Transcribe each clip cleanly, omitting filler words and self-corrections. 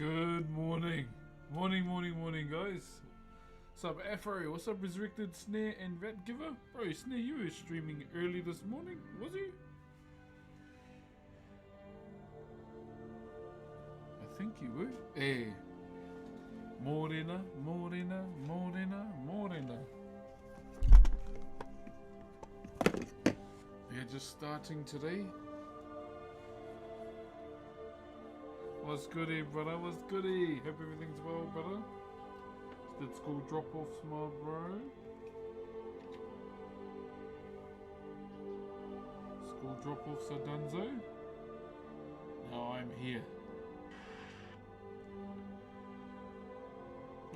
Good morning. Morning, guys. What's up, Afro? What's up, Resurrected Snare and Rat Giver? Bro, Snare, you were streaming early this morning, was you? I think you were. Eh. Morena. We're just starting today. What's goody, brother? What's goody? Hope everything's well, brother. Did school drop-offs, my bro? School drop-offs are donezo. Now I'm here.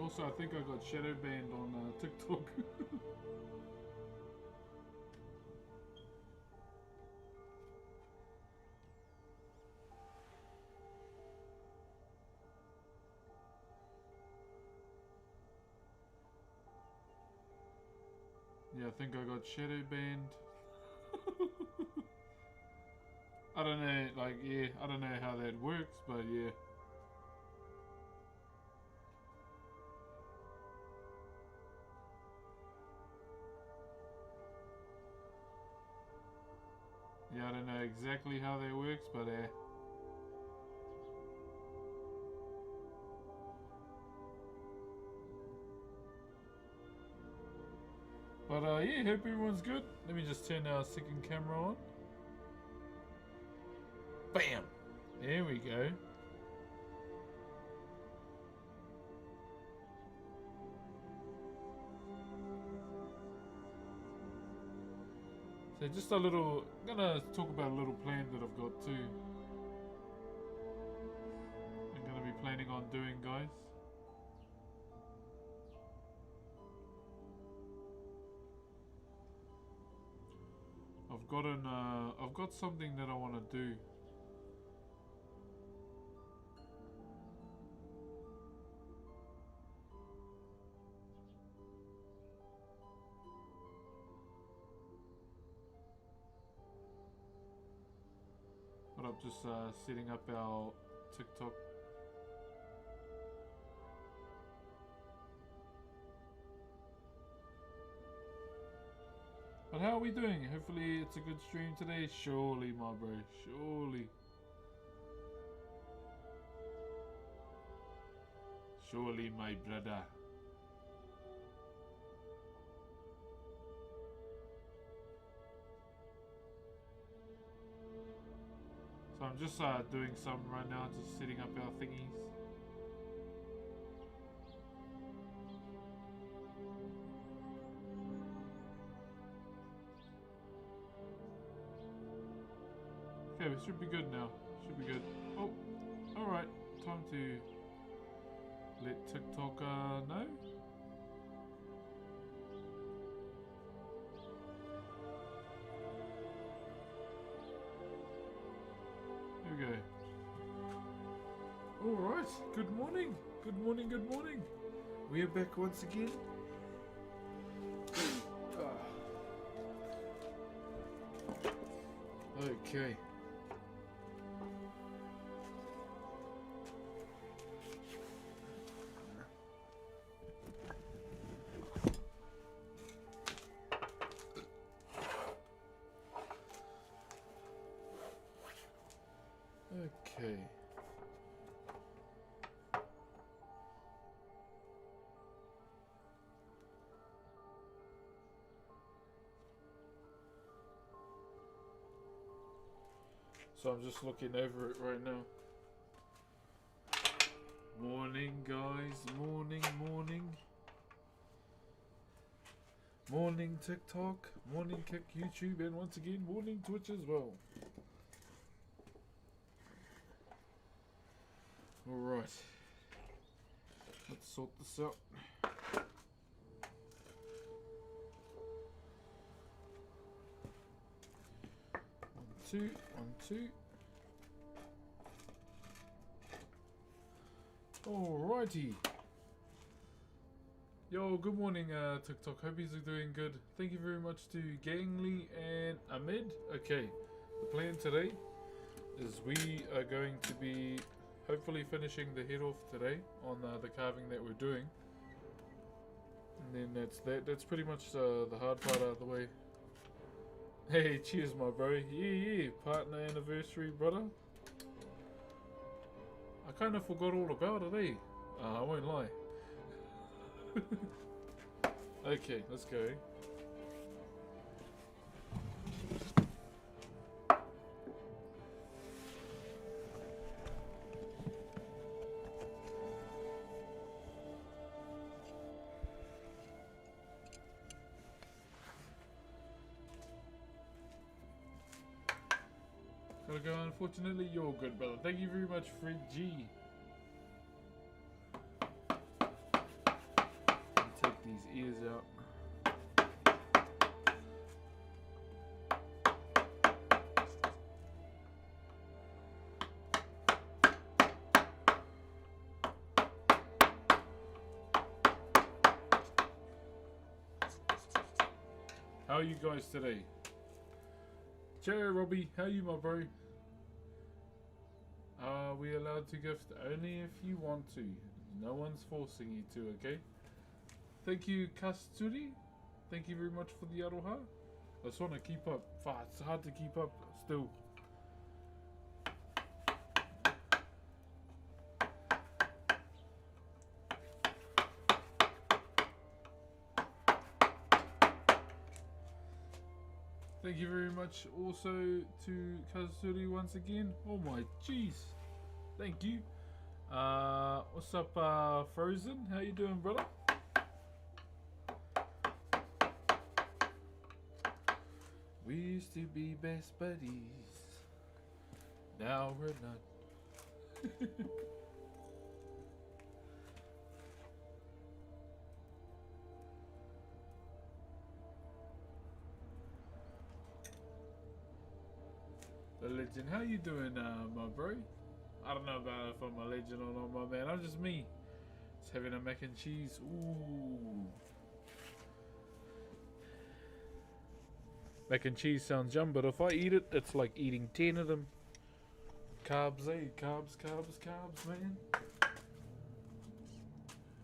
Also, I think I got shadow banned on TikTok. Yeah, I think I got shadow banned. I don't know, like, yeah, I don't know how that works, but yeah. Yeah, I don't know exactly how that works, but yeah, hope everyone's good. Let me just turn our second camera on. Bam! There we go. So just a little, I'm gonna talk about a little plan that I've got too. I'm gonna be planning on doing, guys. I've got something that I want to do. But I'm just setting up our TikTok. But how are we doing? Hopefully it's a good stream today. Surely, my bro. Surely. Surely, my brother. So I'm just doing some right now, just setting up our thingies. Okay, we should be good now. Should be good. Oh, alright. Time to let TikTok know. Here we go. Alright, good morning. Good morning. We are back once again. Okay. Okay. So I'm just looking over it right now. Morning, guys. Morning. Morning TikTok, morning Kick YouTube, and once again, morning Twitch as well. Alright. Let's sort this out. 1, 2, 1, 2. Alrighty. Yo, good morning TikTok. Hope you're doing good. Thank you very much to Gangly and Ahmed. Okay, the plan today is we are going to be hopefully finishing the head off today on the carving that we're doing. And then that's pretty much the hard part out of the way. Hey, cheers my bro. Yeah, partner anniversary, brother. I kind of forgot all about it, eh? I won't lie. Okay, let's go. Gotta go, unfortunately, you're good, brother. Thank you very much, Fred G. Take these ears out. How are you guys today? Joe, Robbie, how are you, my bro? Are we allowed to gift? Only if you want to. No one's forcing you to, okay? Thank you, Kasturi. Thank you very much for the aroha. I just want to keep up. It's hard to keep up still. Thank you very much also to Kazuri once again. Oh my jeez. Thank you. What's up, Frozen? How you doing, brother? We used to be best buddies. Now we're not. The legend, how you doing, my bro? I don't know about if I'm a legend or not, my man. I'm just me. Just having a mac and cheese. Ooh. Mac and cheese sounds yum, but if I eat it, it's like eating 10 of them. Carbs, eh? Carbs, carbs, carbs, man.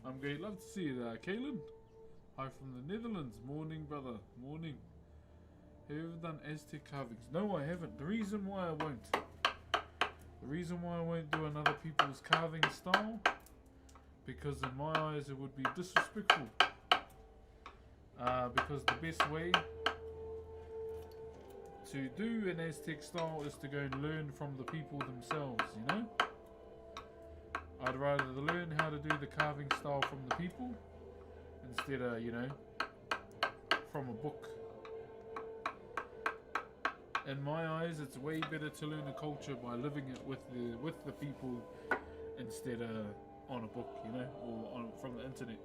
I'm great. Love to see you, Kaylin. Hi from the Netherlands. Morning, brother. Morning. Have you ever done Aztec carvings? No, I haven't. The reason why I won't do another people's carving style, because in my eyes it would be disrespectful. Because the best way to do an Aztec style is to go and learn from the people themselves, you know? I'd rather learn how to do the carving style from the people instead of, you know, from a book. In my eyes, it's way better to learn a culture by living it with the people instead of on a book, you know, or from the internet.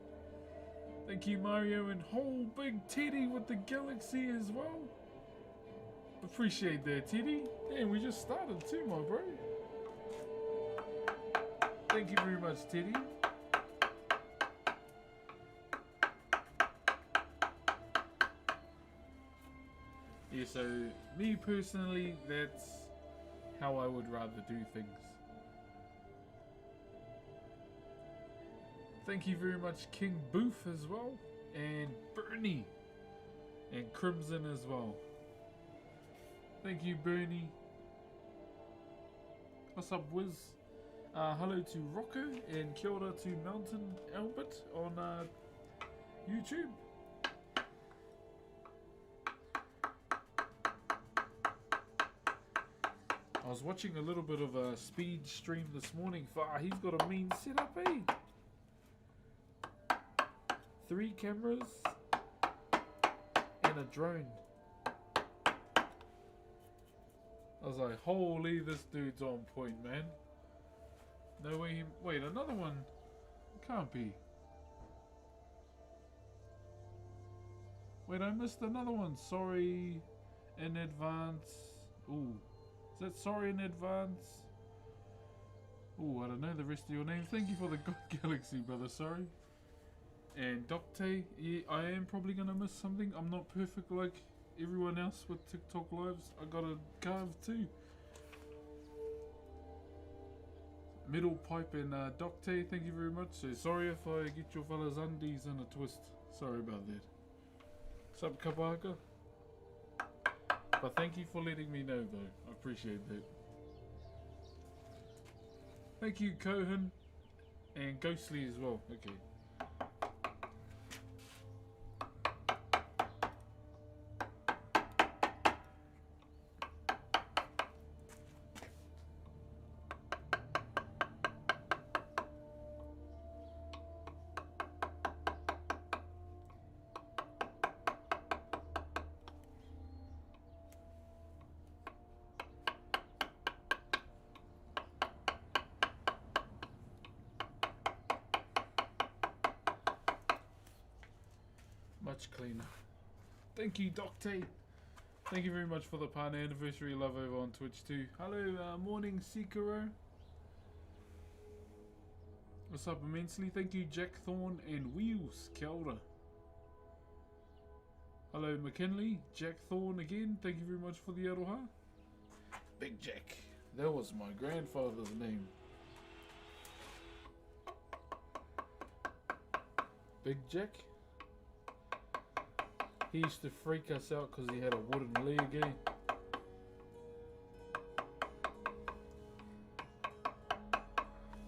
Thank you, Mario, and whole big Teddy with the galaxy as well. Appreciate that, Teddy. Damn, we just started too, my bro. Thank you very much, Teddy. Yeah, so me personally, that's how I would rather do things. Thank you very much, King Booth as well, and Bernie, and Crimson as well. Thank you, Bernie. What's up, Wiz? Hello to Rocco, and kia ora to Mountain Albert on YouTube. I was watching a little bit of a speed stream this morning. He's got a mean setup, eh? 3 cameras and a drone. I was like, holy, this dude's on point, man. No way. Wait, another one? Can't be. Wait, I missed another one. Sorry in advance. Ooh. Is that sorry in advance? Ooh, I don't know the rest of your name. Thank you for the God Galaxy, brother. Sorry. And Docte, yeah, I am probably going to miss something. I'm not perfect like everyone else with TikTok lives. I got to carve too. Middle Pipe and Docte, thank you very much. So sorry if I get your fellas undies in a twist. Sorry about that. Sup, Kabaka? But thank you for letting me know, though. I appreciate that. Thank you, Cohen. And Ghostly as well. Okay. Much cleaner. Thank you, Docte. Thank you very much for the partner anniversary love over on Twitch too. Hello, morning Sekiro. What's up immensely? Thank you, Jack Thorne and Wheels. Kia ora. Hello, McKinley. Jack Thorne again. Thank you very much for the aroha. Big Jack. That was my grandfather's name. Big Jack. He used to freak us out because he had a wooden leg, eh?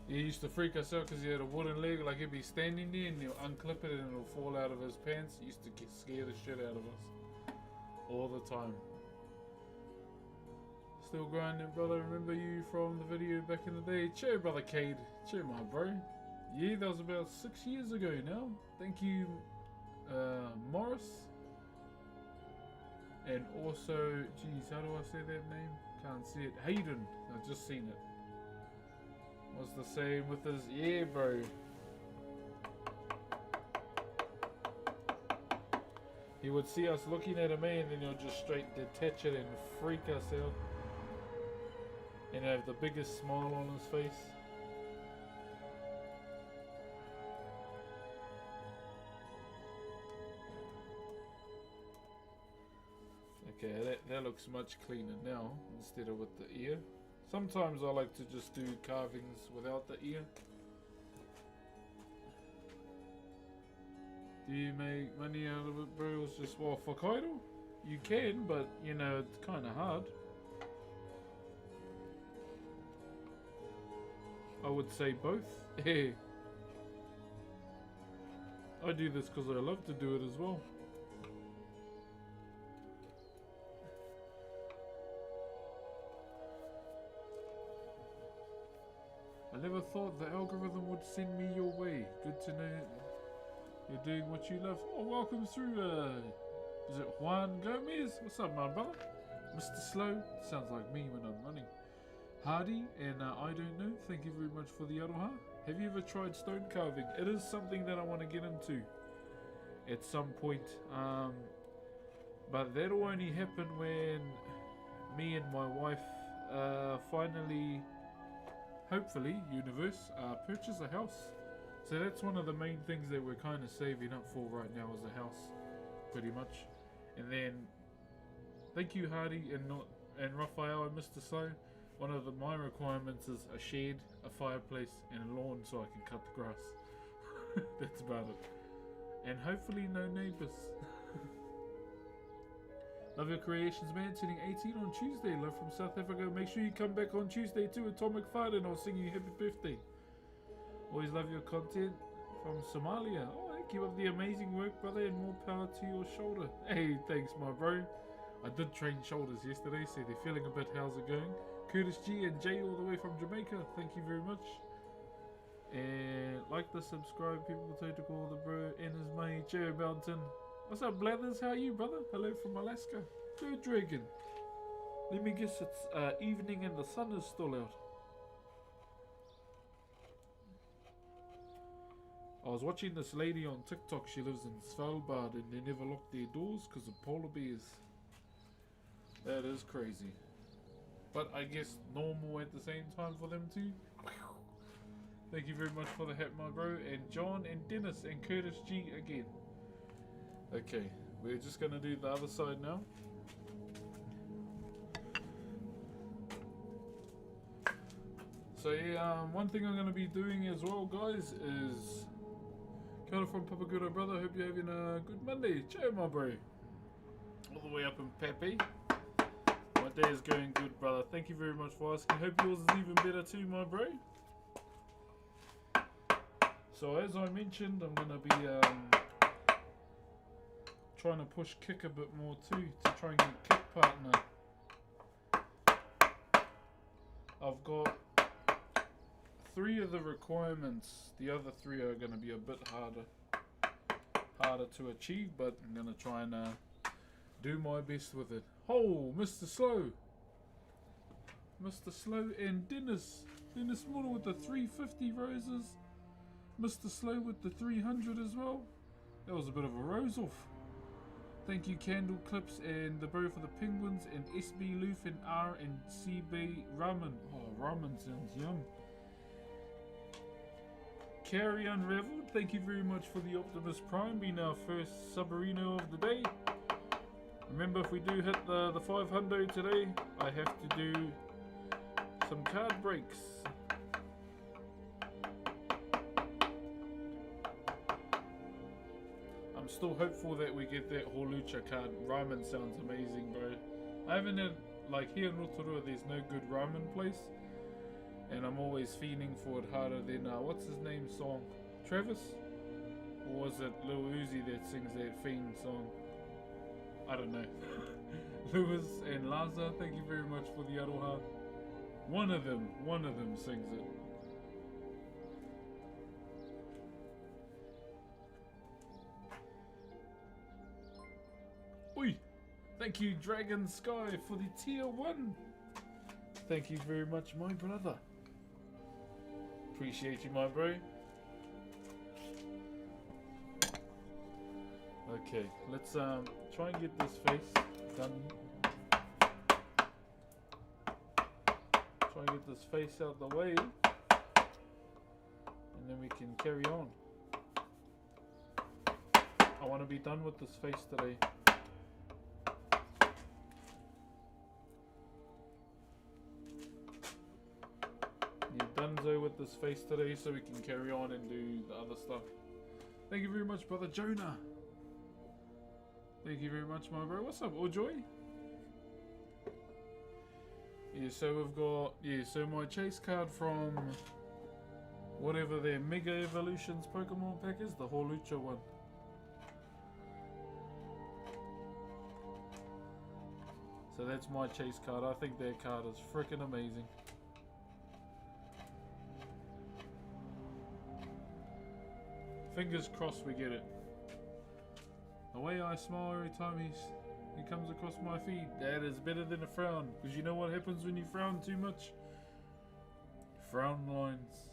He used to freak us out because he had a wooden leg. Like he'd be standing there and he'll unclip it and it'll fall out of his pants. He used to scare the shit out of us all the time. Still grinding, brother. Remember you from the video back in the day? Cheer, brother Cade. Cheer, my bro. Yeah, that was about 6 years ago now. Thank you, Morris. And also, geez, how do I say that name? Can't see it. Hayden. I've just seen it. Was the same with his, yeah, bro. He would see us looking at him, and then he'll just straight detach it and freak us out. And have the biggest smile on his face. Okay, that looks much cleaner now instead of with the ear. Sometimes I like to just do carvings without the ear. Do you make money out of it, bro? It's just, well, Whakairo? You can, but, you know, it's kind of hard. I would say both. I do this because I love to do it as well. I never thought the algorithm would send me your way. Good to know you're doing what you love. Oh, welcome through, is it Juan Gomez? What's up, my brother? Mr. Slow? Sounds like me when I'm running. Hardy, and I don't know, thank you very much for the aroha. Have you ever tried stone carving? It is something that I want to get into at some point. But that'll only happen when me and my wife finally, hopefully, universe, purchase a house. So that's one of the main things that we're kind of saving up for right now, is a house, pretty much. And then, thank you, Hardy and Raphael and Mr. Slow. One of my requirements is a shed, a fireplace, and a lawn so I can cut the grass. That's about it. And hopefully no neighbours. Love your creations, man. Turning 18 on Tuesday. Love from South Africa. Make sure you come back on Tuesday too, Atomic Fire, and I'll sing you happy birthday. Always love your content from Somalia. Oh, keep up the amazing work, brother, and more power to your shoulder. Hey, thanks, my bro. I did train shoulders yesterday, so they're feeling a bit. How's it going? Curtis G and Jay all the way from Jamaica. Thank you very much. And like the subscribe, people to call the bro and his money, Cherry Mountain. What's up, Blathers? How are you, brother? Hello from Alaska. Bird Dragon. Let me guess, it's evening and the sun is still out. I was watching this lady on TikTok. She lives in Svalbard and they never lock their doors because of polar bears. That is crazy. But I guess normal at the same time for them too. Thank you very much for the hat, my bro. And John and Dennis and Curtis G again. Okay, we're just going to do the other side now. So yeah, one thing I'm going to be doing as well, guys, is Kia ora from Papaguro, brother. Hope you're having a good Monday. Ciao, my bro. All the way up in Pepe. My day is going good, brother. Thank you very much for asking. Hope yours is even better too, my bro. So as I mentioned, I'm going to be trying to push Kick a bit more too, to try and get Kick partner. I've got 3 of the requirements. The other 3 are going to be a bit harder to achieve, but I'm going to try and do my best with it. Oh, Mr. Slow and Dennis Muro with the 350 roses. Mr. Slow with the 300 as well. That was a bit of a rose off. Thank you, Candle Clips and the bro for the penguins, and SB Loof and R and CB Ramen. Oh, ramen sounds yum. Carry Unraveled, thank you very much for the Optimus Prime being our first Submarino of the day. Remember, if we do hit the 500 today, I have to do some card breaks. I'm still hopeful that we get that Holucha card. Ramen sounds amazing, bro. I haven't had, like, here in Rotorua there's no good ramen place, and I'm always fiending for it harder than what's his name song? Travis? Or was it Lil Uzi that sings that fiend song? I don't know. Lewis and Laza, thank you very much for the aroha. One of them sings it. Oi! Thank you, Dragon Sky, for the tier 1. Thank you very much, my brother. Appreciate you, my bro. Okay, let's try and get this face done. Try and get this face out the way, and then we can carry on. I want to be done with this face today. Donezo with this face today, so we can carry on and do the other stuff. Thank you very much, brother Jonah. Thank you very much, my bro. What's up, Ojoy? Yeah, so we've got, so my chase card from whatever their Mega Evolutions Pokemon pack is, the Holucha one. So that's my chase card. I think that card is freaking amazing. Fingers crossed we get it. The way I smile every time he comes across my feed, that is better than a frown. Because you know what happens when you frown too much? Frown lines.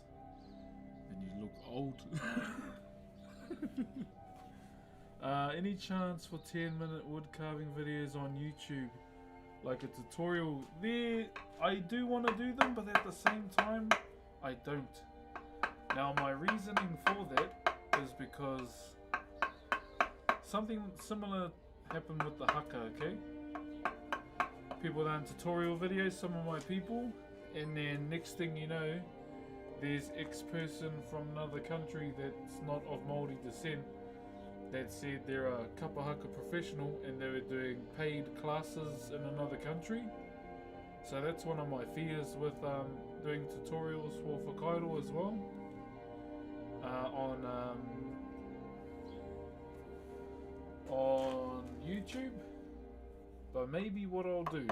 And you look old. Any chance for 10-minute wood carving videos on YouTube? Like a tutorial? There, I do want to do them, but at the same time, I don't. Now my reasoning for that is because something similar happened with the haka, okay? People done tutorial videos, some of my people, and then next thing you know, there's X person from another country that's not of Maori descent that said they're a kapa haka professional and they were doing paid classes in another country. So that's one of my fears with doing tutorials for Whakairo as well. On YouTube, but maybe what I'll do,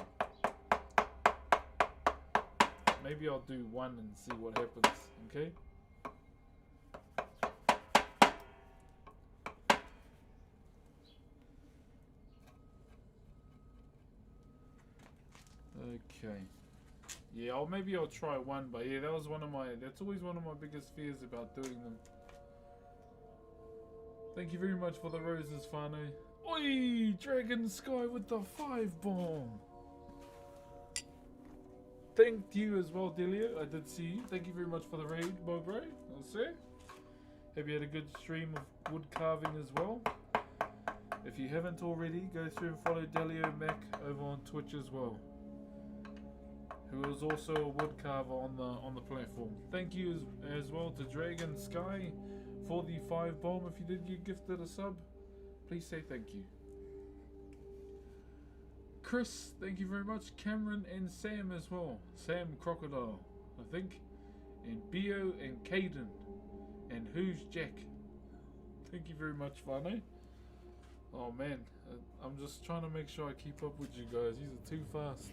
maybe I'll do one and see what happens. Okay. Okay. Yeah, maybe I'll try one, but yeah, that's always one of my biggest fears about doing them. Thank you very much for the roses, Fano. Oi! Dragon Sky with the 5-bomb! Thank you as well, Delio. I did see you. Thank you very much for the raid, my bro. I'll say. Hope you had a good stream of wood carving as well. If you haven't already, go through and follow Delio Mac over on Twitch as well. who is also a wood carver on the platform. Thank you as well to Dragon Sky for the 5 bomb. If you did get gifted a sub, please say thank you. Chris, thank you very much. Cameron and Sam as well. Sam Crocodile, I think. And Bio and Caden. And Who's Jack? Thank you very much, Fano. Oh man, I'm just trying to make sure I keep up with you guys. These are too fast.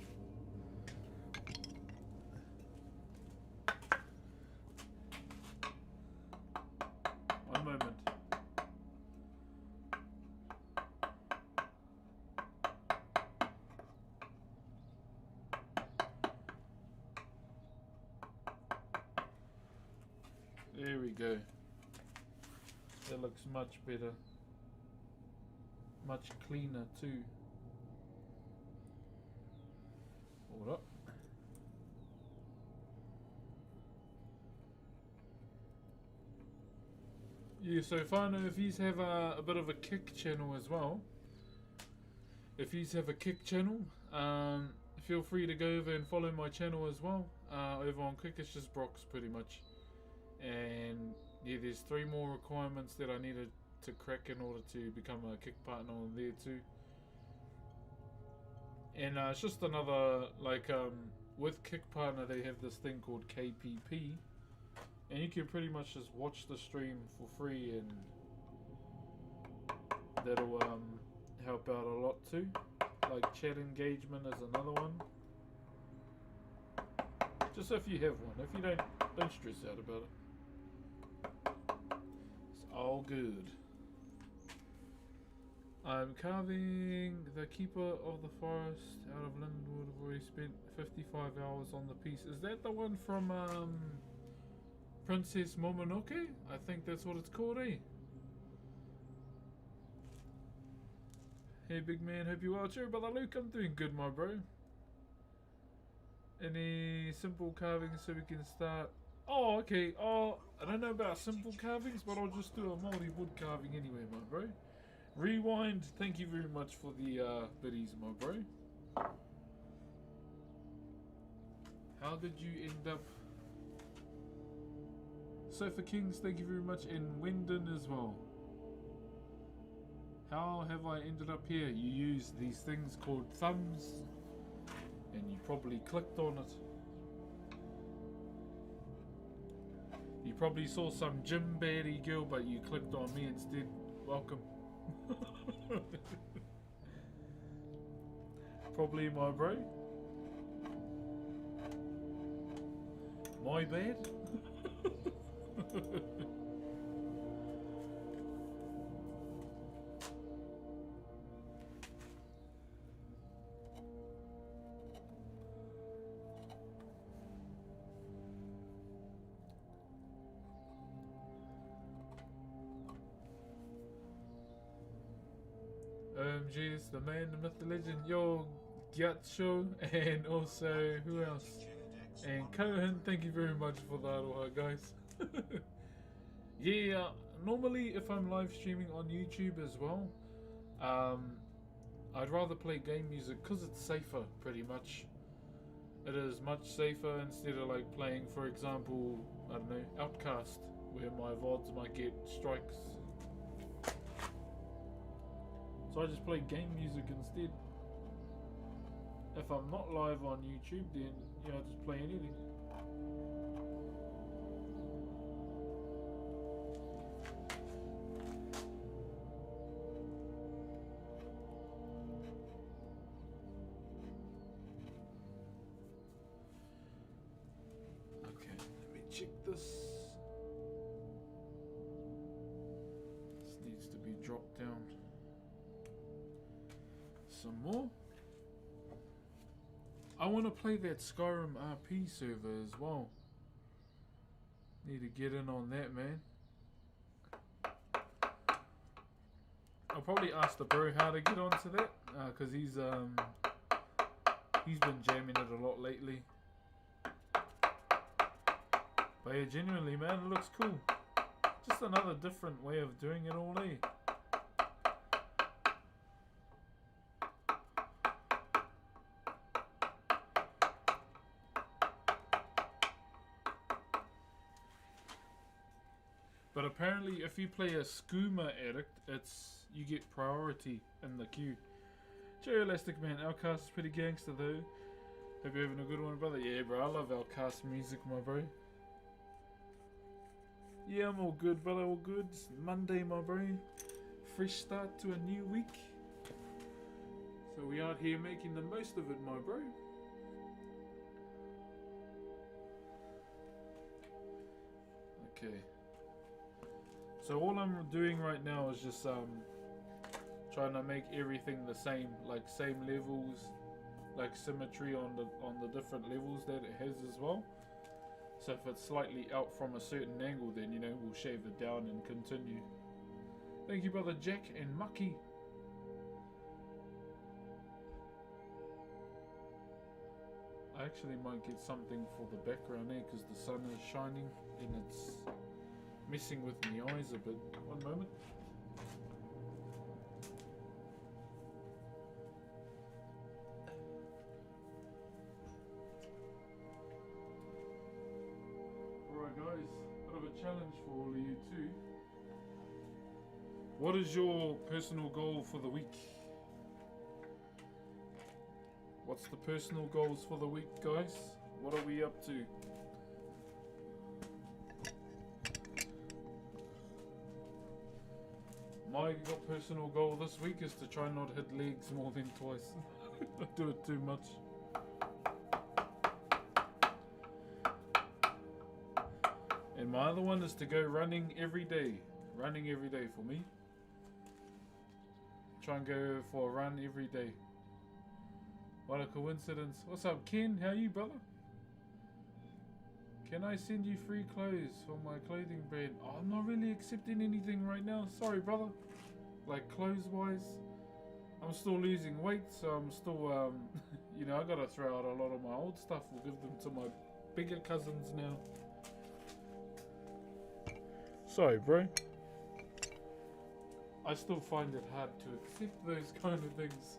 One moment. There we go. That looks much better. Much cleaner too. Hold up. Yeah, so if I know if you have a bit of a kick channel as well. If you have a kick channel, feel free to go over and follow my channel as well. Over on Kick, it's just Brox pretty much. And yeah, there's 3 more requirements that I needed to crack in order to become a kick partner on there too. And it's just another, like, with kick partner they have this thing called KPP, and you can pretty much just watch the stream for free, and that'll help out a lot too. Like chat engagement is another one. Just if you have one. If you don't stress out about it. It's all good. I'm carving the Keeper of the Forest out of Lindenwood. I've already spent 55 hours on the piece. Is that the one from Princess Momonoke? I think that's what it's called, eh? Hey big man, hope you're well. Cheer brother Luke, I'm doing good my bro. Any simple carvings so we can start? Oh okay, I don't know about simple carvings, but I'll just do a Maori wood carving anyway my bro. Rewind, thank you very much for the biddies my bro. How did you end up? Sofa Kings, thank you very much, and Wendon as well. How have I ended up here? You use these things called thumbs, and you probably clicked on it. You probably saw some gym baddie girl, but you clicked on me instead. Welcome. Probably my bro. My bad. OMG's the man, the myth, the legend, yo, Gyatcho, and also, who else? And Cohen, thank you very much for that, aloha guys. Yeah, normally if I'm live streaming on YouTube as well, I'd rather play game music because it's safer, pretty much. It is much safer instead of like playing, for example, I don't know, Outcast, where my VODs might get strikes. So I just play game music instead. If I'm not live on YouTube, then you know, I just play anything. Okay, let me check this. This needs to be dropped down some more. I want to play that Skyrim RP server as well. Need to get in on that, man. I'll probably ask the bro how to get onto that, cause he's been jamming it a lot lately. But yeah, genuinely, man, it looks cool. Just another different way of doing it all, eh? But apparently, if you play a skooma addict, you get priority in the queue. Cheerio, Elastic Man. Outcast is pretty gangster though. Hope you're having a good one, brother. Yeah, bro. I love Outcast music, my bro. Yeah, I'm all good, brother. All good. It's Monday, my bro. Fresh start to a new week. So we out here making the most of it, my bro. Okay. So all I'm doing right now is just trying to make everything the same, like same levels, like symmetry on the different levels that it has as well. So if it's slightly out from a certain angle, then you know we'll shave it down and continue. Thank you, brother Jack and Mucky. I actually might get something for the background there because the sun is shining and it's messing with my eyes a bit. One moment. Alright guys, bit of a challenge for all of you too. What is your personal goal for the week? What's the personal goals for the week, guys? What are we up to? My personal goal this week is to try not hit legs more than twice. I do it too much. And my other one is to go running every day. Running every day for me. Try and go for a run every day. What a coincidence. What's up, Ken? How are you, brother? Can I send you free clothes for my clothing brand? Oh, I'm not really accepting anything right now. Sorry, brother. Like clothes-wise. I'm still losing weight, so I'm still, you know, I gotta throw out a lot of my old stuff. We'll give them to my bigger cousins now. Sorry, bro. I still find it hard to accept those kind of things.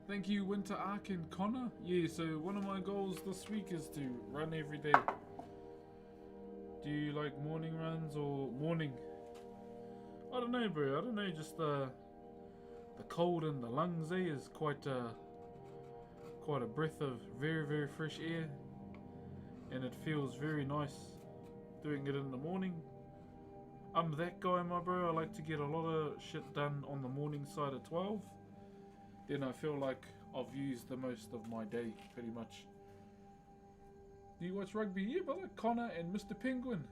Thank you, Winter Ark and Connor. Yeah, so one of my goals this week is to run every day. Do you like morning runs or morning? I don't know, bro. I don't know. Just the cold in the lungs is quite a breath of very, very fresh air, and it feels very nice doing it in the morning. I'm that guy, my bro. I like to get a lot of shit done on the morning side of 12. Then I feel like I've used the most of my day, pretty much. Do you watch rugby? Yeah, brother. Connor and Mr. Penguin.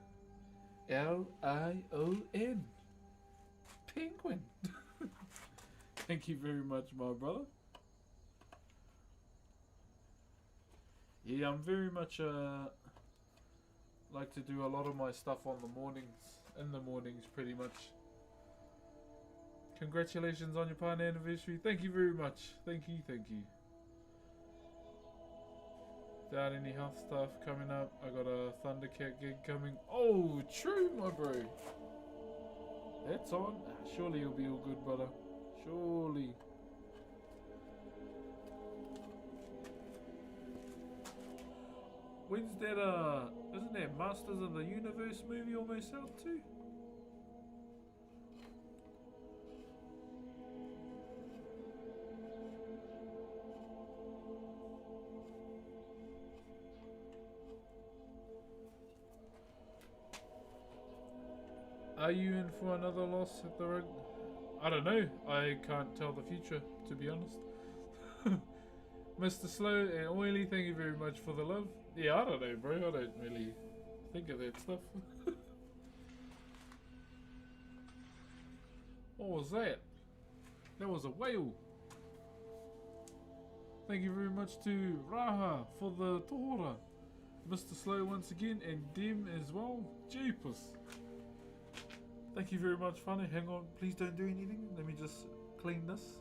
Lion. Penguin. Thank you very much, my brother. Yeah, I'm very much like to do a lot of my stuff on the mornings, in the mornings, pretty much. Congratulations on your partner anniversary. Thank you very much. Thank you, thank you. Without any health stuff coming up, I got a Thundercat gig coming. Oh, true, my bro. That's on. Surely you'll be all good, brother. Surely. When's that, isn't that Masters of the Universe movie almost out too? Are you in for another loss at the rug? I don't know. I can't tell the future, to be honest. Mr. Slow and Oily, thank you very much for the love. Yeah, I don't know, bro. I don't really think of that stuff. What was that? That was a whale. Thank you very much to Raha for the tohora. Mr. Slow once again, and Dim as well. Jeepers. Thank you very much, Funny. Hang on, please don't do anything. Let me just clean this.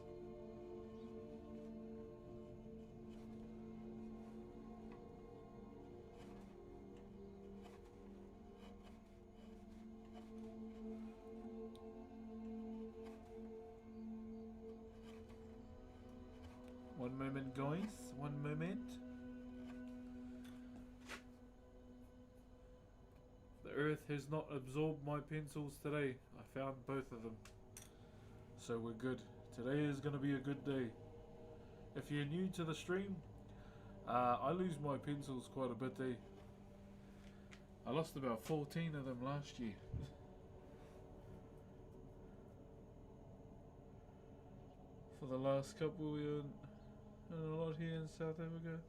One moment, guys. One moment. breath has not absorbed my pencils today. I found both of them. So we're good. Today is going to be a good day. If you're new to the stream, I lose my pencils quite a bit, eh? I lost about 14 of them last year. For the last couple, we earned a lot here in South Africa.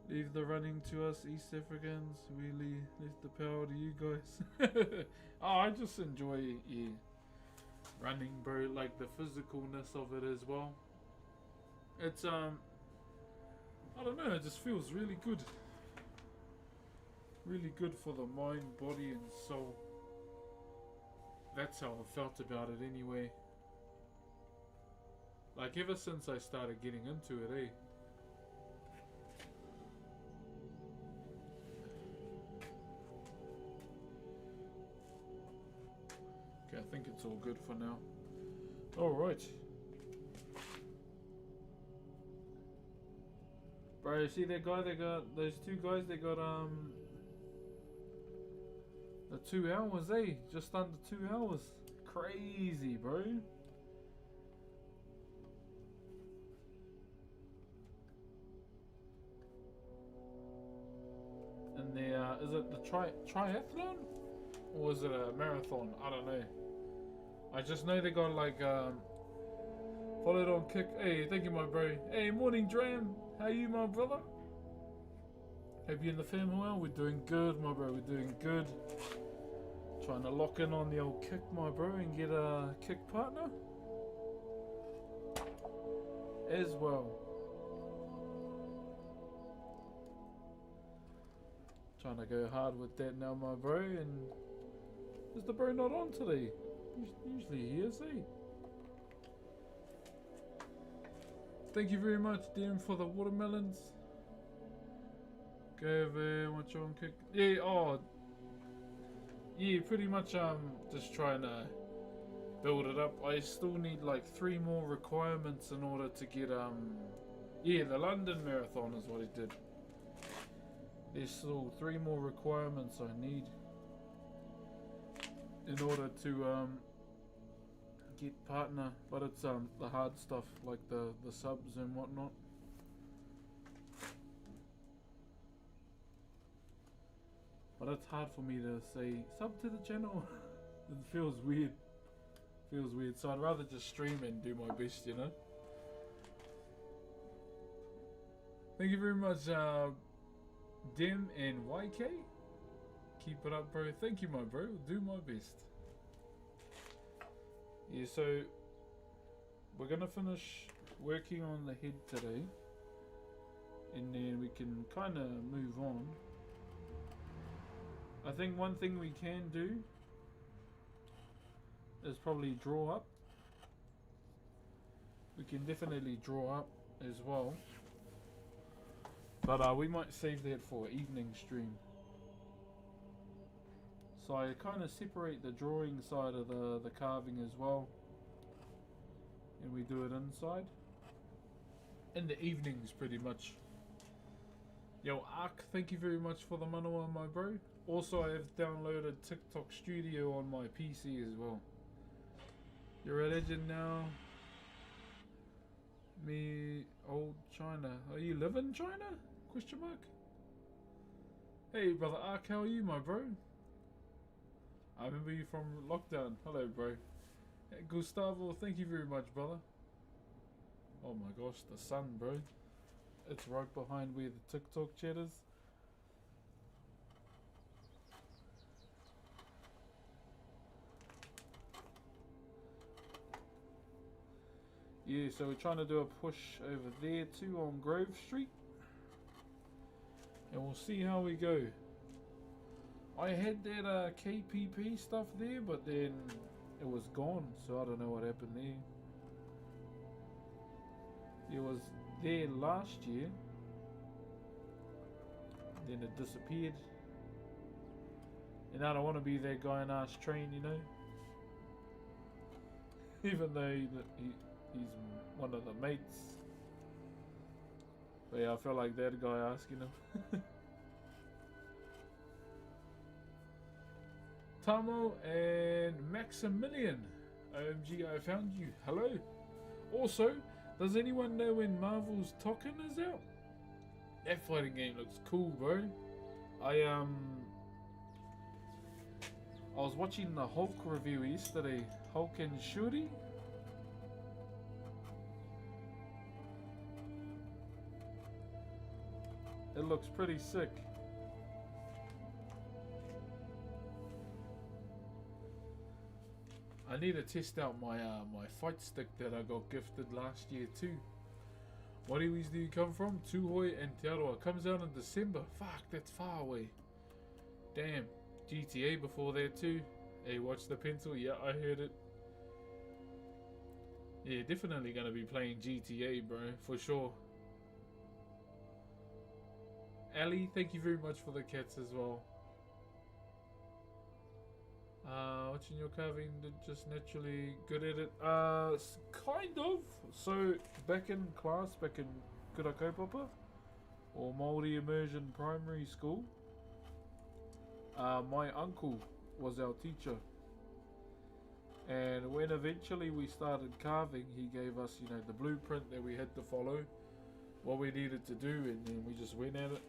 Leave the running to us East Africans. We leave the power to you guys. Oh, I just enjoy running, bro. Like the physicalness of it as well. It's I don't know. It just feels really good. Really good for the mind, body, and soul. That's how I felt about it anyway. Like ever since I started getting into it, eh? Okay, I think it's all good for now. Alright. Bro, you see that guy, they got, those two guys, they got, the 2 hours, eh? Just under 2 hours. Crazy, bro. And the, is it the triathlon? Or is it a marathon? I don't know. I just know they got like, followed on Kick. Hey, thank you, my bro. Hey, morning, Dram. How you, my brother? Hope you and the fam well. We're doing good, my bro. We're doing good. Trying to lock in on the old Kick, my bro, and get a Kick partner as well. Trying to go hard with that now, my bro. And is the bro not on today? Usually he is, eh? Thank you very much, Dan, for the watermelons. Go over, watch on Kick. Yeah, oh. Yeah, pretty much just trying to build it up. I still need like 3 more requirements in order to get yeah, the London Marathon is what I did. There's still 3 more requirements I need in order to get partner, but it's the hard stuff like the subs and whatnot. But it's hard for me to say sub to the channel. It feels weird. Feels weird. So I'd rather just stream and do my best, you know. Thank you very much, Dim and YK. Keep it up, bro. Thank you, my bro. Do my best. Yeah, so we're gonna finish working on the head today, and then we can kind of move on. I think one thing we can do is probably draw up. We can definitely draw up as well, but we might save that for evening stream. So I kind of separate the drawing side of the carving as well, and we do it inside in the evenings pretty much. Yo, Ark, thank you very much for the manawa, my bro. Also, I have downloaded TikTok Studio on my PC as well. You're a legend now. Me, old China. Oh, you live in China? Question mark. Hey, brother Ark, how are you, my bro? I remember you from lockdown. Hello, bro. Hey, Gustavo, thank you very much, brother. Oh my gosh, the sun, bro. It's right behind where the TikTok chat is. Yeah, so we're trying to do a push over there too on Grove Street. And we'll see how we go. I had that KPP stuff there, but then it was gone, so I don't know what happened there. It was there last year, then it disappeared. And I don't want to be that guy in ass train, you know. Even though he's one of the mates. But yeah, I felt like that guy asking him. Tamo and Maximilian. OMG, I found you. Hello. Also, does anyone know when Marvel's Token is out? That fighting game looks cool, bro. I was watching the Hulk review yesterday. Hulk and Shuri. It looks pretty sick. I need to test out my my fight stick that I got gifted last year too. What areas do you come from? Tuhoi and Te Aroa. Comes out in December. Fuck, that's far away. Damn. GTA before that too. Hey, watch the pencil. Yeah, I heard it. Yeah, definitely gonna be playing GTA, bro, for sure. Ali, thank you very much for the cats as well. Watching your carving, just naturally good at it. Kind of. So back in class, back in Kura Kaupapa, or Maori Immersion Primary School, my uncle was our teacher, and when eventually we started carving, he gave us, you know, the blueprint that we had to follow, what we needed to do, and then we just went at it.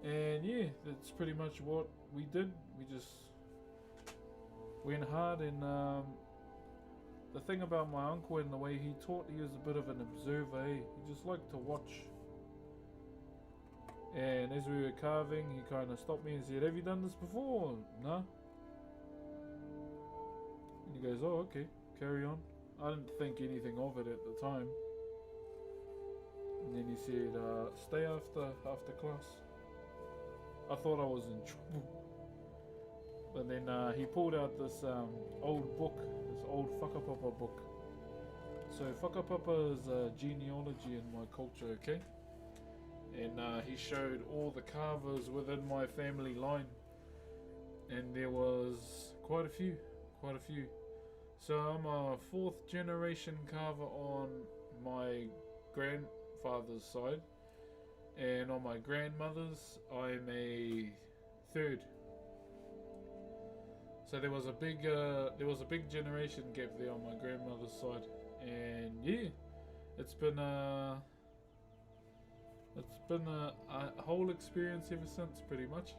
And yeah, that's pretty much what we did. We just went hard, and the thing about my uncle and the way he taught, he was a bit of an observer, eh? He just liked to watch. And as we were carving, he kind of stopped me and said, "Have you done this before?" "Nah." And he goes, "Oh, okay, carry on." I didn't think anything of it at the time. And then he said, "Stay after class." I thought I was in trouble. But then he pulled out this old book, this old Whakapapa book. So Whakapapa is genealogy in my culture, okay? And he showed all the carvers within my family line. And there was quite a few. So I'm a 4th generation carver on my grandfather's side. And on my grandmother's, I'm a 3rd. So there was a big generation gap there on my grandmother's side, and yeah, it's been a whole experience ever since, pretty much.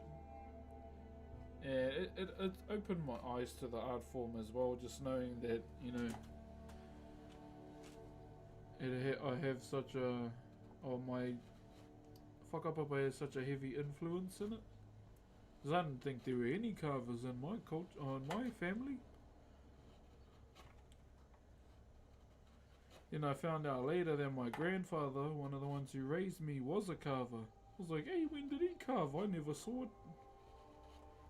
And it opened my eyes to the art form as well, just knowing that, you know, I have such my whakapapa has such a heavy influence in it. Because I didn't think there were any carvers in my culture, in my family. Then I found out later that my grandfather, one of the ones who raised me, was a carver. I was like, "Hey, when did he carve? I never saw it."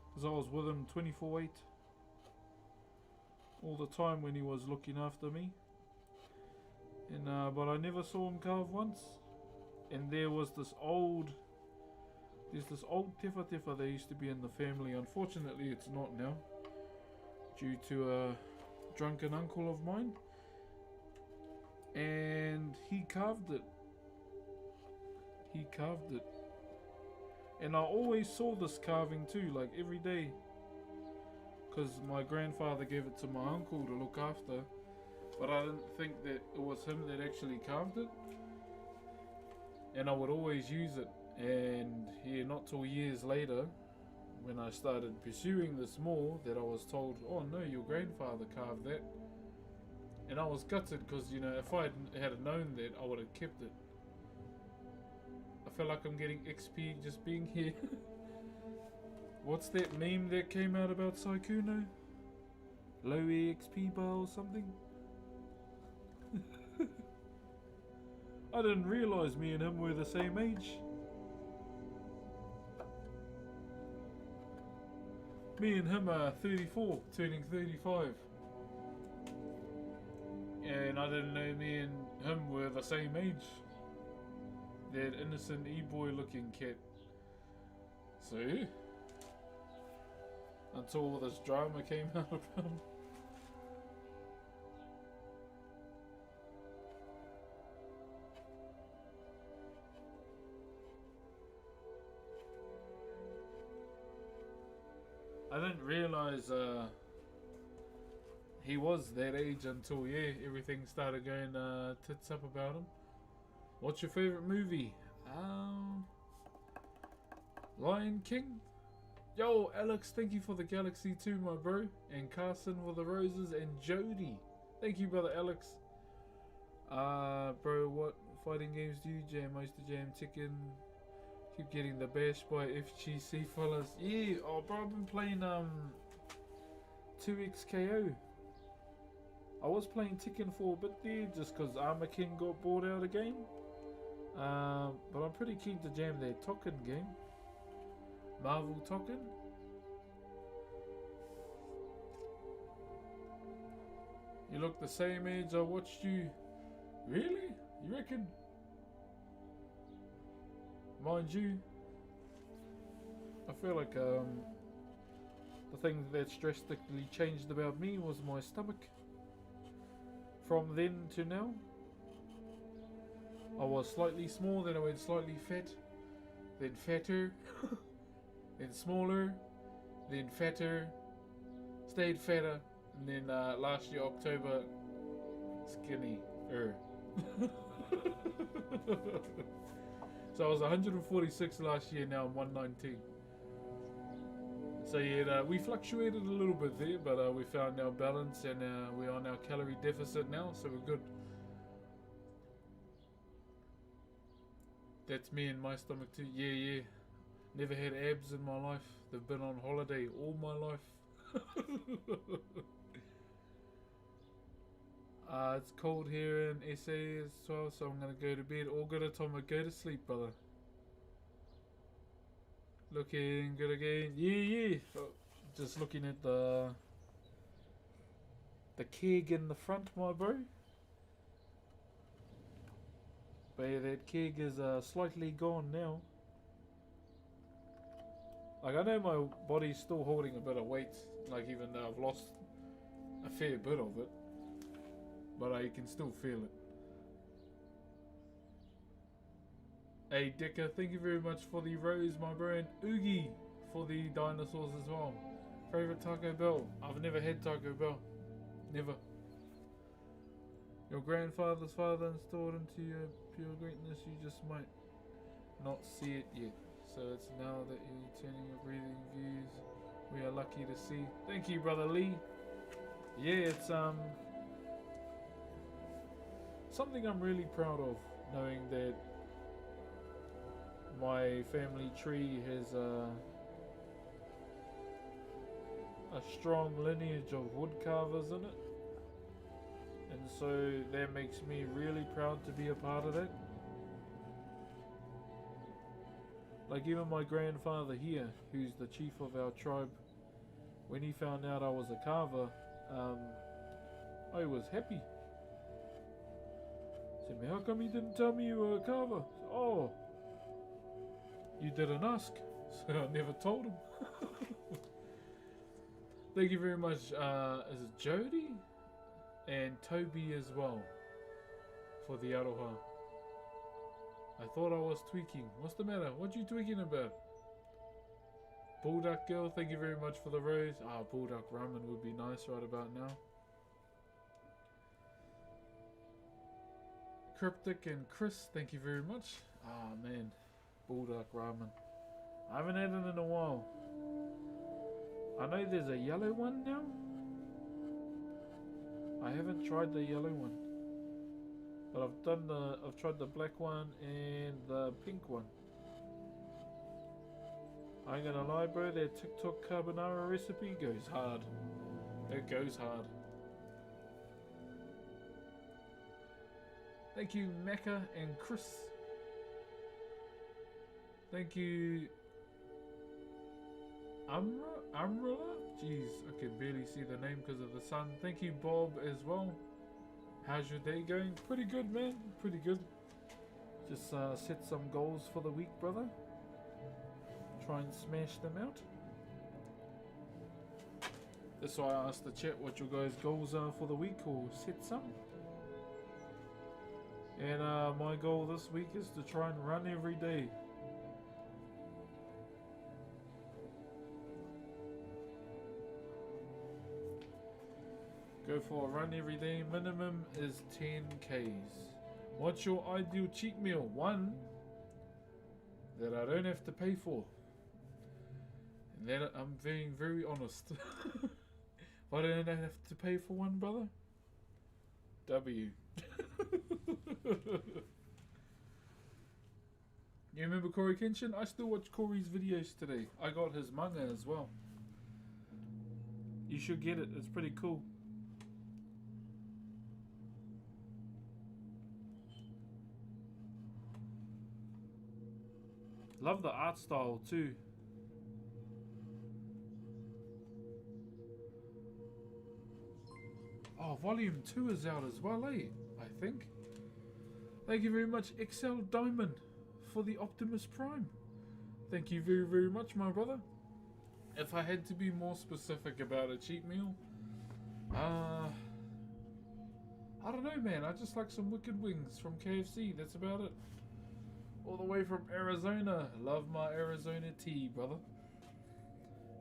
Because I was with him 24/8. All the time when he was looking after me. And but I never saw him carve once. And there was this old tefa tefa that used to be in the family. Unfortunately, it's not now, due to a drunken uncle of mine. And he carved it. And I always saw this carving too, like every day. Because my grandfather gave it to my uncle to look after. But I didn't think that it was him that actually carved it. And I would always use it. And yeah, not till years later, when I started pursuing this more, that I was told, "Oh no, your grandfather carved that." And I was gutted, because, you know, if I had known that, I would have kept it. I feel like I'm getting XP just being here. What's that meme that came out about Saikuno? Low EXP bar or something? I didn't realise me and him were the same age. Me and him are 34, turning 35. And I didn't know me and him were the same age. That innocent e-boy looking cat. So, until all this drama came out about him. I didn't realise he was that age until everything started going tits up about him. What's your favourite movie? Lion King. Yo, Alex, thank you for the Galaxy too, my bro. And Carson for the roses. And Jody. Thank you, brother Alex. Bro, what fighting games do you jam? I used to jam Tekken. Keep getting the bash by FGC fellas. Yeah, oh bro, I've been playing 2XKO. I was playing Tekken for a bit there just because Armor King got bought out again. But I'm pretty keen to jam their Token game. Marvel Token. You look the same age I watched you. Really? You reckon? Mind you, I feel like the thing that's drastically changed about me was my stomach. From then to now, I was slightly small, then I went slightly fat, then fatter, then smaller, then fatter, stayed fatter, and then last year October, skinny-er. So I was 146 last year, now I'm 119. So yeah, we fluctuated a little bit there, but we found our balance and we're on our calorie deficit now, so we're good. That's me and my stomach too. Yeah. Never had abs in my life. They've been on holiday all my life. It's cold here in SA as well, so I'm gonna go to bed. All good, Atomic. Go to sleep, brother. Looking good again. Yeah. Just looking at the keg in the front, my bro. But yeah, that keg is slightly gone now. Like, I know my body's still holding a bit of weight, like even though I've lost a fair bit of it, but you can still feel it. Hey Dicker, thank you very much for the rose, my bro, and Oogie for the dinosaurs as well. Favorite Taco Bell? I've never had Taco Bell. Never. Your grandfather's father installed into your pure greatness, you just might not see it yet. So it's now that you're turning your breathing views, we are lucky to see. Thank you, brother Lee. Yeah, it's something I'm really proud of, knowing that my family tree has a strong lineage of wood carvers in it, and so that makes me really proud to be a part of that. Like even my grandfather here, who's the chief of our tribe, when he found out I was a carver, I was happy. Said, how come you didn't tell me you were a carver? Said, oh, you didn't ask, so I never told him. Thank you very much, is it Jody? And Toby as well, for the aroha. I thought I was tweaking. What's the matter? What you tweaking about? Bullduck Girl, thank you very much for the rose. Bullduck ramen would be nice right about now. Cryptic and Chris, thank you very much. Man, Bullduck ramen. I haven't had it in a while. I know there's a yellow one now. I haven't tried the yellow one, but I've tried the black one and the pink one. I ain't gonna lie, bro, their TikTok carbonara recipe goes hard. It goes hard. Thank you, Mecca and Chris. Thank you, Umbrella? Jeez, I can barely see the name because of the sun. Thank you, Bob, as well. How's your day going? Pretty good, man. Pretty good. Just set some goals for the week, brother. Try and smash them out. That's why I asked the chat what your guys' goals are for the week, or set some. And my goal this week is to try and run every day. Go for a run every day. Minimum is 10 Ks. What's your ideal cheat meal? One that I don't have to pay for. And that I'm being very honest. If I don't have to pay for one, brother, W. You remember Corey Kenshin? I still watch Corey's videos today. I got his manga as well. You should get it. It's pretty cool. Love the art style too. Oh, volume 2 is out as well, eh? I think. Thank you very much, XL Diamond, for the Optimus Prime. Thank you very, very much, my brother. If I had to be more specific about a cheat meal, I don't know, man. I just like some wicked wings from KFC. That's about it. All the way from Arizona. Love my Arizona tea, brother.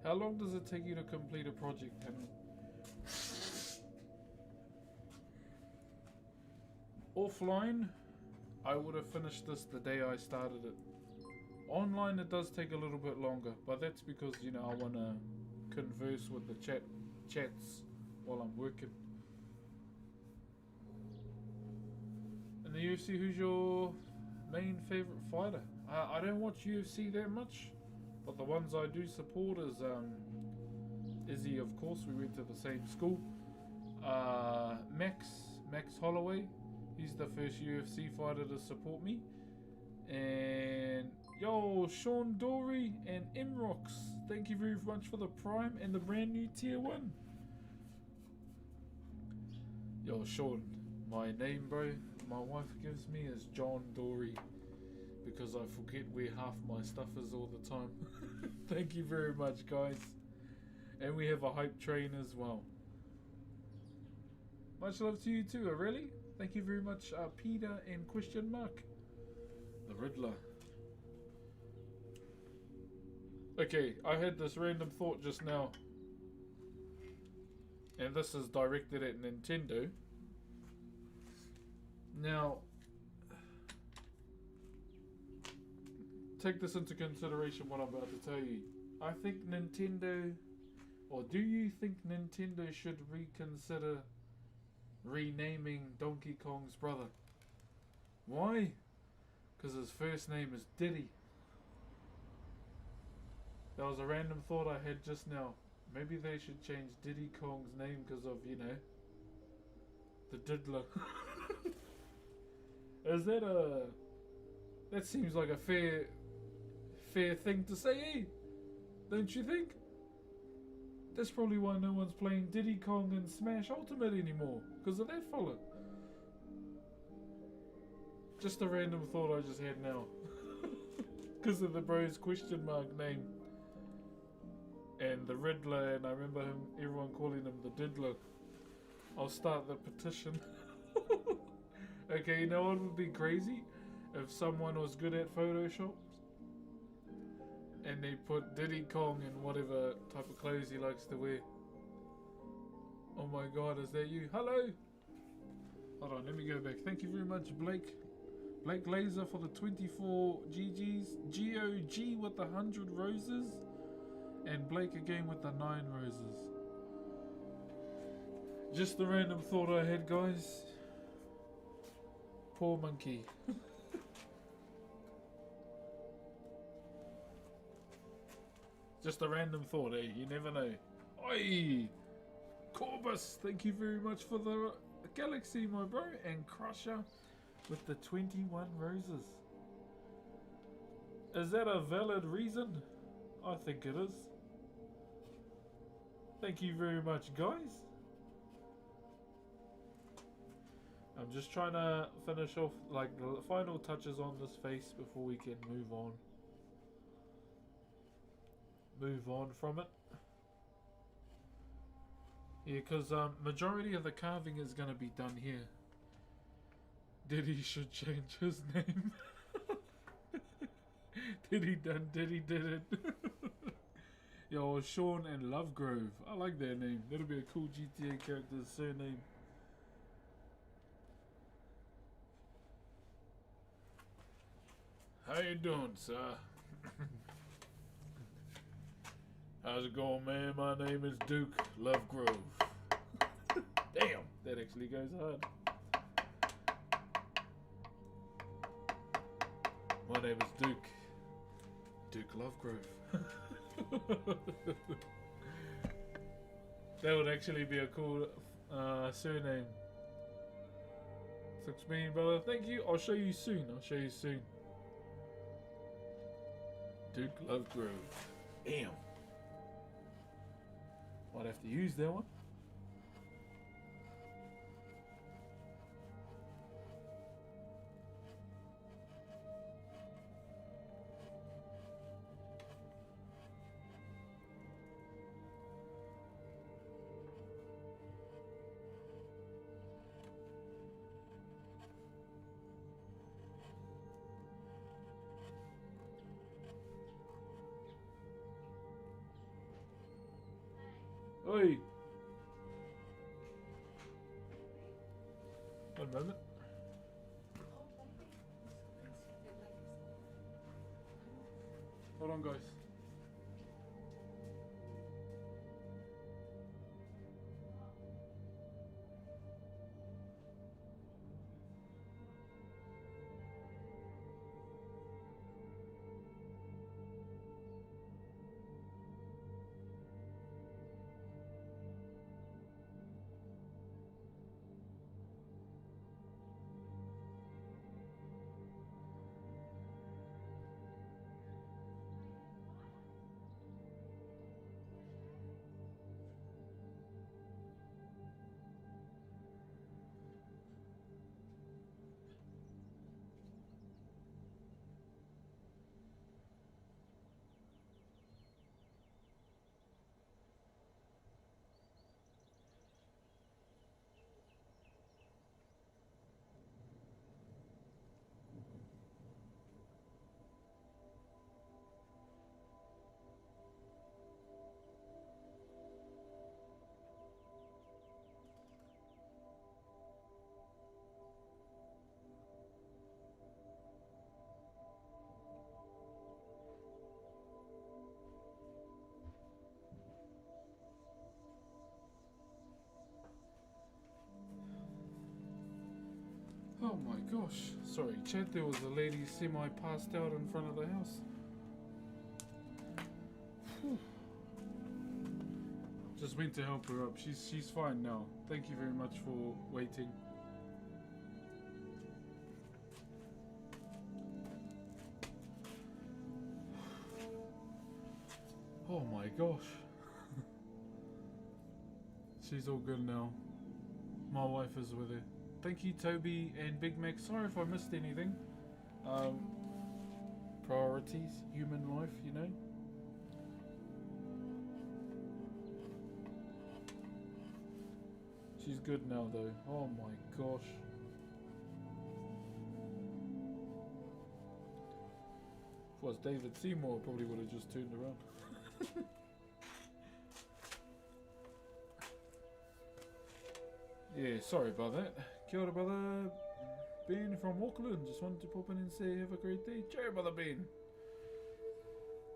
How long does it take you to complete a project, Henry? Offline, I would have finished this the day I started it. Online, it does take a little bit longer, but that's because, you know, I want to converse with the chats while I'm working. In the UFC, who's your main favorite fighter? I don't watch UFC that much, but the ones I do support is Izzy, of course. We went to the same school. Max Holloway. He's the first UFC fighter to support me. And yo, Sean Dory and Imrox, thank you very much for the Prime and the brand new Tier 1. Yo, Sean, my name, bro, my wife gives me is John Dory because I forget where half my stuff is all the time. Thank you very much, guys. And we have a hype train as well. Much love to you too, really. Thank you very much, Peter and question mark. The Riddler. Okay, I had this random thought just now. And this is directed at Nintendo. Now, take this into consideration what I'm about to tell you. I think Nintendo, or do you think Nintendo should reconsider renaming Donkey Kong's brother? Why? Because his first name is Diddy. That was a random thought I had just now. Maybe they should change Diddy Kong's name because of, you know, the diddler. Is that a... That seems like a fair thing to say, eh? Don't you think? That's probably why no one's playing Diddy Kong and Smash Ultimate anymore. Because of that fella. Just a random thought I just had now. Because of the bro's question mark name. And the Riddler, and I remember everyone calling him the Diddler. I'll start the petition. Okay, you know what would be crazy? If someone was good at Photoshop and they put Diddy Kong in whatever type of clothes he likes to wear. Oh my god, is that you? Hello! Hold on, let me go back. Thank you very much, Blake. Blake Laser for the 24 GGs. GOG with the 100 roses. And Blake again with the 9 roses. Just a random thought I had, guys. Poor monkey. Just a random thought, eh? You never know. Oi! Corbus, thank you very much for the galaxy, my bro. And Crusher with the 21 roses. Is that a valid reason? I think it is. Thank you very much, guys. I'm just trying to finish off like the final touches on this face before we can move on. Move on from it. Yeah, because majority of the carving is going to be done here. Diddy should change his name. Diddy done, Diddy did it. Yo, Sean and Lovegrove. I like their name. That'll be a cool GTA character's surname. How you doing, sir? How's it going, man? My name is Duke Lovegrove. Damn, that actually goes hard. My name is Duke. Duke Lovegrove. That would actually be a cool surname. 6 million, brother. Thank you. I'll show you soon. Duke Lovegrove. Damn. Might have to use that one. Oi! One moment. Hold on, guys. Oh my gosh. Sorry, Chad, there was a lady semi-passed out in front of the house. Whew. Just went to help her up. She's fine now. Thank you very much for waiting. Oh my gosh. She's all good now. My wife is with her. Thank you, Toby and Big Mac. Sorry if I missed anything. Priorities, human life, you know. She's good now, though. Oh my gosh. If it was David Seymour, I probably would have just turned around. Yeah, sorry about that. Kia ora, brother. Ben from Auckland. Just wanted to pop in and say have a great day. Cheerio, brother Ben.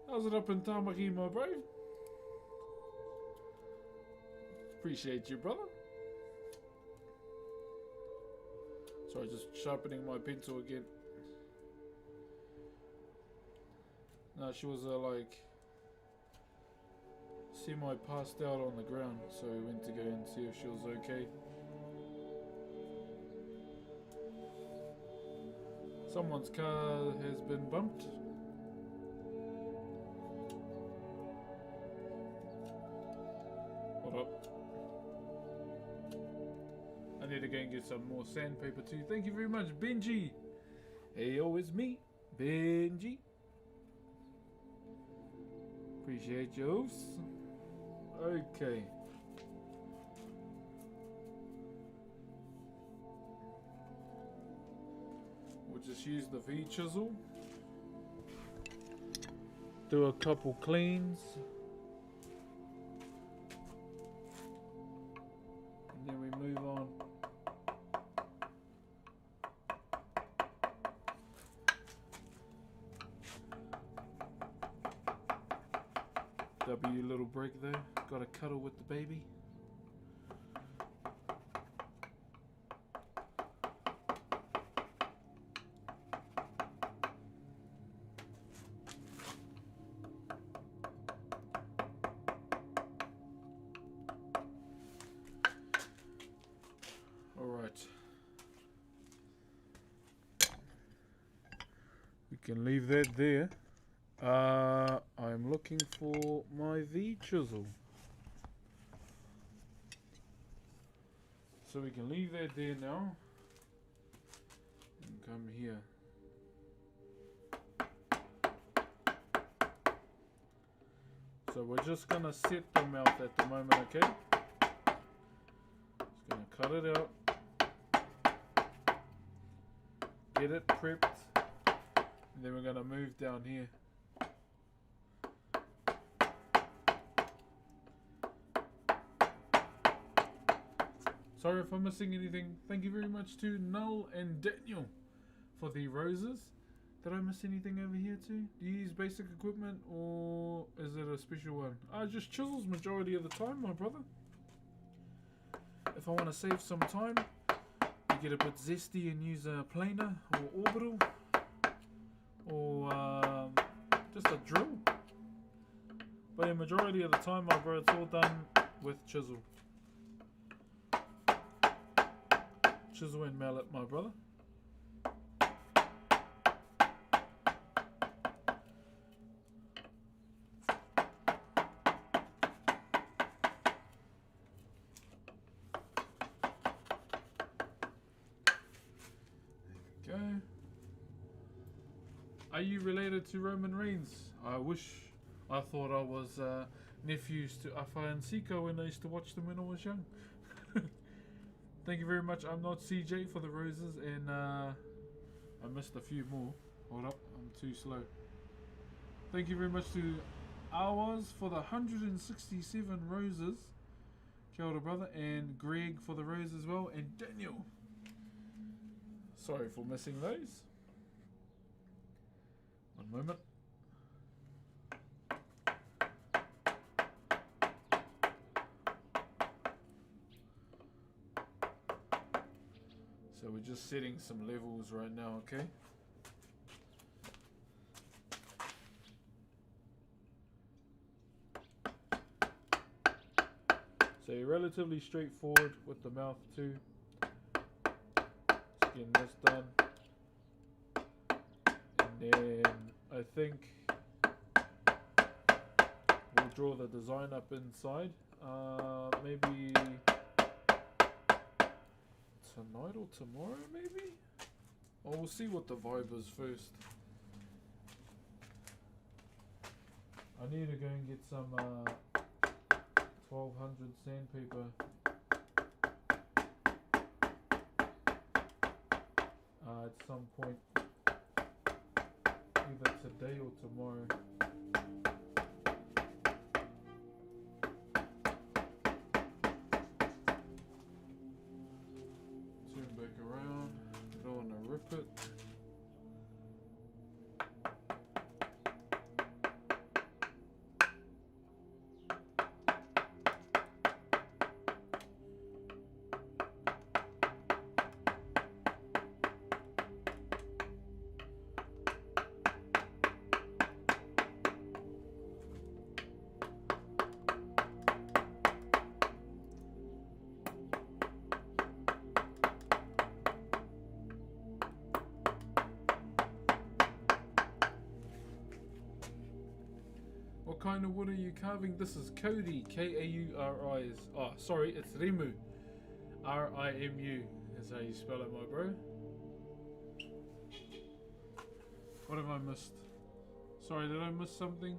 How's it up in Tamaki, my bro? Appreciate you, brother. Sorry, just sharpening my pencil again. No, she was like semi-passed out on the ground, so we went to go and see if she was okay. Someone's car has been bumped. What up? I need to go and get some more sandpaper too. Thank you very much, Benji. Hey, yo, it's me, Benji. Appreciate you. Okay. We'll just use the V chisel. Do a couple cleans. W little break though. Got to cuddle with the baby. Alright. We can leave that there. I'm looking for my V chisel. So we can leave that there now. And come here. So we're just gonna set the mouth at the moment, okay? Just gonna cut it out. Get it prepped. And then we're gonna move down here. Sorry if I'm missing anything. Thank you very much to Null and Daniel for the roses. Did I miss anything over here too? Do you use basic equipment or is it a special one? Just chisels majority of the time, my brother. If I want to save some time, you get a bit zesty and use a planer or orbital or just a drill. But the majority of the time, my bro, it's all done with chisel. Chisel and mallet, my brother. There we go. Are you related to Roman Reigns? I wish. I thought I was nephews to Afa and Siko when I used to watch them when I was young. Thank you very much. I'm not CJ for the roses, and I missed a few more. Hold up, I'm too slow. Thank you very much to Awaz for the 167 roses. Kia ora, brother, and Greg for the rose as well, and Daniel. Sorry for missing those. One moment. So we're just setting some levels right now, okay? So you're relatively straightforward with the mouth too. Just getting this done. And then I think we'll draw the design up inside. Maybe tonight or tomorrow, maybe? Or we'll see what the vibe is first. I need to go and get some 1200 sandpaper. At some point, either today or tomorrow. Turn back around, don't want to rip it. What kind of wood are you carving? This is Cody, K-A-U-R-I. Oh, sorry, it's Rimu. R-I-M-U is how you spell it, my bro. What have I missed? Sorry, did I miss something?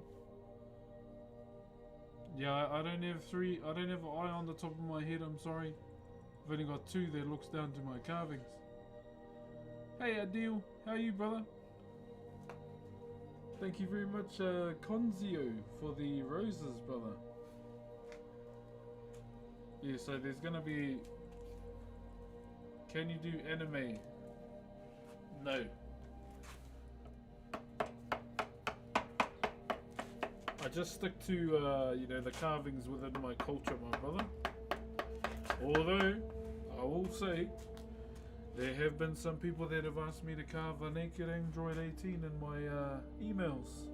Yeah, I don't have three. I don't have an eye on the top of my head, I'm sorry. I've only got two that looks down to my carvings. Hey, Adil. How are you, brother? Thank you very much, Konzio, for the roses, brother. Yeah, so there's gonna be... Can you do anime? No. I just stick to you know, the carvings within my culture, my brother. Although I will say there have been some people that have asked me to carve a naked Android 18 in my emails.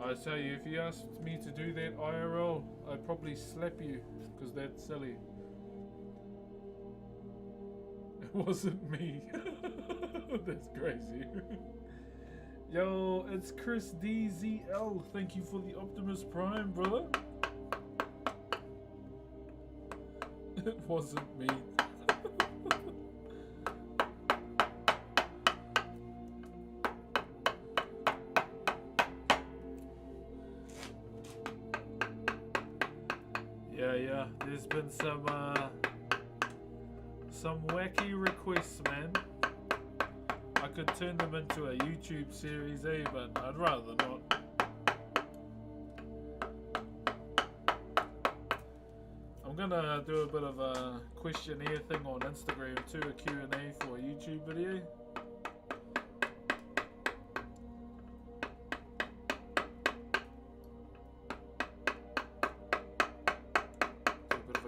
I tell you, if you asked me to do that IRL, I'd probably slap you, because that's silly. It wasn't me. That's crazy. Yo, it's Chris DZL. Thank you for the Optimus Prime, brother. It wasn't me. Yeah, there's been some wacky requests, man. I could turn them into a YouTube series, but I'd rather not. I'm gonna do a bit of a questionnaire thing on Instagram too, a Q&A for a YouTube video.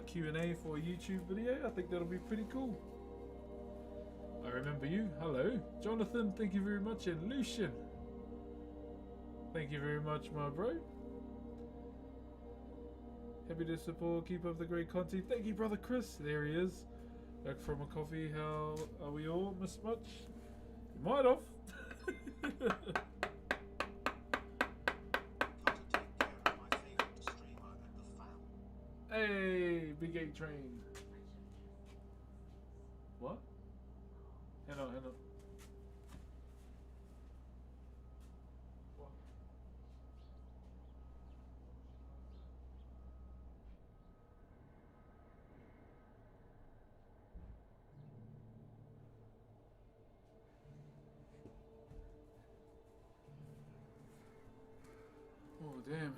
Q&A for a YouTube video. I think that'll be pretty cool. I remember you. Hello. Jonathan, thank you very much. And Lucian, thank you very much, my bro. Happy to support. Keep up the great content. Thank you, brother Chris. There he is. Back from a coffee. How are we all? Missed much? You might have. Hey, Big 8 train. What? Hello. What? Oh, damn.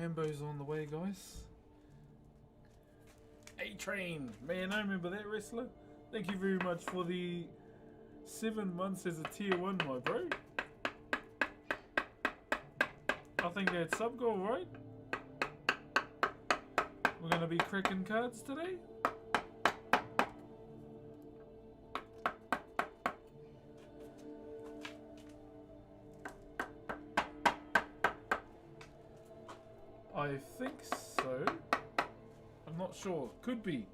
Ambo's on the way, guys. A-Train, man, I remember that wrestler. Thank you very much for the 7 months as a tier 1, my bro. I think that's sub goal, right? We're gonna be cracking cards today. I think so. I'm not sure. Could be.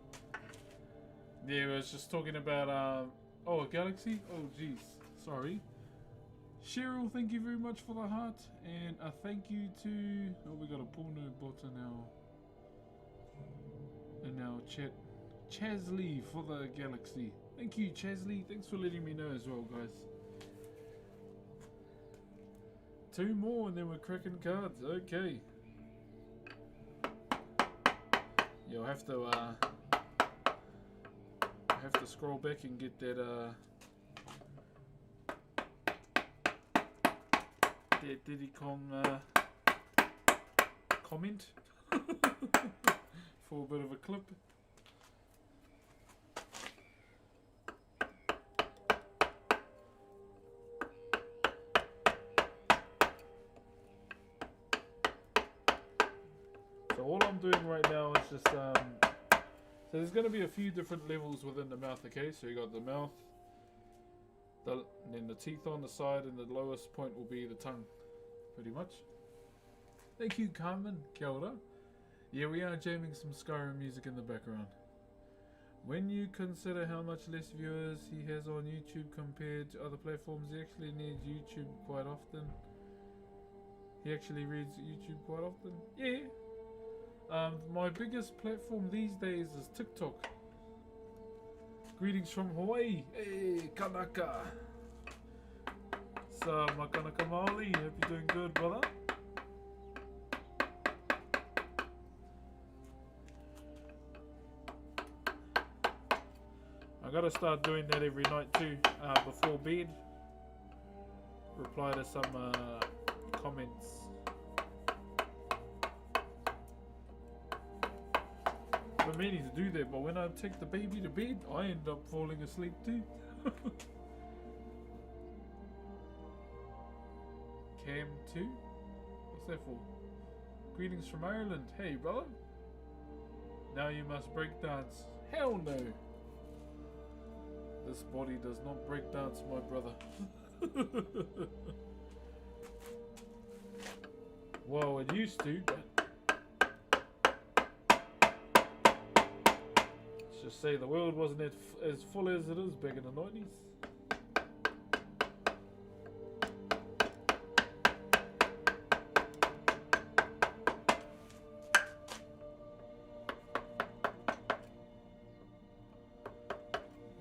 Yeah, I was just talking about, oh, a galaxy? Oh, jeez. Sorry. Cheryl, thank you very much for the heart. And a thank you to... Oh, we got a porno bot in our chat. Chasley for the galaxy. Thank you, Chasley. Thanks for letting me know as well, guys. 2 more and then we're cracking cards. Okay. You'll have to scroll back and get that Diddy Kong comment for a bit of a clip. So all I'm doing right now is just so there's going to be a few different levels within the mouth, okay? So you got the mouth, and then the teeth on the side, and the lowest point will be the tongue, pretty much. Thank you, Carmen. Kia ora. Yeah, we are jamming some Skyrim music in the background. When you consider how much less viewers he has on YouTube compared to other platforms, he actually needs YouTube quite often. He actually reads YouTube quite often. Yeah. My biggest platform these days is TikTok. Greetings from Hawaii. Hey, Kanaka. So, Makanaka Maori. Hope you're doing good, brother. I gotta start doing that every night too, before bed. Reply to some comments. I'm meaning to do that, but when I take the baby to bed, I end up falling asleep too. Cam 2? What's that for? Greetings from Ireland. Hey, brother. Now you must break dance. Hell no. This body does not break dance, my brother. Well, it used to, but let's just say the world wasn't as full as it is back in the 90s.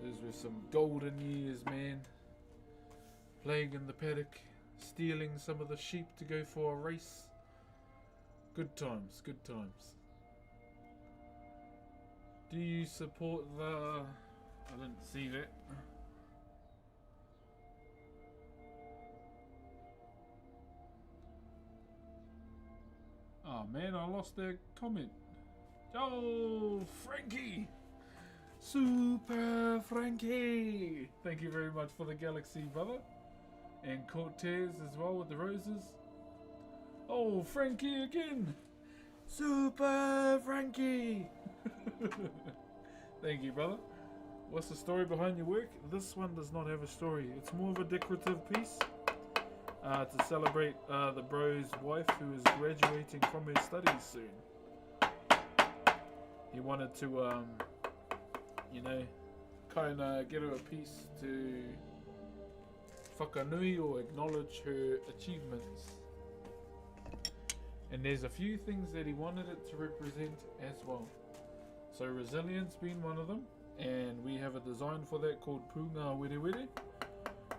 Those were some golden years, man. Playing in the paddock, stealing some of the sheep to go for a race. Good times, good times. Do you support the... I didn't see that. Oh man, I lost their comment. Oh, Frankie! Super Frankie! Thank you very much for the galaxy, brother. And Cortez as well with the roses. Oh, Frankie again! Super Frankie! Thank you, brother. What's the story behind your work? This one does not have a story. It's more of a decorative piece to celebrate the bro's wife who is graduating from her studies soon. He wanted to, you know, kind of get her a piece to whakanui or acknowledge her achievements. And there's a few things that he wanted it to represent as well. So resilience being one of them, and we have a design for that called Punga Were Were,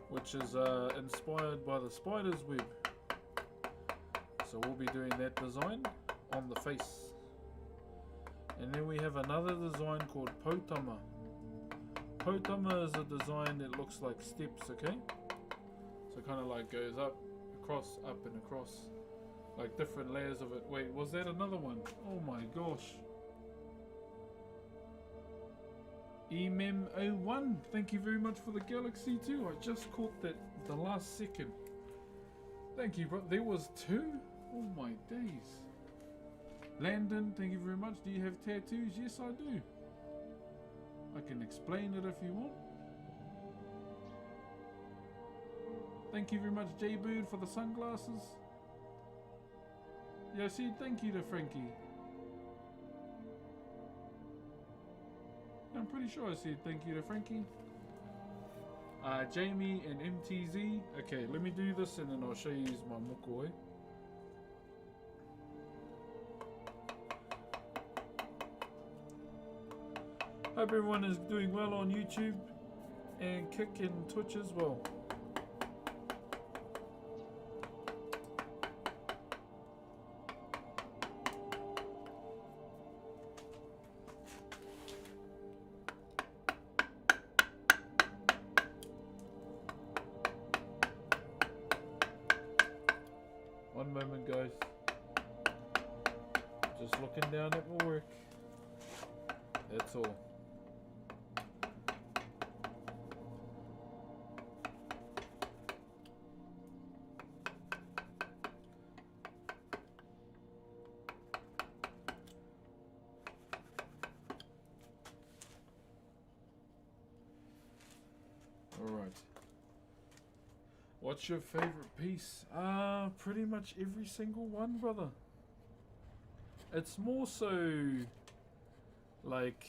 which is inspired by the spider's web. So we'll be doing that design on the face. And then we have another design called Potama. Potama is a design that looks like steps, okay? So kind of like goes up, across, up and across. Like different layers of it. Wait, was that another one? Oh my gosh. EMEM01, thank you very much for the galaxy too. I just caught that the last second. Thank you, bro. There was two? Oh my days. Landon, thank you very much. Do you have tattoos? Yes, I do. I can explain it if you want. Thank you very much, J-Bird, for the sunglasses. Yeah, I said thank you to Frankie. I'm pretty sure I said thank you to Frankie. Jamie and MTZ. Okay, let me do this and then I'll show you my moko, eh? Hope everyone is doing well on YouTube and Kick and Twitch as well. One moment, guys. Just looking down at my work. That's all. Alright. What's your favorite piece? Pretty much every single one, brother. It's more so like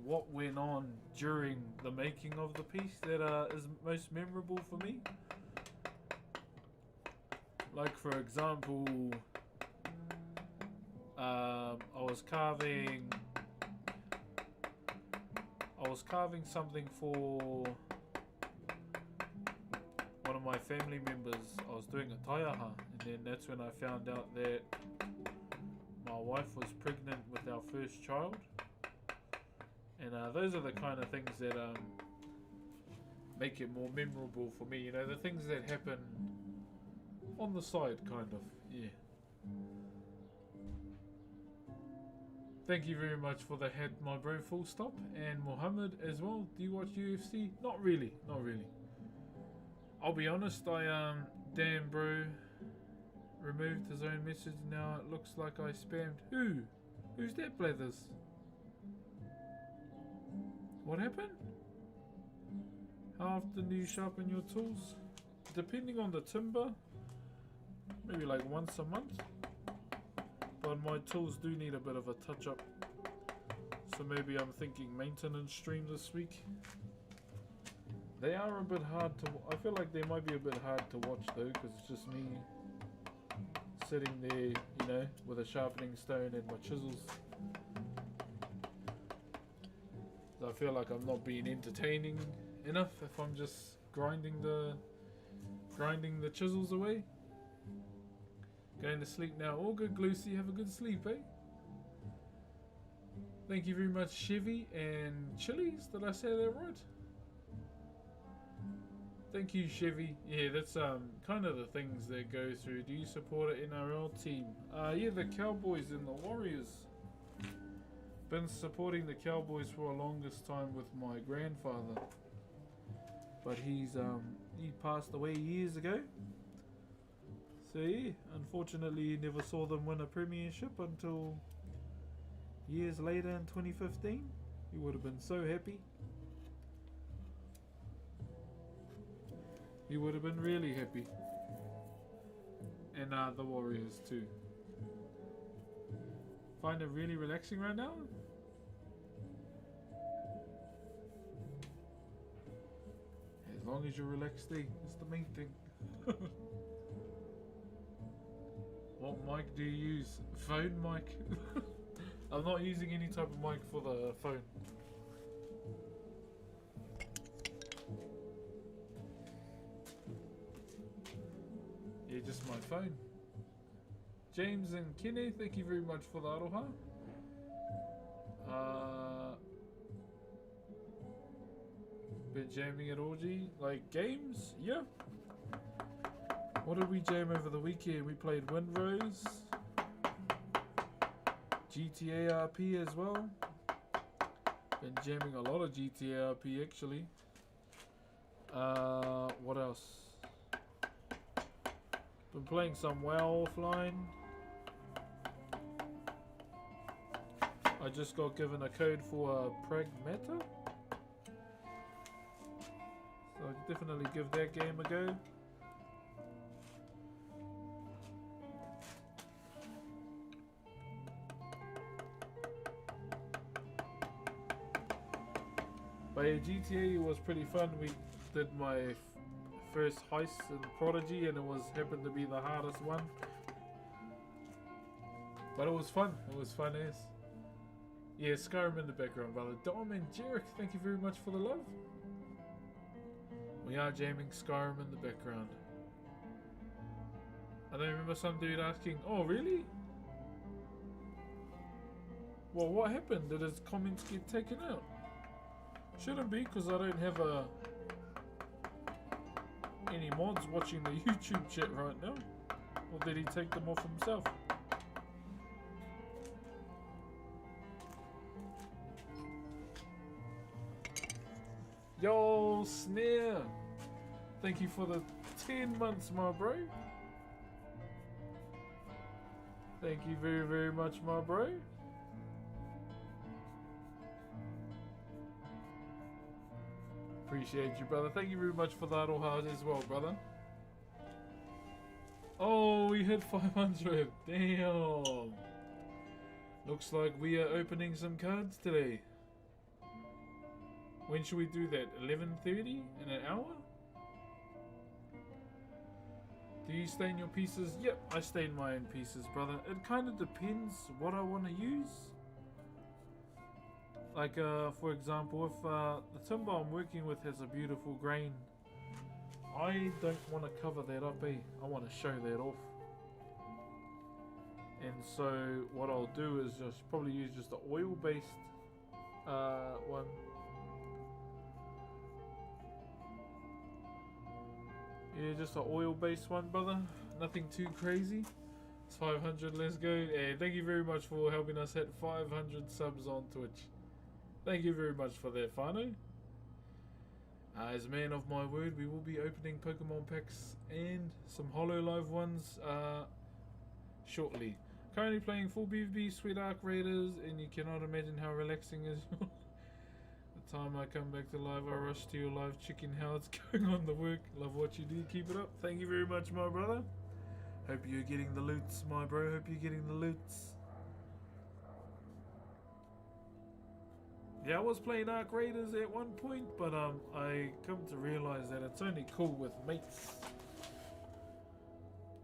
what went on during the making of the piece that is most memorable for me. Like for example, I was carving something for one of my family members. I was doing a taiaha, and then that's when I found out that my wife was pregnant with our first child. And those are the kind of things that make it more memorable for me, you know, the things that happen on the side, kind of, yeah. Thank you very much for the head, my bro, full stop. And Mohammed as well. Do you watch UFC? Not really, not really. I'll be honest, damn bro, removed his own message. Now it looks like I spammed. Who? Who's that, Blathers? What happened? How often do you sharpen your tools? Depending on the timber, maybe like once a month. But my tools do need a bit of a touch up. So maybe I'm thinking maintenance stream this week. They are a bit hard to... I feel like they might be a bit hard to watch though, because it's just me sitting there, you know, with a sharpening stone and my chisels. So I feel like I'm not being entertaining enough if I'm just grinding the chisels away. Going to sleep now. All good, Glucy. Have a good sleep, eh? Thank you very much, Chevy and Chilies. Did I say that right? Thank you, Chevy. Yeah, that's kind of the things that go through. Do you support an NRL team? Yeah, the Cowboys and the Warriors. Been supporting the Cowboys for the longest time with my grandfather, but he passed away years ago. So yeah, unfortunately, he never saw them win a premiership until years later in 2015. He would have been so happy. He would have been really happy. And the Warriors too. Find it really relaxing right now? As long as you're relaxed, it's the main thing. What mic do you use? Phone mic? I'm not using any type of mic for the phone. Yeah, just my phone. James and Kenny, thank you very much for the aroha. Been jamming at orgy, like games? Yeah. What did we jam over the weekend? We played Windrose, GTA RP as well. Been jamming a lot of GTA RP actually. What else? Been playing some WoW offline. I just got given a code for Pragmata. So I'll definitely give that game a go. But yeah, GTA was pretty fun. We did my first heist in Prodigy and it happened to be the hardest one. But it was fun. It was fun as. Yeah, Skyrim in the background, brother. Dom and Jarek, thank you very much for the love. We are jamming Skyrim in the background. And I remember some dude asking, oh really? Well, what happened? Did his comments get taken out? Shouldn't be, because I don't have any mods watching the YouTube chat right now. Or did he take them off himself? Yo, Snare! Thank you for the 10 months, my bro. Thank you very, very much, my bro. Appreciate you, brother. Thank you very much for that all hard as well, brother. Oh, we hit 500. Damn. Looks like we are opening some cards today. When should we do that? 11:30 in an hour? Do you stain your pieces? Yep, I stain my own pieces, brother. It kind of depends what I want to use. Like, for example, if the timber I'm working with has a beautiful grain, I don't want to cover that up, eh? I want to show that off. And so what I'll do is just probably use just the oil-based one. Yeah, just an oil-based one, brother. Nothing too crazy. It's 500, let's go. And thank you very much for helping us hit 500 subs on Twitch. Thank you very much for that, Whānau. As a man of my word, we will be opening Pokemon packs and some Hololive ones shortly. Currently playing full BVB, Sweet Arc Raiders, and you cannot imagine how relaxing is. The time I come back to live, I rush to your live chicken. How it's going on the work. Love what you do. Keep it up. Thank you very much, my brother. Hope you're getting the loots, my bro. Hope you're getting the loots. Yeah, I was playing Arc Raiders at one point, but I come to realize that it's only cool with mates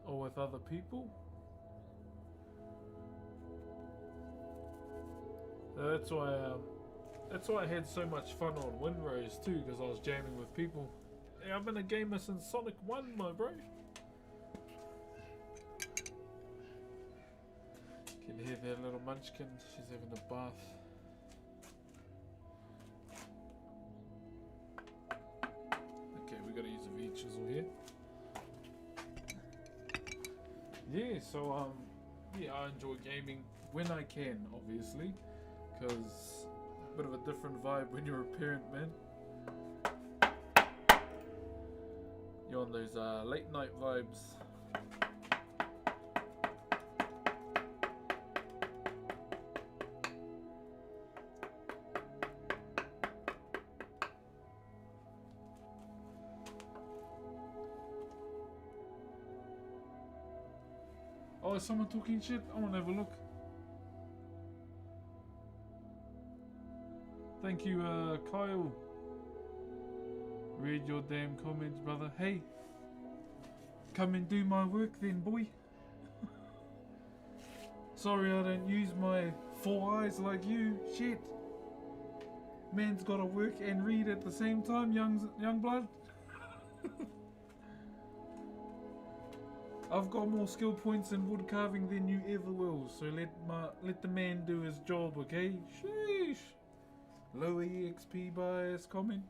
or with other people. So that's why I had so much fun on Windrose too, because I was jamming with people. Yeah, I've been a gamer since Sonic 1, my bro. Can hear that little munchkin. She's having a bath. Gotta use a V chisel here. Yeah, so yeah, I enjoy gaming when I can, obviously, because a bit of a different vibe when you're a parent, man. You're on those late night vibes. Oh, is someone talking shit? I want to have a look. Thank you, Kyle. Read your damn comments, brother. Hey, come and do my work then, boy. Sorry I don't use my 4 eyes like you. Shit. Man's gotta work and read at the same time, young blood. I've got more skill points in wood carving than you ever will, so let the man do his job, okay? Sheesh. Low EXP bias comment.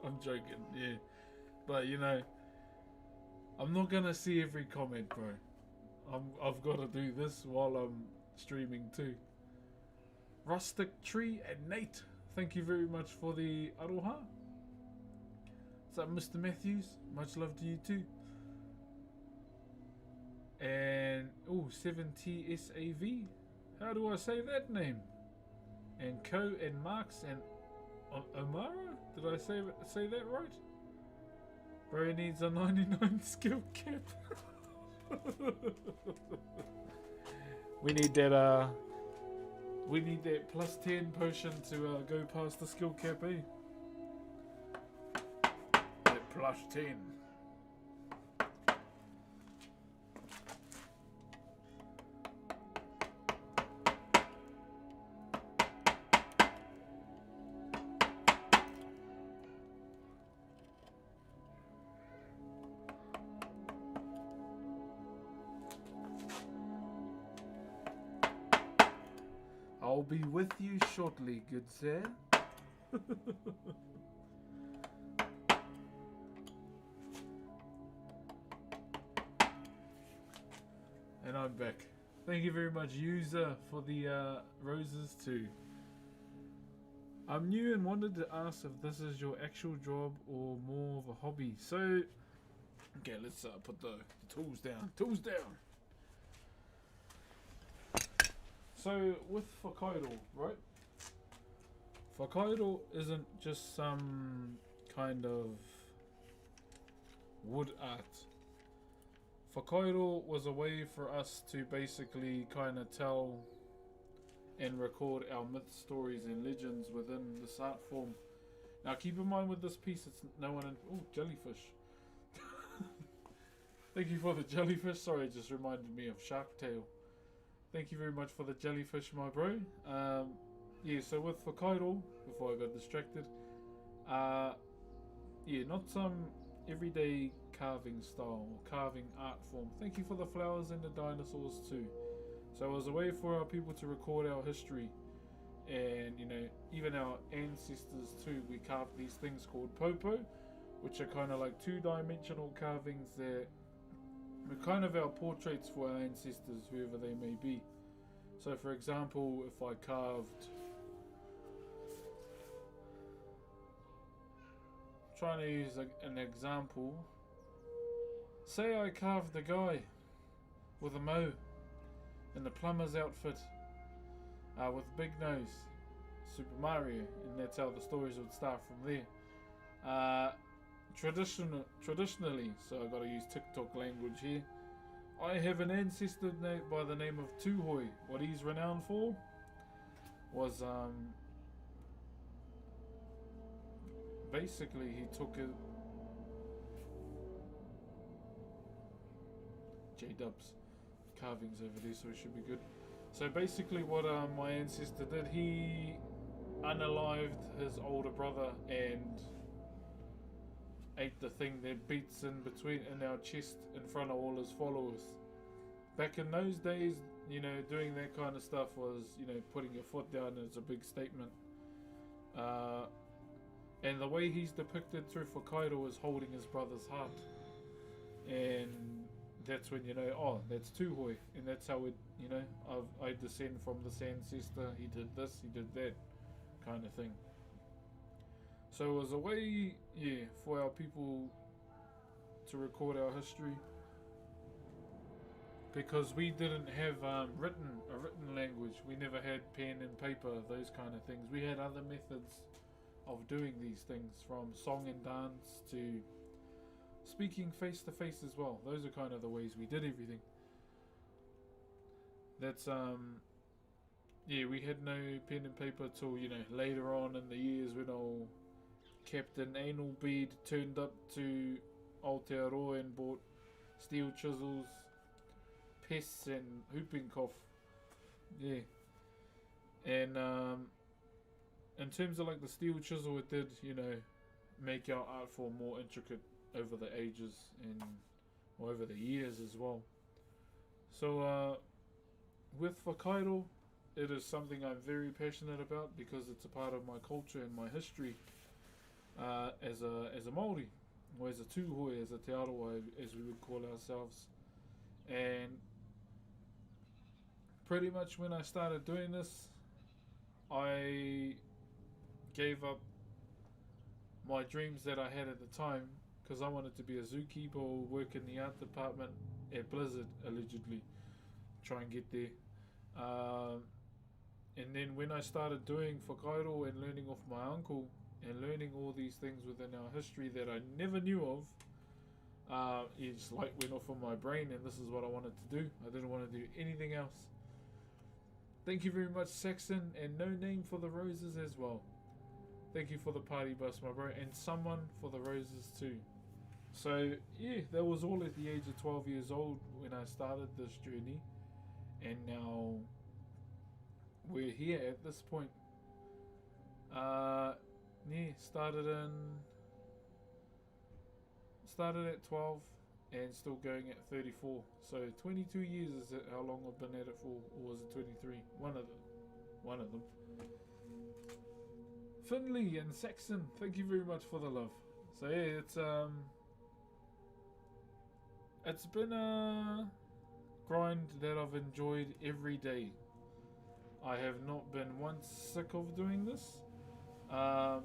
I'm joking, yeah. But you know, I'm not gonna see every comment, bro. I've got to do this while I'm streaming too. Rustic Tree and Nate, thank you very much for the aroha. What's up, Mr. Matthews? Much love to you too. And 70SAV. How do I say that name? And Co and Marks and Omara. Did I say that right? Bro needs a 99 skill cap. We need that plus 10 potion to go past the skill cap, eh? That plus 10. I'll be with you shortly, good sir. And I'm back. Thank you very much, user, for the roses too. I'm new and wanted to ask if this is your actual job or more of a hobby. So, okay, let's put the tools down. Tools down. So with Whakairo, right? Whakairo isn't just some kind of wood art. Whakairo was a way for us to basically kind of tell and record our myths, stories and legends within this art form. Now keep in mind with this piece, it's no one in... Oh, jellyfish. Thank you for the jellyfish. Sorry, it just reminded me of Shark Tale. Thank you very much for the jellyfish, my bro. Yeah, so with Whakairo, before I got distracted, yeah, not some everyday carving style or carving art form. Thank you for the flowers and the dinosaurs too. So it was a way for our people to record our history, and even our ancestors too. We carved these things called popo, which are kind of like two-dimensional carvings that were kind of our portraits for our ancestors, whoever they may be. So for example, if I carved, trying to use an example, say I carved a guy with a mo in the plumber's outfit, with a big nose, Super Mario, and that's how the stories would start from there. Traditionally, so I gotta use TikTok language here, I have an ancestor by the name of Tuhoi. What he's renowned for was basically he took a J-dubs carvings over there, so it should be good. So basically what my ancestor did, he unalived his older brother and ate the thing that beats in our chest in front of all his followers. Back in those days, doing that kind of stuff was, putting your foot down as a big statement. And the way he's depicted through Whakairo is holding his brother's heart. And that's when that's Tuhoi, and that's how it, I descend from this ancestor, he did this, he did that, kind of thing. So it was a way, for our people to record our history, because we didn't have a written language. We never had pen and paper, those kind of things. We had other methods of doing these things, from song and dance to speaking face to face as well. Those are kind of the ways we did everything. That's we had no pen and paper till later on in the years, when old Captain Anal Bead turned up to Aotearoa and bought steel chisels, pests and whooping cough. And in terms of like the steel chisel, it did make our art form more intricate over the ages and over the years as well. So with Whakairo, it is something I'm very passionate about, because it's a part of my culture and my history as a Maori, or as a Tuhoi, as a Te Arawa, as we would call ourselves. And pretty much when I started doing this, I gave up my dreams that I had at the time, because I wanted to be a zookeeper or work in the art department at Blizzard, allegedly. Try and get there. And then when I started doing Whakairo and learning off my uncle, and learning all these things within our history that I never knew of, it's light went off of my brain, and this is what I wanted to do. I didn't want to do anything else. Thank you very much, Saxon, and No Name for the roses as well. Thank you for the party bus, my bro, and someone for the roses too. So that was all at the age of 12 years old when I started this journey, and now we're here at this point. Started at 12 and still going at 34. So 22 years is how long I've been at it for, or was it 23? One of them. Finley and Saxon, thank you very much for the love. So it's been a grind that I've enjoyed every day. I have not been once sick of doing this,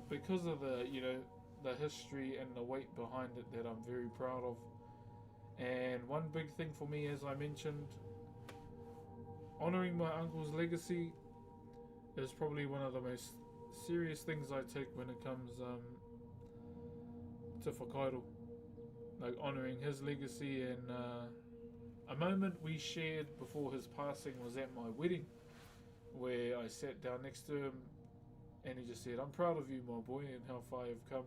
because of the history and the weight behind it that I'm very proud of. And one big thing for me, as I mentioned, honouring my uncle's legacy is probably one of the most serious things I take when it comes to Whakairo. Like honouring his legacy, and a moment we shared before his passing was at my wedding, where I sat down next to him and he just said, "I'm proud of you, my boy, and how far you've come,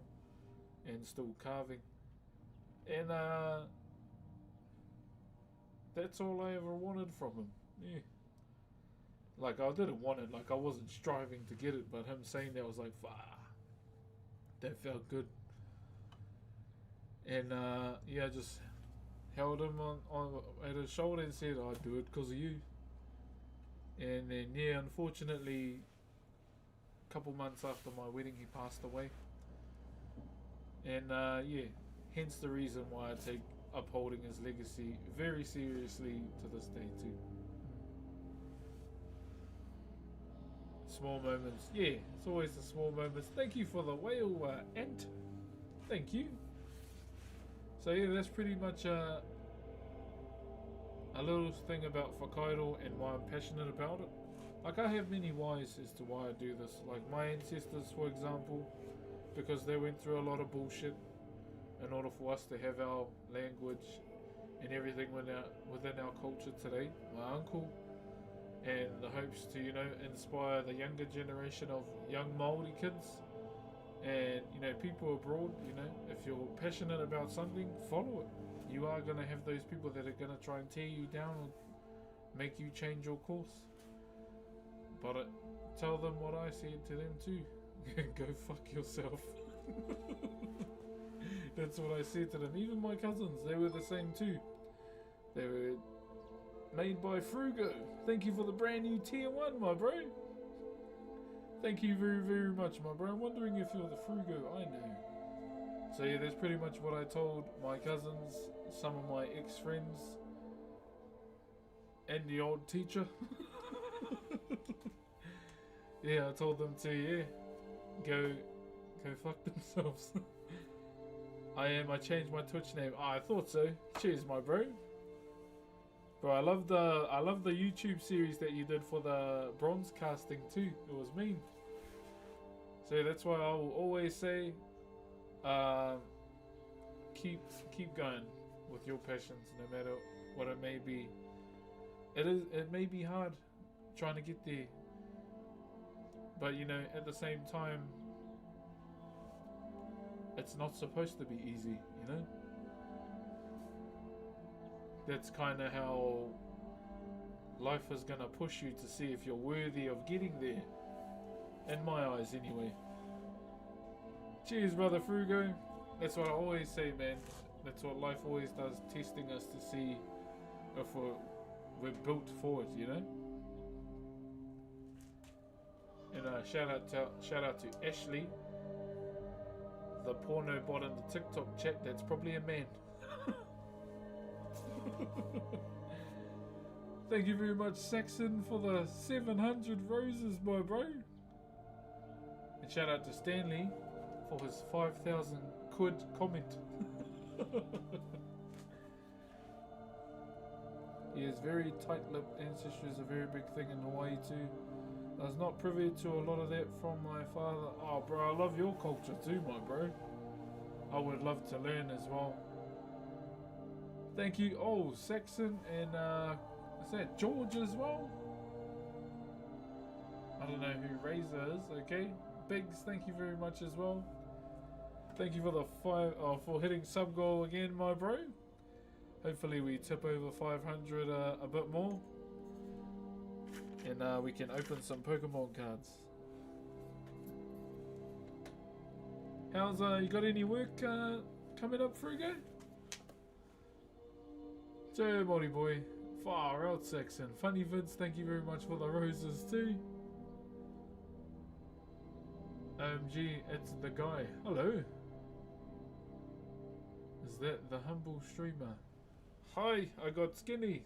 and still carving." And that's all I ever wanted from him. Yeah. Like, I didn't want it, like I wasn't striving to get it, but him saying that was like, that felt good. And I just held him on at his shoulder and said, "I'd do it because of you." And then, yeah, unfortunately, a couple months after my wedding, he passed away. And yeah, hence the reason why I take upholding his legacy very seriously to this day too. Small moments, yeah, it's always the small moments. Thank you for the whale, Ant. Thank you. So yeah, that's pretty much a little thing about Whakairo and why I'm passionate about it. Like, I have many whys as to why I do this. Like my ancestors, for example, because they went through a lot of bullshit in order for us to have our language and everything within our culture today. My uncle, and the hopes to, you know, inspire the younger generation of young Maori kids and, you know, people abroad. You know, if you're passionate about something, follow it. You are going to have those people that are going to try and tear you down or make you change your course. But tell them what I said to them too. Go fuck yourself. That's what I said to them. Even my cousins, they were the same too. They were made by Frugo. Thank you for the brand new tier 1, my bro. Thank you very, very much, my bro. I'm wondering if you're the Frugo I know. So yeah, that's pretty much what I told my cousins, some of my ex-friends, and the old teacher. Yeah, I told them to, yeah, go fuck themselves. I changed my Twitch name. Oh, I thought so. Cheers, my bro. Bro, I love the YouTube series that you did for the bronze casting too. It was mean. So that's why I will always say, keep going with your passions, no matter what it may be. It may be hard trying to get there, but you know, at the same time, it's not supposed to be easy, you know? That's kind of how life is going to push you to see if you're worthy of getting there. In my eyes, anyway. Cheers, brother Frugo. That's what I always say, man. That's what life always does, testing us to see if we're built for it, you know? And shout out to Ashley, the porno bot in the TikTok chat. That's probably a man. Thank you very much, Saxon, for the 700 roses, my bro. And shout out to Stanley for his 5,000 quid comment. Yes, very tight-lipped ancestry is a very big thing in Hawaii too. I was not privy to a lot of that from my father. Oh, bro, I love your culture too, my bro. I would love to learn as well. Thank you. Oh, Saxon and is that George as well? I don't know who Razor is. Okay, Biggs, thank you very much as well. Thank you for the for hitting sub goal again, my bro. Hopefully we tip over 500 a bit more, and we can open some Pokemon cards. How's you got any work coming up, Frugo? Joe, Maori boy. Far out, Saxon. Funny vids, thank you very much for the roses too. OMG, it's the guy. Hello. Is that the humble streamer? Hi, I got skinny.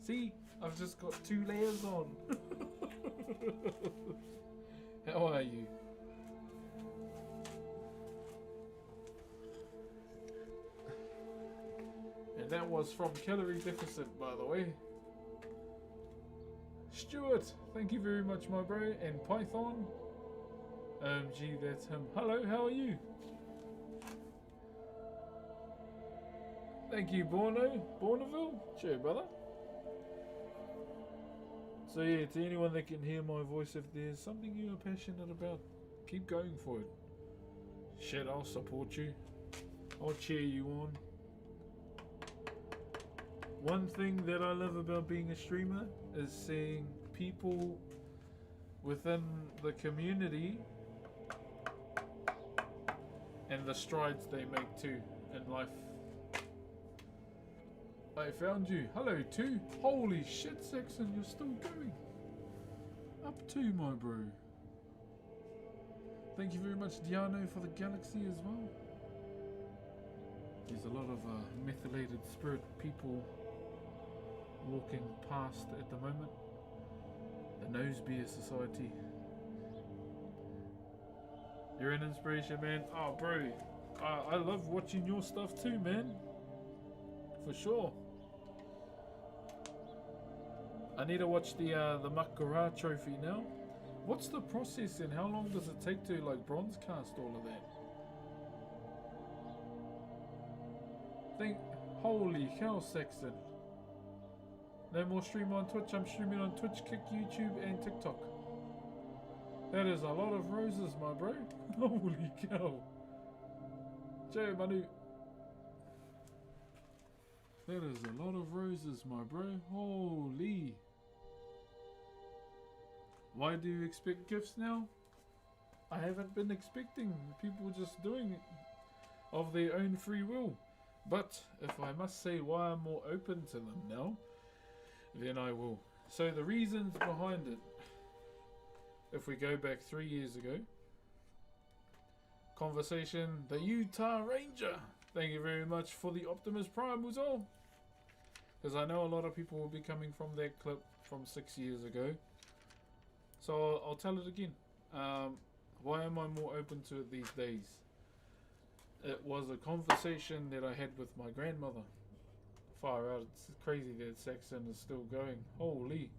See, I've just got 2 layers on. How are you? And that was from Calorie Deficit, by the way. Stuart, thank you very much, my bro. And Python. Gee, that's him. Hello, how are you? Thank you, Bornaville. Sure, brother. So yeah, to anyone that can hear my voice, if there's something you are passionate about, keep going for it. Shit, I'll support you. I'll cheer you on. One thing that I love about being a streamer is seeing people within the community and the strides they make too in life. I found you. Hello, too. Holy shit, Saxon, you're still going. Up to, my bro. Thank you very much, Diano, for the galaxy as well. There's a lot of methylated spirit people walking past at the moment. The Nose Beer Society. You're an inspiration, man. Oh, bro. I love watching your stuff too, man. For sure. I need to watch the Makara trophy now. What's the process and how long does it take to like bronze cast all of that? Holy hell, Saxon. No more stream on Twitch. I'm streaming on Twitch, Kick, YouTube, and TikTok. That is a lot of roses, my bro. Holy cow. Joe Manu. That is a lot of roses, my bro. Holy. Why do you expect gifts now? I haven't been expecting. People just doing it of their own free will. But if I must say why I'm more open to them now, then I will. So the reasons behind it, if we go back 3 years ago, conversation, the Utah Ranger. Thank you very much for the Optimus Prime as well. Because I know a lot of people will be coming from that clip from 6 years ago. So I'll tell it again. Why am I more open to it these days? It was a conversation that I had with my grandmother. Far out, it's crazy that Saxon is still going. Holy.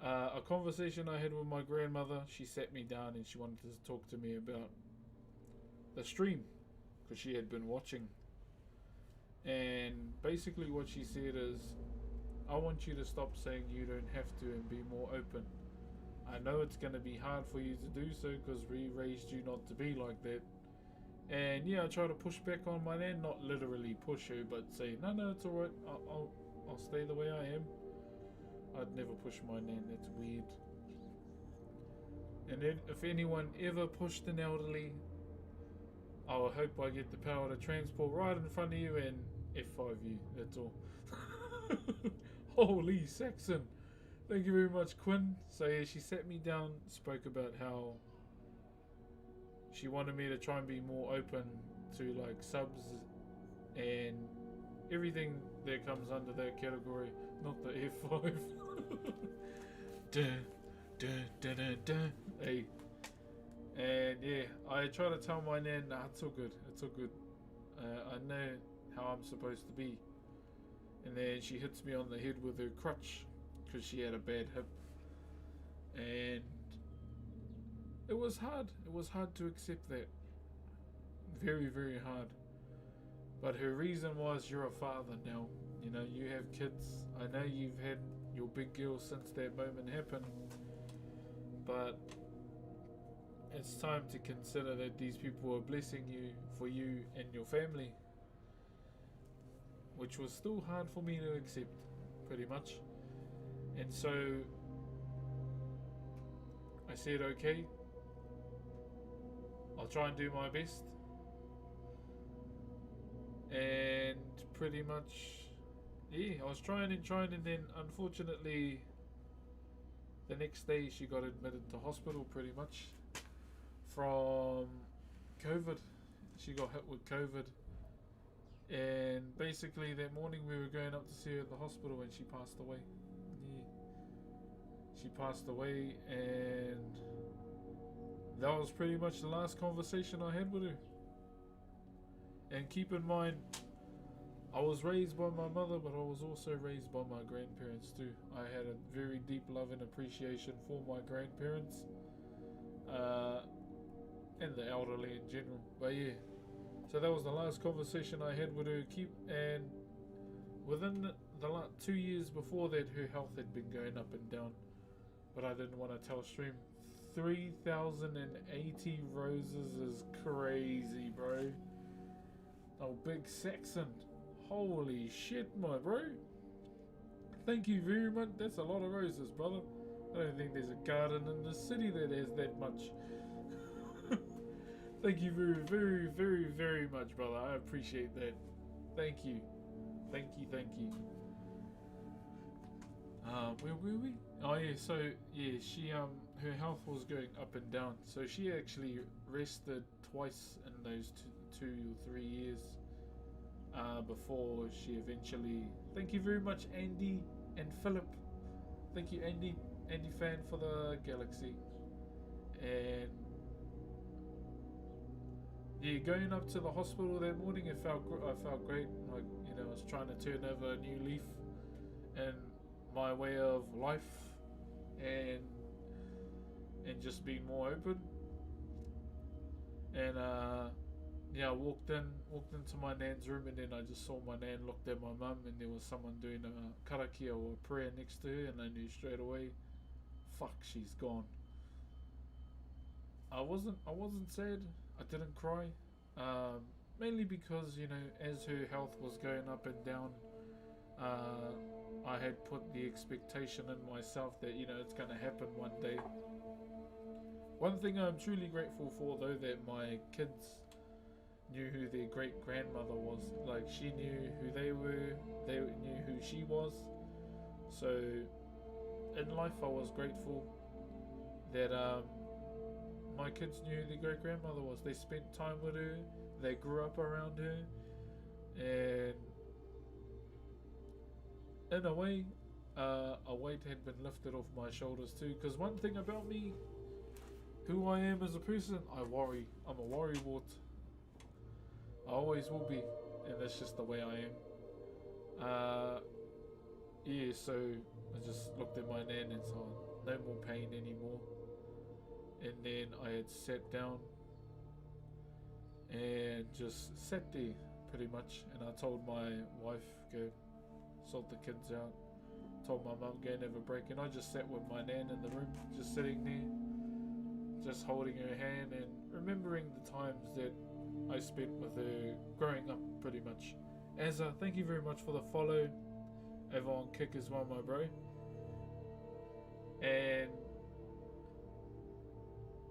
A conversation I had with my grandmother. She sat me down and she wanted to talk to me about the stream. Because she had been watching. And basically what she said is, I want you to stop saying you don't have to and be more open. I know it's going to be hard for you to do so because we raised you not to be like that. And yeah, I try to push back on my nan, not literally push her, but say, no, it's alright, I'll stay the way I am. I'd never push my nan, that's weird. And then if anyone ever pushed an elderly, I hope I get the power to transport right in front of you and F5 you, that's all. Holy Saxon. Thank you very much, Quinn. So yeah, she sat me down, spoke about how she wanted me to try and be more open to like subs and everything that comes under that category, not the F5. Hey. And yeah, I try to tell my nan, nah, it's all good, it's all good. I know how I'm supposed to be. And then she hits me on the head with her crutch because she had a bad hip. And it was hard. It was hard to accept that. Very, very hard. But her reason was, you're a father now. You know, you have kids. I know you've had your big girl since that moment happened. But it's time to consider that these people are blessing you for you and your family. Which was still hard for me to accept, pretty much. And so I said, okay, I'll try and do my best. And pretty much, yeah, I was trying and then unfortunately the next day she got admitted to hospital pretty much from COVID. She got hit with COVID. And basically that morning we were going up to see her at the hospital and she passed away. Yeah. She passed away and that was pretty much the last conversation I had with her. And keep in mind, I was raised by my mother, but I was also raised by my grandparents too. I had a very deep love and appreciation for my grandparents. And the elderly in general. But yeah. So that was the last conversation I had with her. And within the 2 years before that, her health had been going up and down. But I didn't want to tell stream. 3,080 roses is crazy, bro. Oh, Big Saxon. Holy shit, my bro. Thank you very much. That's a lot of roses, brother. I don't think there's a garden in the city that has that much. Thank you very, very, very, very much, brother. I appreciate that. Thank you. Thank you, thank you. Where were we? Oh yeah, so yeah, she her health was going up and down. So she actually rested twice in those 2 or 3 years before she eventually. Thank you very much, Andy and Philip. Thank you, Andy fan for the galaxy. And yeah, going up to the hospital that morning, I felt great. Like, you know, I was trying to turn over a new leaf in my way of life, and just being more open. And yeah, I walked into my nan's room, and then I just saw my nan, looked at my mum, and there was someone doing a karakia or a prayer next to her, and I knew straight away, fuck, she's gone. I wasn't sad. I didn't cry, mainly because, you know, as her health was going up and down, I had put the expectation in myself that, you know, it's going to happen one day. One thing I'm truly grateful for, though, that my kids knew who their great grandmother was. Like, she knew who they were, they knew who she was. So in life, I was grateful that my kids knew who their great grandmother was. They spent time with her, they grew up around her, and in a way, a weight had been lifted off my shoulders too. Because one thing about me, who I am as a person, I worry. I'm a worrywart. I always will be, and that's just the way I am. Yeah, so I just looked at my nan and saw no more pain anymore. And then I had sat down and just sat there pretty much, and I told my wife, go sort the kids out. Told my mum, go and have a break, and I just sat with my nan in the room, just sitting there, just holding her hand and remembering the times that I spent with her growing up pretty much. Azza, thank you very much for the follow. Over on Kick as well, my bro. And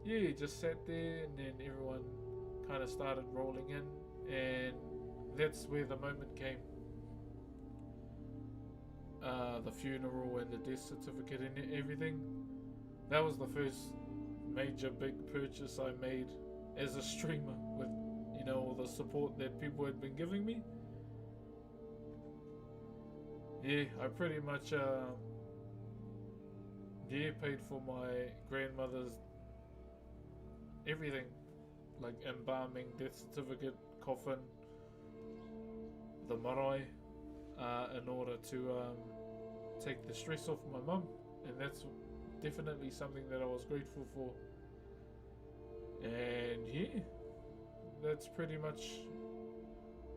yeah, just sat there, and then everyone kind of started rolling in, and that's where the moment came. The funeral and the death certificate and everything. That was the first major big purchase I made as a streamer, with, you know, all the support that people had been giving me. Yeah, I pretty much paid for my grandmother's everything, like embalming, death certificate, coffin, the marae, in order to take the stress off my mum, and that's definitely something that I was grateful for. And yeah, that's pretty much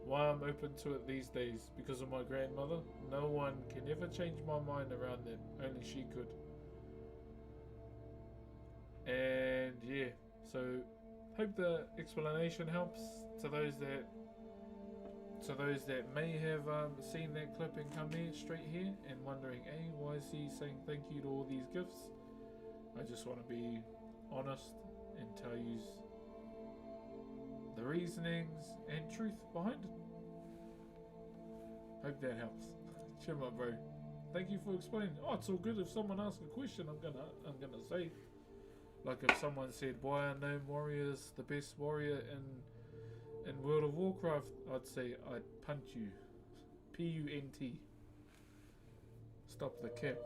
why I'm open to it these days, because of my grandmother. No one can ever change my mind around that, only she could. And yeah, so hope the explanation helps to those that may have seen that clip and come here straight here and wondering, hey, why is he saying thank you to all these gifts? I just want to be honest and tell you the reasonings and truth behind it. Hope that helps. Cheer my bro. Thank you for explaining. Oh, it's all good. If someone asks a question, I'm gonna say. Like if someone said, why are no warriors the best warrior in World of Warcraft, I'd say I'd punch you. P-U-N-T. Stop the cap.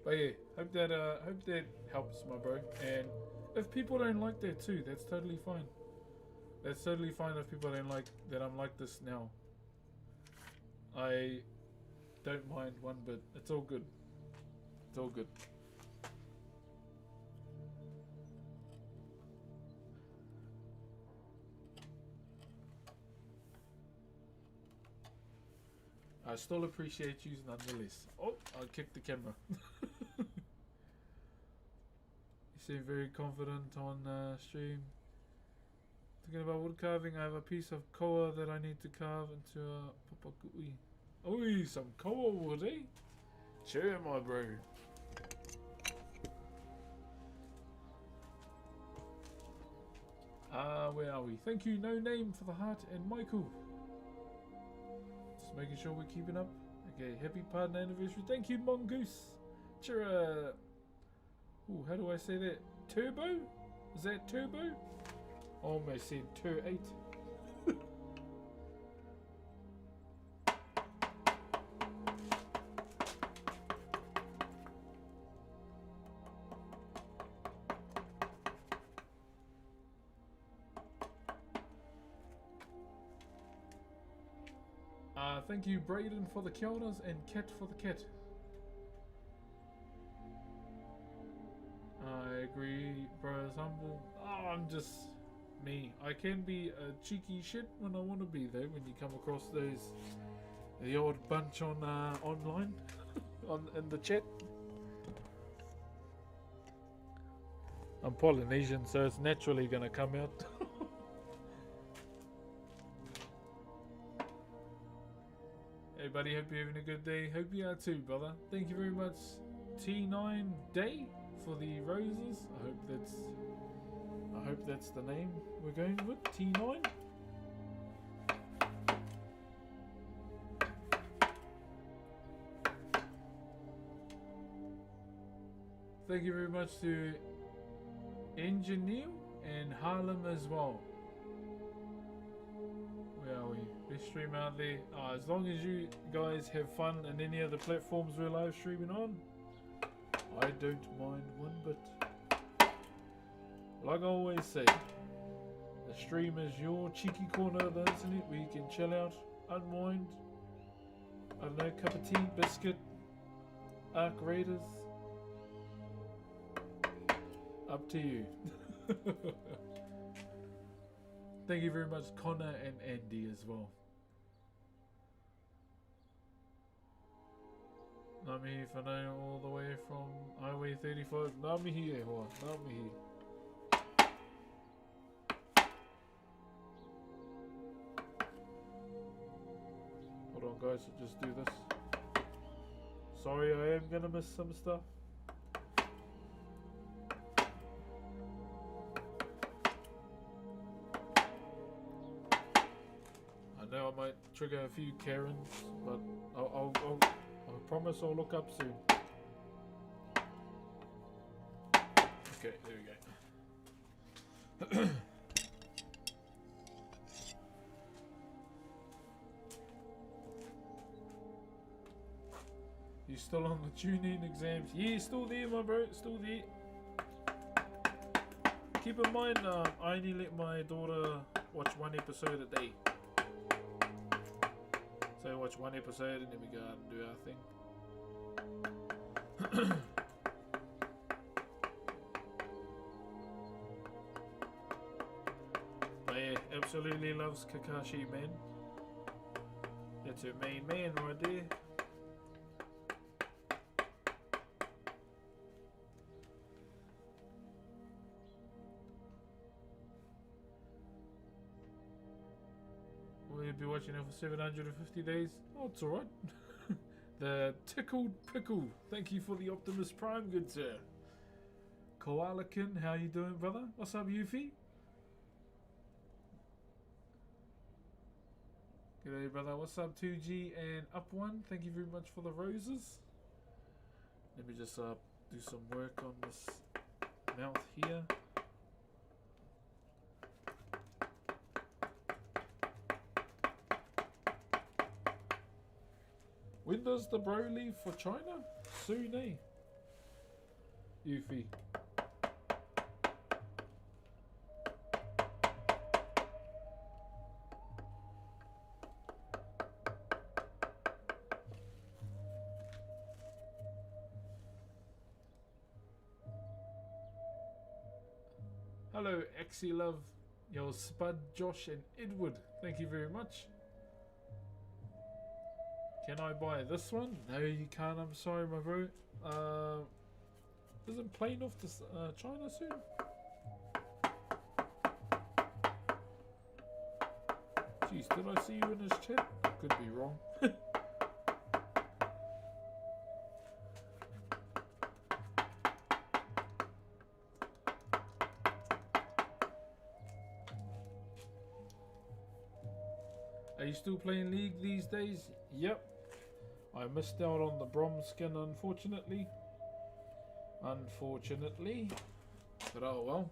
But yeah, hope that helps, my bro. And if people don't like that too, that's totally fine. That's totally fine if people don't like that I'm like this now. I don't mind one bit. It's all good. It's all good. I still appreciate you nonetheless. Oh, I kicked the camera. You seem very confident on stream. Thinking about wood carving, I have a piece of koa that I need to carve into a papakui. Oi, some koa wood, eh? Sure, my bro. Where are we? Thank you, No Name, for the heart, and Michael. Just making sure we're keeping up. Okay, happy partner anniversary. Thank you, Mongoose. Chira. Ooh, how do I say that? Turbo? Is that Turbo? I almost said Tur 8. Thank you, Braden, for the Kionas and Cat for the cat. I agree, bro. Humble. Oh, I'm just me. I can be a cheeky shit when I want to be, though. When you come across the odd bunch on online, in the chat. I'm Polynesian, so it's naturally gonna come out. Hey buddy, hope you're having a good day. Hope you are too, brother. Thank you very much, T9 Day, for the roses. I hope that's the name we're going with, T9. Thank you very much to Engineer and Harlem as well. Where are we? Best stream out there. As long as you guys have fun in any of the platforms we're live streaming on, I don't mind one bit. Like I always say, the stream is your cheeky corner of the internet where you can chill out, unwind, I don't know, cup of tea, biscuit, Arc Raiders. Up to you. Thank you very much, Connor and Andy as well. Nami whanau all the way from Highway 35. Nami hi e hoa, nami hi. Hold on guys, I'll just do this. Sorry, I am gonna miss some stuff. I know I might trigger a few Karens, but I promise I'll look up soon. Okay, there we go. You still on the tune-in exams? Yeah, still there, my bro, still there. Keep in mind, I only let my daughter watch one episode a day. So watch one episode and then we go out and do our thing. But yeah, absolutely loves Kakashi, man. That's her main man right there. We'll be watching it for 750 days. Oh, it's alright. The Tickled Pickle. Thank you for the Optimus Prime, good sir. Koalakin, how you doing, brother? What's up, Yuffie? G'day, brother. What's up, 2G and Up1? Thank you very much for the roses. Let me just do some work on this mouth here. When does the bro leave for China? Soon, eh? Yuffie. Hello, Axie Love, yo Spud, Josh, and Edward. Thank you very much. Can I buy this one? No, you can't. I'm sorry, my bro. Isn't plane off to China soon? Jeez, did I see you in his chat? I could be wrong. Are you still playing League these days? Yep. I missed out on the Brom skin, unfortunately. Unfortunately. But oh well.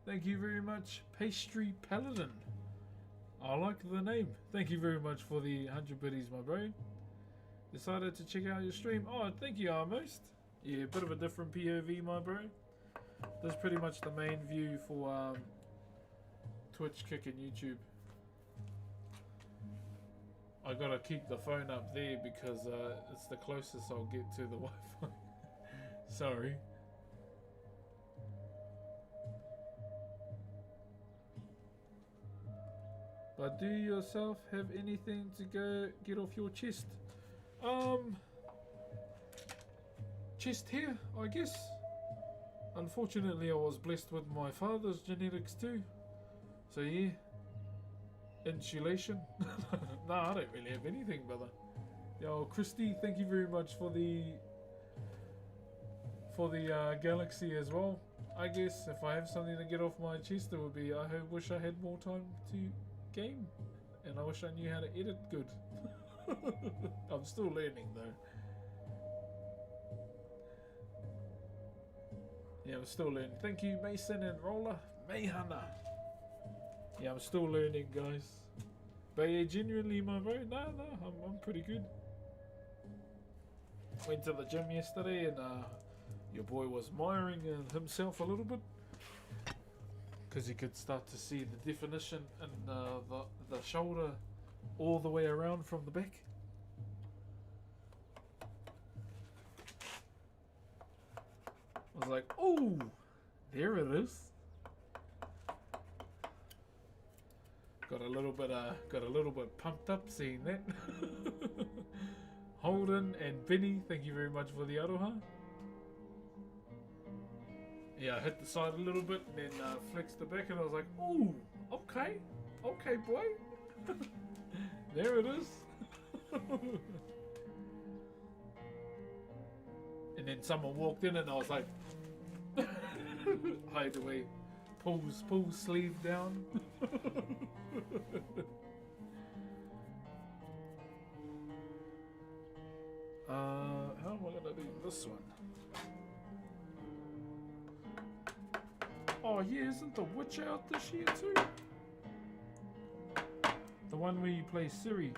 Thank you very much, Pastry Paladin. I like the name. Thank you very much for the 100 biddies, my bro. Decided to check out your stream. Oh, thank you, Almost. Yeah, a bit of a different POV, my bro. That's pretty much the main view for Twitch, Kick, and YouTube. I gotta keep the phone up there because it's the closest I'll get to the Wi-Fi. Sorry. But do you yourself have anything to go get off your chest? Chest here, I guess. Unfortunately, I was blessed with my father's genetics too. So yeah. Insulation. No, I don't really have anything, brother. Yo, Christy, thank you very much for the galaxy as well. I guess if I have something to get off my chest, it would be wish I had more time to game, and I wish I knew how to edit good. I'm still learning though. Yeah, I'm still learning. Thank you, Mason and Roller Mayhana. Yeah, I'm still learning, guys. But yeah, genuinely, my bro, no, I'm pretty good. Went to the gym yesterday, and your boy was admiring himself a little bit, because you could start to see the definition and the shoulder all the way around from the back. I was like, oh, there it is. Got a little bit pumped up seeing that. Holden and Benny, thank you very much for the aroha. Yeah, I hit the side a little bit and then flexed the back, and I was like, ooh, okay, boy. There it is. And then someone walked in and I was like, hide away, pull sleeve down. How am I gonna do this one? Oh yeah, isn't the Witcher out this year too? The one where you play Siri.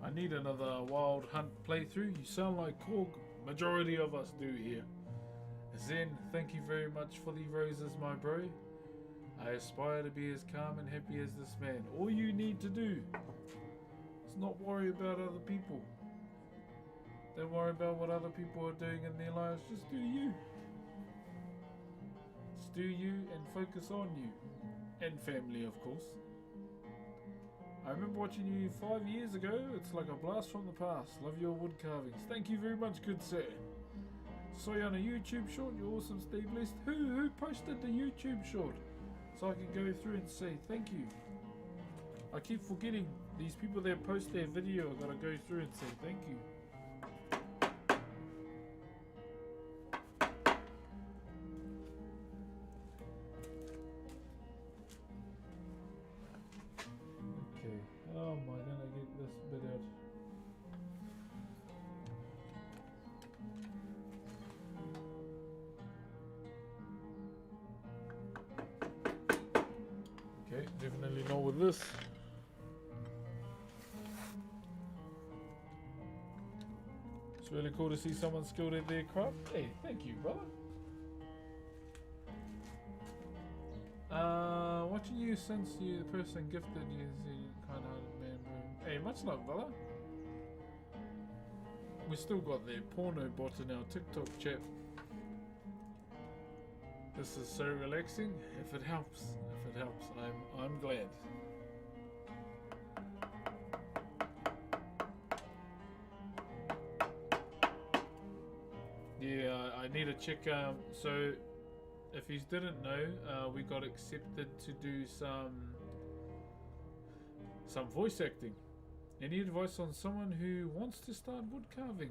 I need another Wild Hunt playthrough. You sound like Korg. Majority of us do here. Zen, thank you very much for the roses, my bro. I aspire to be as calm and happy as this man. All you need to do is not worry about other people. Don't worry about what other people are doing in their lives. Just do you. Just do you and focus on you. And family, of course. I remember watching you 5 years ago. It's like a blast from the past. Love your wood carvings. Thank you very much, good sir. Saw you on a YouTube short. You're awesome. Stay blessed. Who posted the YouTube short? So I can go through and say thank you. I keep forgetting. These people that post their video, I gotta go through and say thank you. Okay, how am I gonna get this bit out? Okay, definitely not with this. It's really cool to see someone skilled at their craft. Hey, thank you, brother. Watching you since you the person gifted you is a kind-hearted man, bro. Hey, much love, brother. We still got the porno bot in our TikTok chat. This is so relaxing. If it helps, I'm glad. Yeah, I need to check. So, if you didn't know, we got accepted to do some voice acting. Any advice on someone who wants to start wood carving?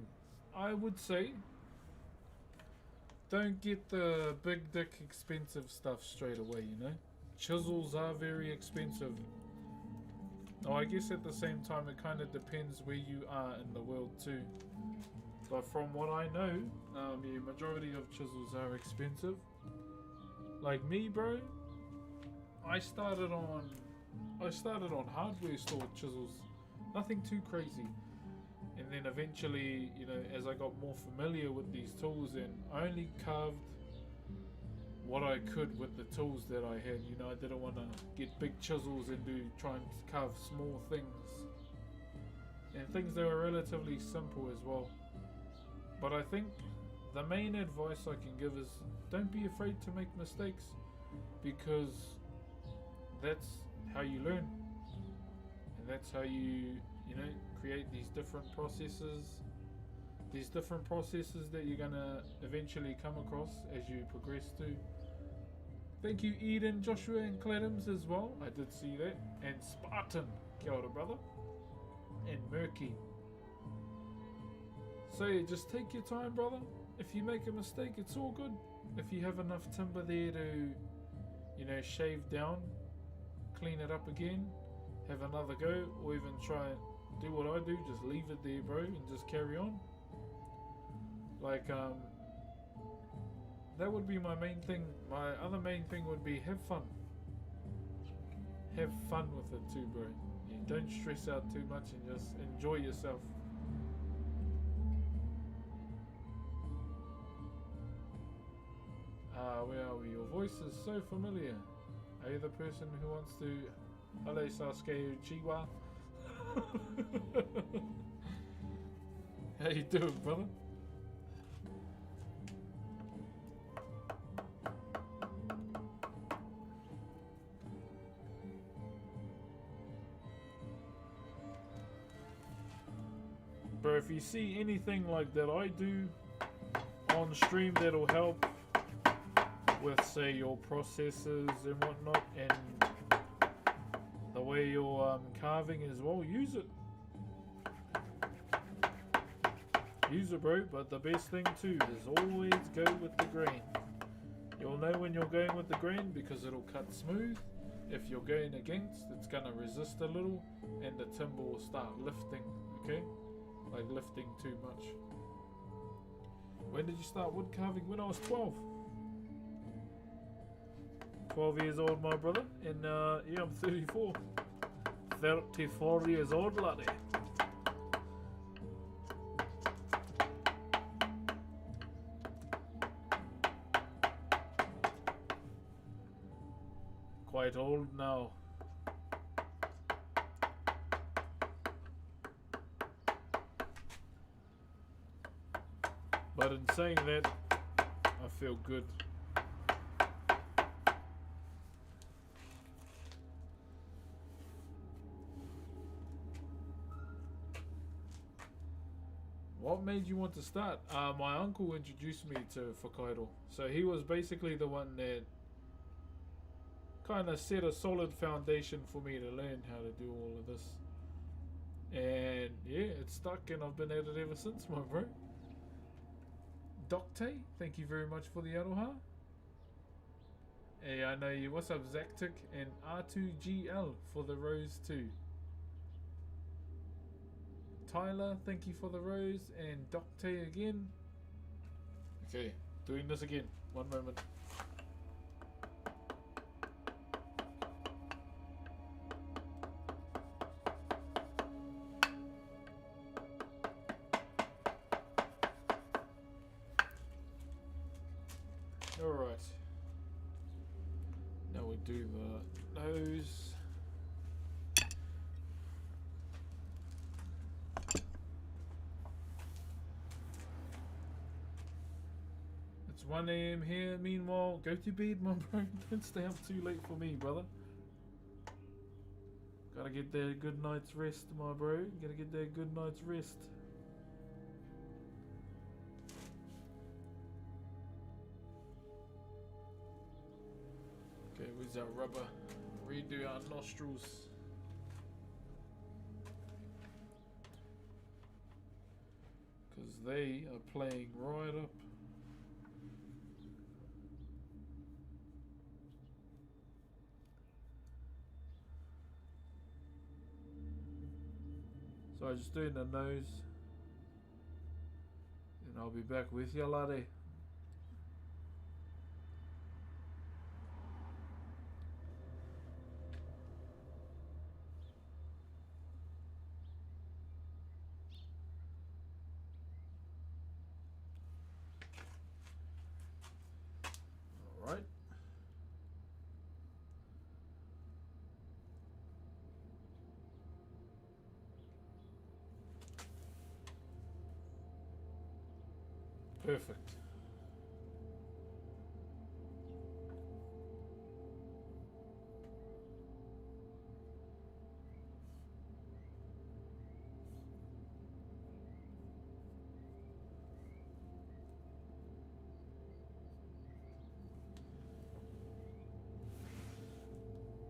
I would say don't get the big dick expensive stuff straight away, you know? Chisels are very expensive. Oh, I guess at the same time it kind of depends where you are in the world too. But from what I know, the majority of chisels are expensive. Like me, bro, I started on hardware store chisels, nothing too crazy. And then eventually, you know, as I got more familiar with these tools, and I only carved what I could with the tools that I had. You know, I didn't want to get big chisels and try and carve small things, and things that were relatively simple as well. But I think the main advice I can give is don't be afraid to make mistakes, because that's how you learn, and that's how you know, create these different processes that you're gonna eventually come across as you progress too. Thank you, Eden, Joshua, and Cladams as well. I did see that. And Spartan, kia ora, brother. And Murky. So yeah, just take your time, brother. If you make a mistake, it's all good. If you have enough timber there to, you know, shave down, clean it up again, have another go, or even try and do what I do, just leave it there, bro, and just carry on. Like, that would be my main thing. My other main thing would be have fun. Have fun with it too, bro. Yeah, don't stress out too much and just enjoy yourself. Where are we? Your voice is so familiar. Are you the person who wants to... Hello, Sasuke Uchiwa. How you doing, brother? Bro, if you see anything like that I do on stream that'll help with, say, your processes and whatnot, and the way you're carving as well, use it. Use it, bro, but the best thing too is always go with the grain. You'll know when you're going with the grain because it'll cut smooth. If you're going against, it's gonna resist a little and the timber will start lifting, okay? Like lifting too much. When did you start wood carving? When I was 12. 12 years old, my brother, and yeah, I'm 34. 34 years old, laddie. Quite old now. But in saying that, I feel good. What made you want to start? My uncle introduced me to Whakairo. So he was basically the one that kind of set a solid foundation for me to learn how to do all of this. And yeah, it's stuck and I've been at it ever since, my bro. Docte, thank you very much for the aroha. Hey, I know you. What's up, Zactic? And R2GL for the rose too. Tyler, thank you for the rose. And Docte again. Okay, doing this again. One moment. Alright. Now we do the nose. It's 1 AM here. Meanwhile, go to bed, my bro. Don't stay up too late for me, brother. Gotta get that good night's rest, my bro. Gotta get that good night's rest. Okay, where's our rubber? Redo our nostrils. they are playing right up. So I'm just doing the nose, and I'll be back with you, laddie. All right. Perfect.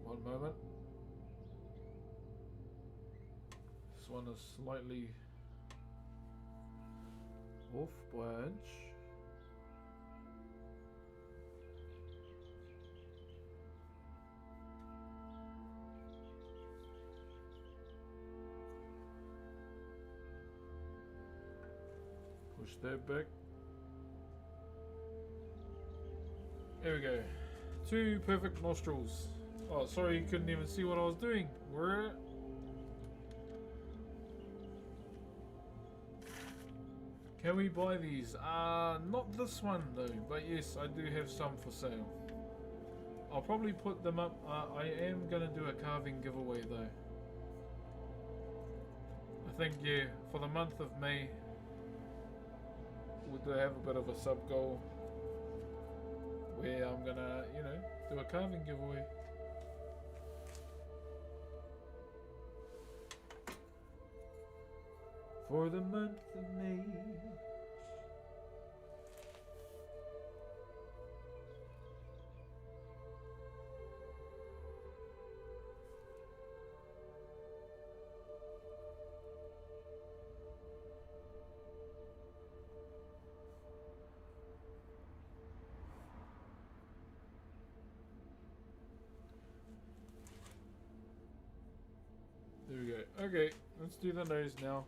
One moment. This one is slightly off by an inch. Push that back. There we go. 2 perfect nostrils. Oh, sorry, you couldn't even see what I was doing. Where? Can we buy these? Not this one though, but yes, I do have some for sale. I'll probably put them up. I am gonna do a carving giveaway though. I think, yeah, for the month of May, we'll have a bit of a sub goal where I'm gonna, you know, do a carving giveaway. For the month of May. There we go. Okay, let's do the nose now.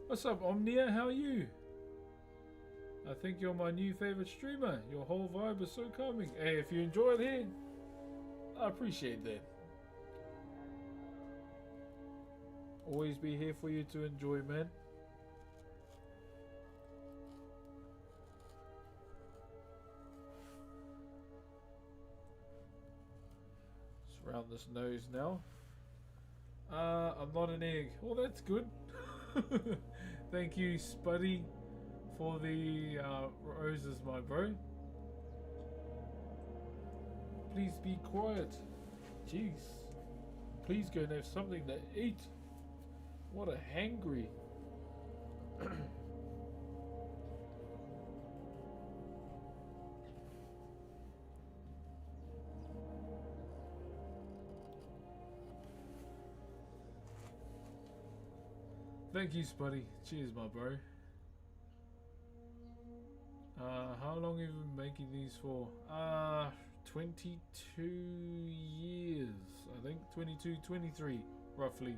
What's up, Omnia? How are you? I think you're my new favorite streamer. Your whole vibe is so calming. Hey, if you enjoy it here, I appreciate that. Always be here for you to enjoy, man. Let's round this nose now. I'm not an egg. Oh, that's good. Thank you, Spuddy, for the roses, my bro. Please be quiet. Jeez. Please go and have something to eat. What a hangry. Thank you, Spuddy. Cheers, my bro. How long have you been making these for? 22 years, I think. 22, 23, roughly.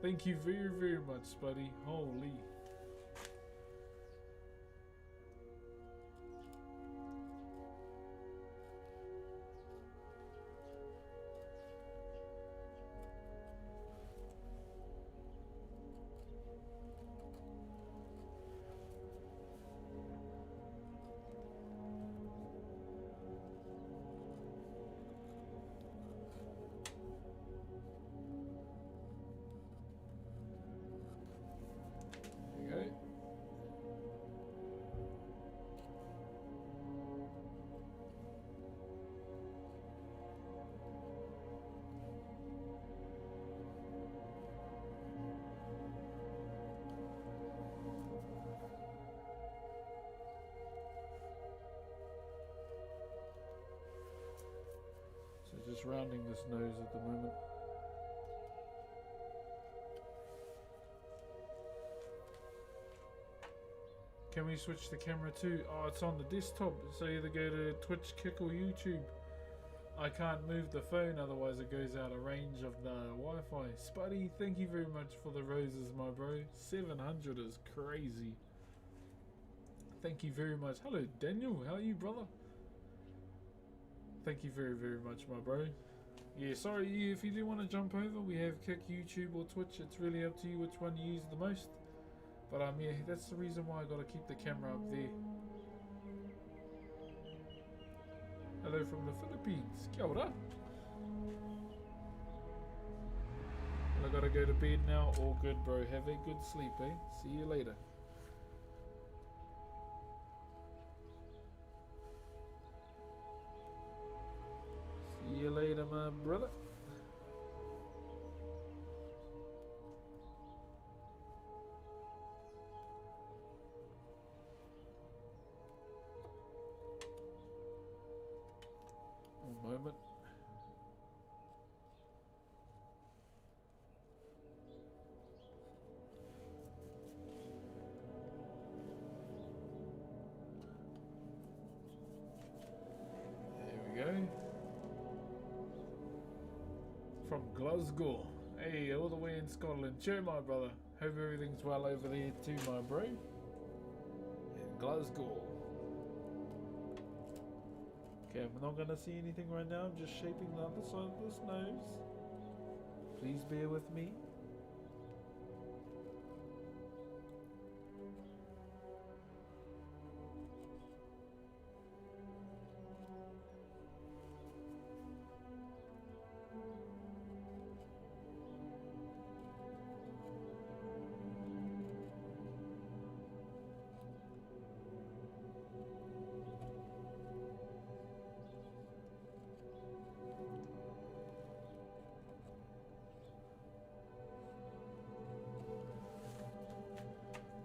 Thank you very, very much, Spuddy. Holy. just rounding this nose at the moment. Can we switch the camera too? Oh, it's on the desktop, so either go to Twitch, Kick or YouTube. I can't move the phone, otherwise it goes out of range of the Wi-Fi. Spuddy, thank you very much for the roses, my bro. 700 is crazy. Thank you very much. Hello, Daniel. How are you, brother? Thank you very, very much, my bro. Yeah, sorry, if you do want to jump over, we have Kick, YouTube or Twitch. It's really up to you which one you use the most. But yeah, that's the reason why I gotta keep the camera up there. Hello from the Philippines. Kia ora. I gotta go to bed now. All good, bro. Have a good sleep, eh? See you later. See you later, my brother. One moment. There we go. From Glasgow. Hey, all the way in Scotland. Cheer, my brother. Hope everything's well over there too, my bro. In Glasgow. Okay, I'm not gonna see anything right now. I'm just shaping the other side of this nose. Please bear with me.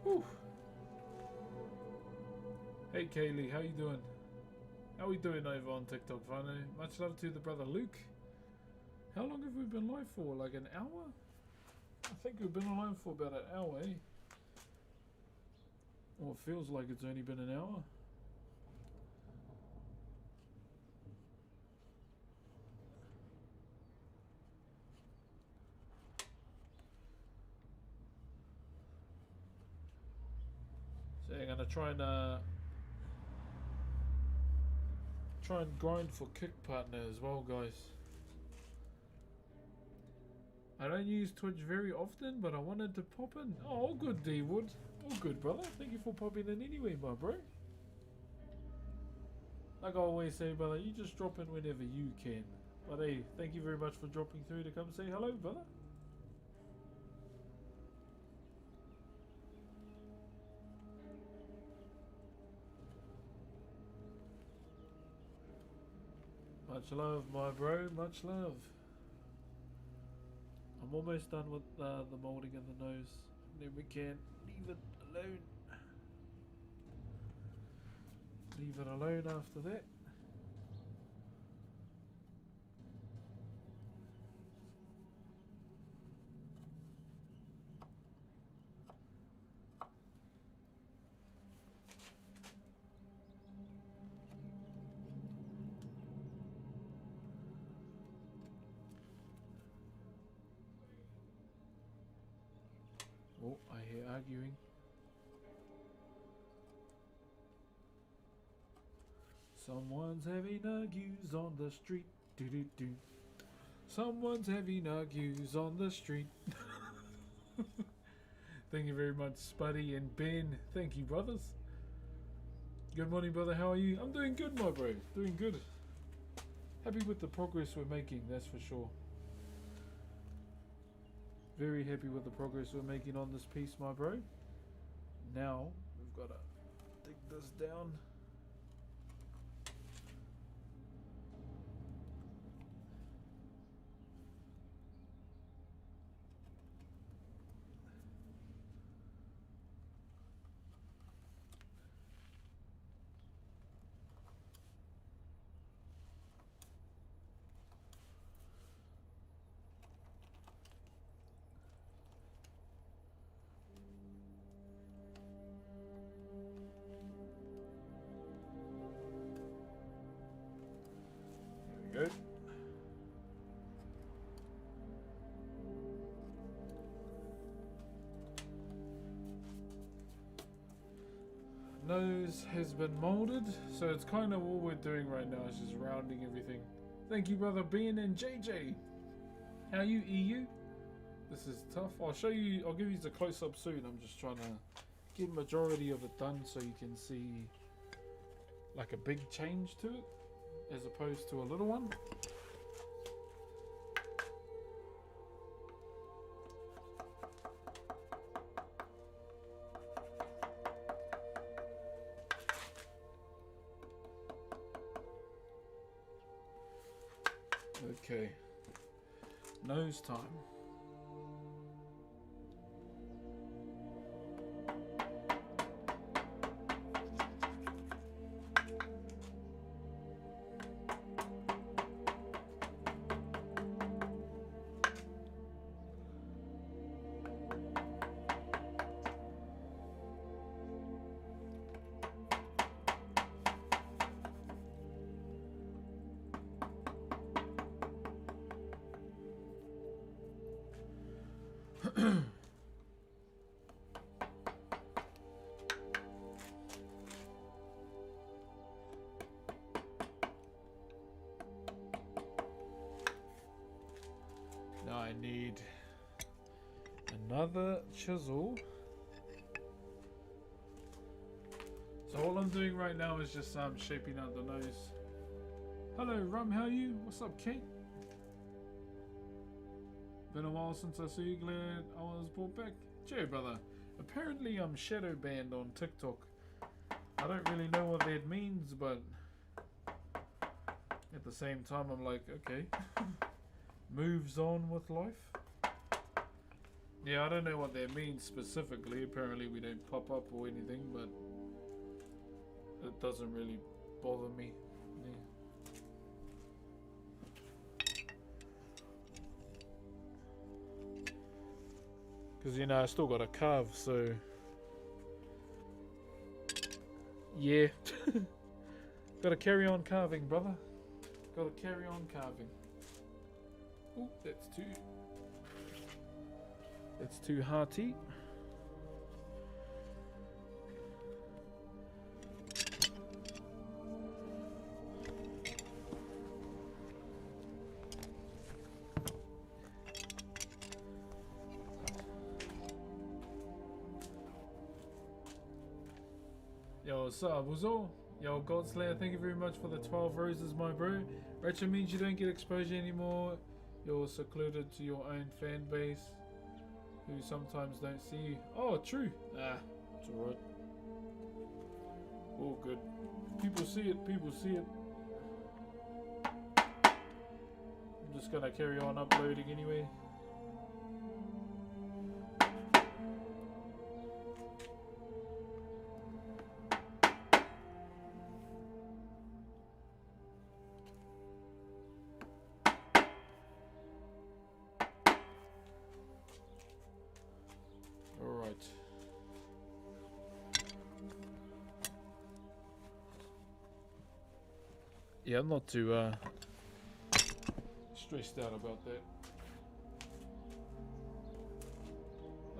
Whew. Hey Kaylee, how you doing? How we doing over on TikTok, Whānau? Much love to the brother Luke. How long have we been live for? Like an hour? I think we've been alive for about an hour, eh? Well, it feels like it's only been an hour. So I'm gonna try and grind for Kick partner as well, guys. I don't use Twitch very often, but I wanted to pop in. Oh, all good, D Wood. All good, brother. Thank you for popping in anyway, my bro. Like I always say, brother, you just drop in whenever you can. But hey, thank you very much for dropping through to come say hello, brother. Much love, my bro. Much love. I'm almost done with the moulding of the nose. Then we can leave it alone. Leave it alone after that. Oh, I hear arguing. Someone's having argues on the street. Do do do. Someone's having argues on the street. Thank you very much, Spuddy and Ben. Thank you, brothers. Good morning, brother. How are you? I'm doing good, my bro. Doing good. Happy with the progress we're making, that's for sure. Very happy with the progress we're making on this piece, my bro. Now, we've got to dig this down. Nose has been molded, so it's kind of all we're doing right now is just rounding everything. Thank you, brother Ben and JJ. How you, EU? This is tough. I'll show you. I'll give you the close up soon. I'm just trying to get majority of it done so you can see like a big change to it as opposed to a little one. Okay, nose time. Now I need another chisel. So all I'm doing right now is just shaping out the nose. Hello Rum, how are you? What's up, Kate? Been a while since I saw you, glad I was brought back. Cheer, brother. Apparently I'm shadow banned on TikTok. I don't really know what that means, but at the same time I'm like, okay. Moves on with life. Yeah, I don't know what that means specifically. Apparently we don't pop up or anything, but it doesn't really bother me. Yeah. Because, you know, I still got a carve, so yeah. Gotta carry on carving, brother. Gotta carry on carving. Oh, that's too hearty. Yo, what's up, Wuzo? Yo, Godslayer, thank you very much for the 12 roses, my bro. Retro means you don't get exposure anymore. You're secluded to your own fan base, who sometimes don't see you. Oh, true. Ah, it's alright. All good. People see it, people see it. I'm just gonna carry on uploading anyway. Yeah, I'm not too stressed out about that.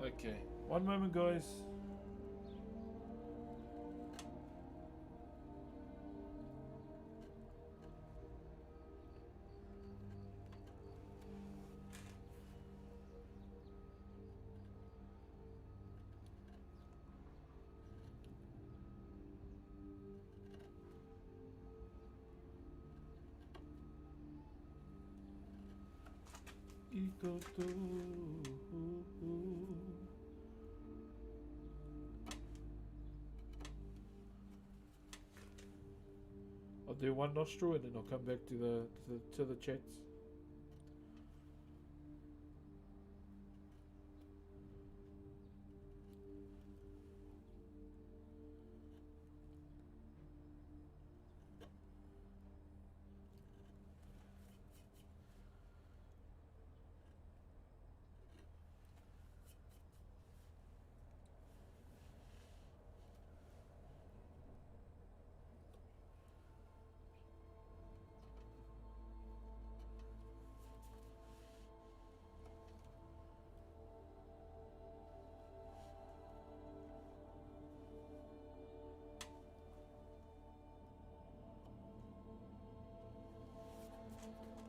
Okay, one moment, guys. I'll do one nostril and then I'll come back to the chats.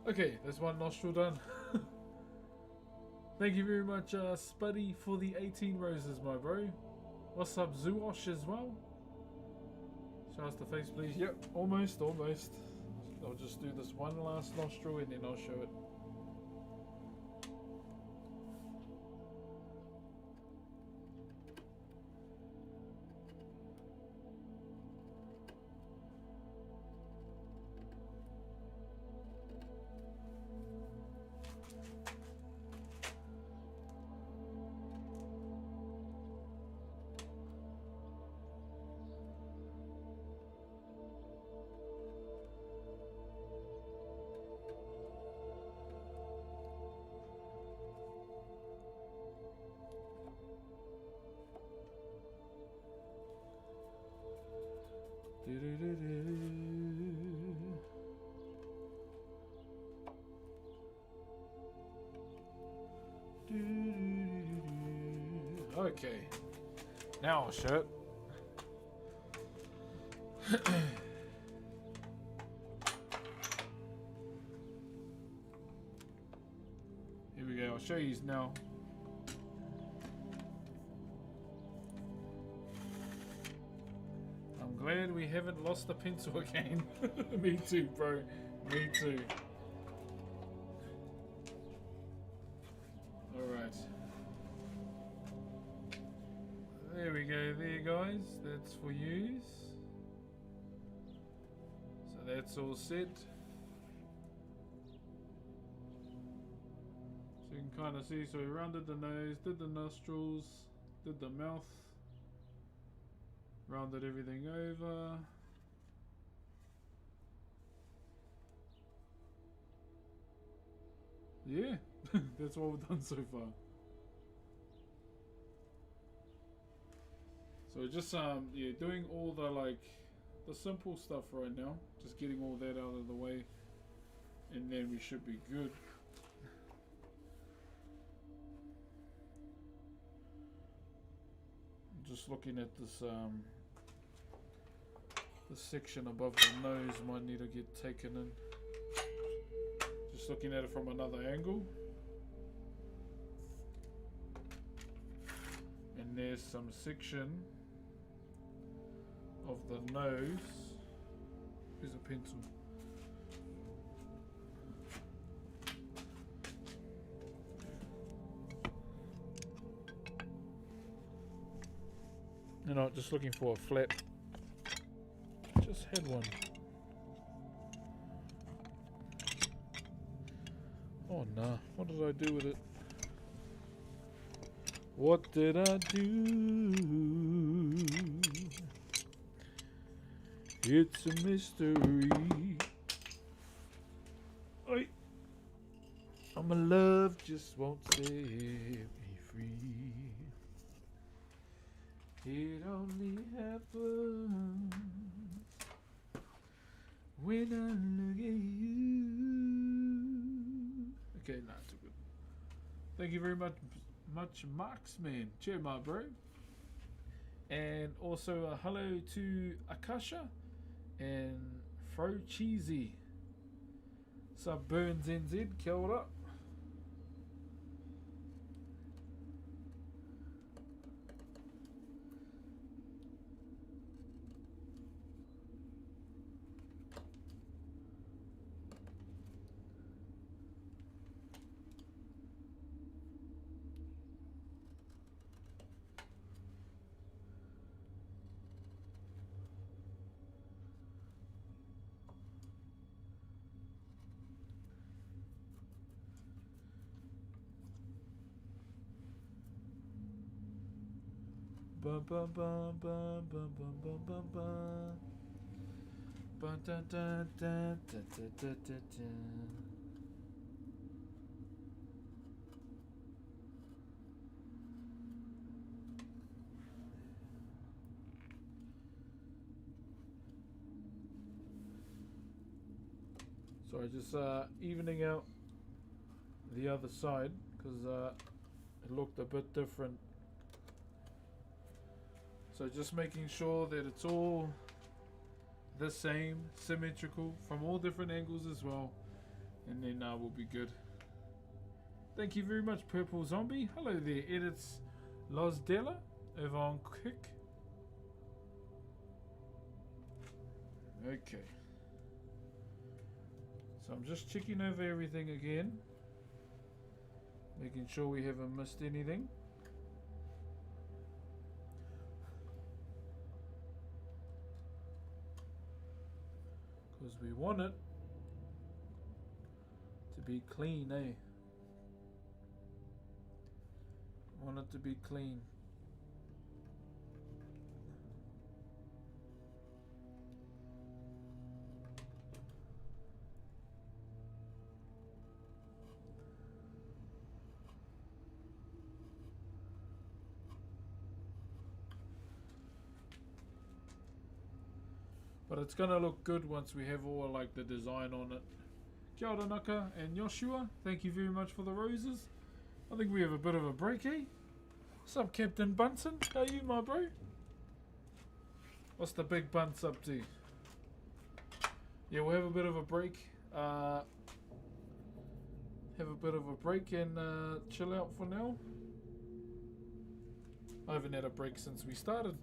Okay, there's one nostril done. Thank you very much, Spuddy, for the 18 roses, my bro. What's up, Zoosh as well? Show us the face, please. Yep, almost. I'll just do this one last nostril and then I'll show it. Okay, now I'll show it. Here we go, I'll show you now. I'm glad we haven't lost the pencil again. Me too, bro. Me too. Alright. There we go there, guys. That's for use. So that's all set. So you can kind of see, so we rounded the nose, did the nostrils, did the mouth, rounded everything over. Yeah, that's what we've done so far. So just yeah, doing all the simple stuff right now, just getting all that out of the way, and then we should be good. Just looking at this this section above the nose might need to get taken in. Just looking at it from another angle. And there's some section of the nose. Here's a pencil. You know, just looking for a flap. Just had one. Oh nah, what did I do with it? What did I do? It's a mystery. Oi. My love just won't set me free. It only happens when I look at you. Okay, not too good. Thank you very much, Marksman. Cheer, my bro. And also a hello to Akasha and Fro Cheesy. Sub Burns NZ, kia ora. Bum bum bum bum bum bum bum bum bum. Bum dun dun dun dun dun dun dun dun. Sorry, just evening out the other side because it looked a bit different. So just making sure that it's all the same, symmetrical from all different angles as well. and then we'll be good. Thank you very much, Purple Zombie. Hello there, Edits Losdella over on Kick. Okay. So I'm just checking over everything again, making sure we haven't missed anything. Because we want it to be clean, eh? Want it to be clean. But it's gonna look good once we have all like the design on it. Kia ora Naka and Joshua, thank you very much for the roses. I think we have a bit of a break, eh? What's up, Captain Bunsen? How you, my bro? What's the big bunts up to? Yeah, we'll have a bit of a break. Have a bit of a break and chill out for now. I haven't had a break since we started.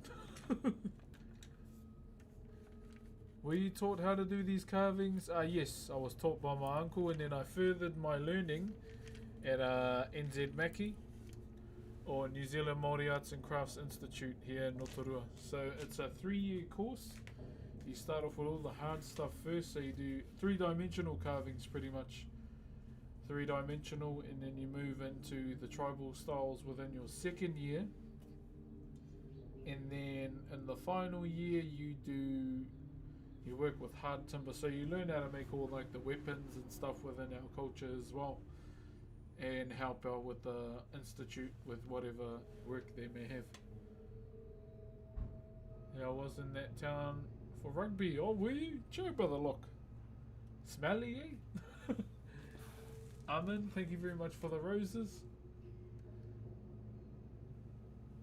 Were you taught how to do these carvings? Yes, I was taught by my uncle, and then I furthered my learning at NZ Maki, or New Zealand Maori Arts and Crafts Institute here in Rotorua. So it's a 3-year course. You start off with all the hard stuff first, so you do 3-dimensional carvings pretty much. 3-dimensional, and then you move into the tribal styles within your 2nd year. And then in the final year you work with hard timber, so you learn how to make all like the weapons and stuff within our culture as well, and help out with the institute with whatever work they may have. Yeah, I was in that town for rugby. Oh, were you? Joe, brother, look. Smelly, eh? Amen, thank you very much for the roses.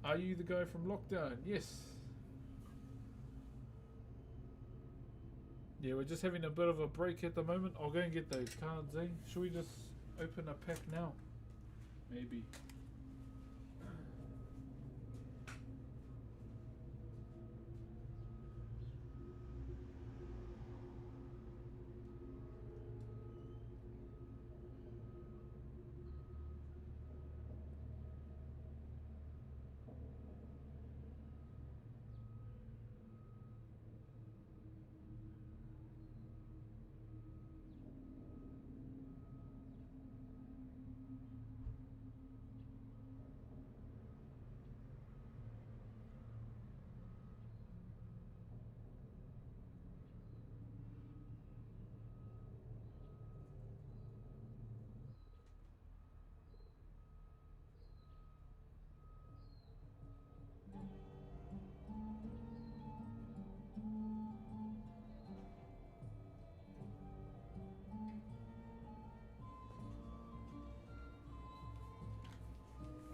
Are you the guy from lockdown? Yes. Yeah, we're just having a bit of a break at the moment. I'll go and get those cards, eh? Should we just open a pack now? Maybe.